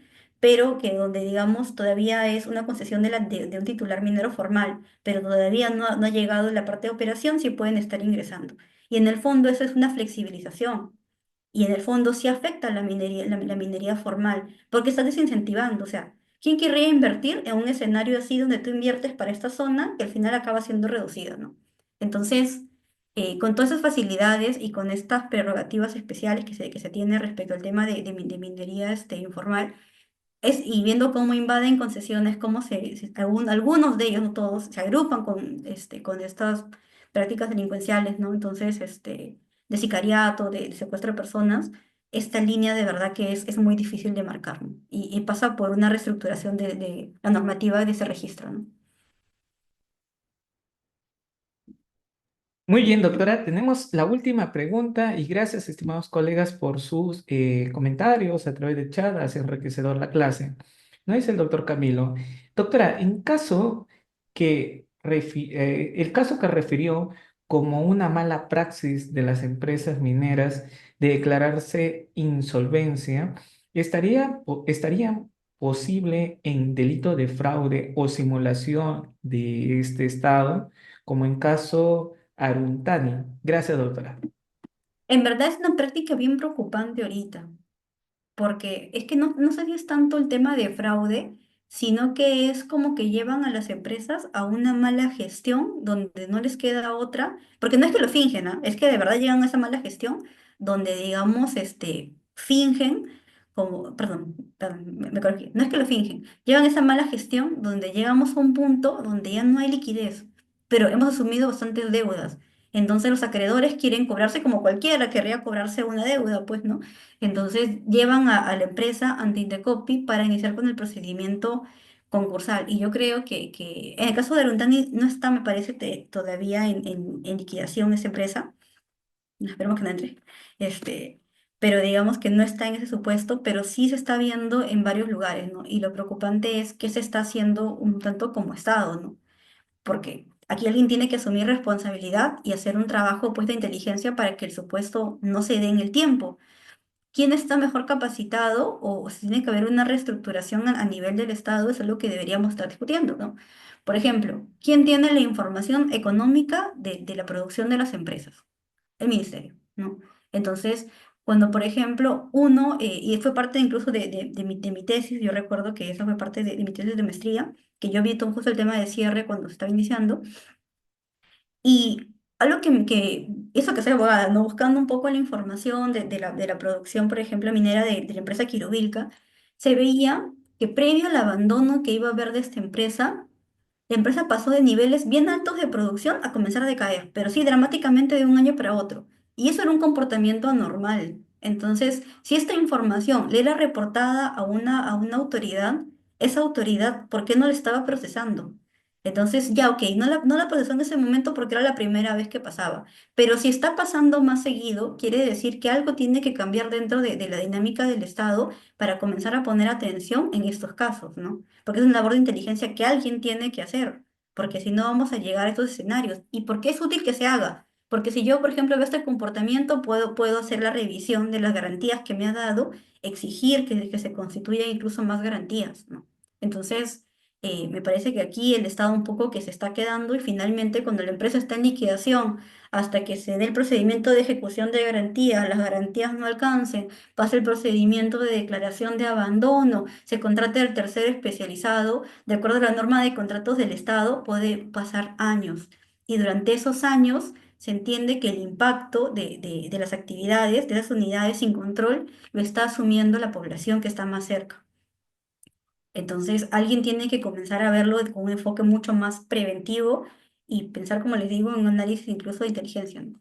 pero que donde, digamos, todavía es una concesión de un titular minero formal, pero todavía no ha llegado la parte de operación, sí pueden estar ingresando. Y en el fondo eso es una flexibilización. Y en el fondo sí afecta a la minería, la minería formal, porque estás desincentivando. O sea, ¿quién querría invertir en un escenario así donde tú inviertes para esta zona que al final acaba siendo reducido, ¿no? Entonces, con todas esas facilidades y con estas prerrogativas especiales que se tiene respecto al tema de minería informal, y viendo cómo invaden concesiones, cómo algunos de ellos, no todos, se agrupan con estas prácticas delincuenciales, ¿no? Entonces, de sicariato, de secuestro de personas, esta línea de verdad que es muy difícil de marcar, ¿no? Y pasa por una reestructuración de la normativa de ese registro, ¿no? Muy bien, doctora. Tenemos la última pregunta y gracias, estimados colegas, por sus comentarios a través de chat. Hace enriquecedor la clase. Nos dice el doctor Camilo. Doctora, en caso el caso que refirió como una mala praxis de las empresas mineras de declararse insolvencia, ¿estaría posible en delito de fraude o simulación de este estado, como en caso Aruntani? Gracias, doctora. En verdad es una práctica bien preocupante ahorita, porque es que no sé si es tanto el tema de fraude, sino que es como que llevan a las empresas a una mala gestión donde no les queda otra, porque no es que lo fingen, ¿ah? Es que de verdad llegan a esa mala gestión donde, digamos, fingen, perdón, me corregí, no es que lo fingen, llevan esa mala gestión donde llegamos a un punto donde ya no hay liquidez, pero hemos asumido bastantes deudas. Entonces los acreedores quieren cobrarse como cualquiera querría cobrarse una deuda, pues, ¿no? Entonces llevan a la empresa ante Indecopi para iniciar con el procedimiento concursal. Y yo creo que en el caso de Aruntani no está, me parece, todavía en liquidación esa empresa. Esperemos que no entre. Este, pero digamos que no está en ese supuesto, pero sí se está viendo en varios lugares, ¿no? Y lo preocupante es que se está haciendo un tanto como Estado, ¿no? Porque aquí alguien tiene que asumir responsabilidad y hacer un trabajo, pues, de inteligencia para que el supuesto no se dé en el tiempo. ¿Quién está mejor capacitado o si tiene que haber una reestructuración a nivel del Estado? Es algo que deberíamos estar discutiendo, ¿no? Por ejemplo, ¿quién tiene la información económica de la producción de las empresas? El ministerio, ¿no? Entonces, cuando, por ejemplo, y fue parte incluso de mi tesis, yo recuerdo que eso fue parte de mi tesis de maestría, que yo vi todo justo el tema de cierre cuando se estaba iniciando, y algo eso que soy abogada, ¿no? Buscando un poco la información de la producción, por ejemplo, minera de la empresa Quirobilca, se veía que previo al abandono que iba a haber de esta empresa, la empresa pasó de niveles bien altos de producción a comenzar a decaer, pero sí dramáticamente de un año para otro. Y eso era un comportamiento anormal. Entonces, si esta información le era reportada a una autoridad, esa autoridad, ¿por qué no la estaba procesando? Entonces, ya, ok, no la procesó en ese momento porque era la primera vez que pasaba. Pero si está pasando más seguido, quiere decir que algo tiene que cambiar dentro de la dinámica del Estado para comenzar a poner atención en estos casos, ¿no? Porque es una labor de inteligencia que alguien tiene que hacer, porque si no vamos a llegar a estos escenarios. ¿Y por qué es útil que se haga? Porque si yo, por ejemplo, veo este comportamiento, puedo hacer la revisión de las garantías que me ha dado, exigir que se constituyan incluso más garantías, ¿no? Entonces, me parece que aquí el Estado un poco que se está quedando y finalmente cuando la empresa está en liquidación, hasta que se dé el procedimiento de ejecución de garantías, las garantías no alcancen, pasa el procedimiento de declaración de abandono, se contrata el tercero especializado, de acuerdo a la norma de contratos del Estado, puede pasar años. Y durante esos años se entiende que el impacto de las actividades, de las unidades sin control, lo está asumiendo la población que está más cerca. Entonces, alguien tiene que comenzar a verlo con un enfoque mucho más preventivo y pensar, como les digo, en un análisis incluso de inteligencia, ¿no?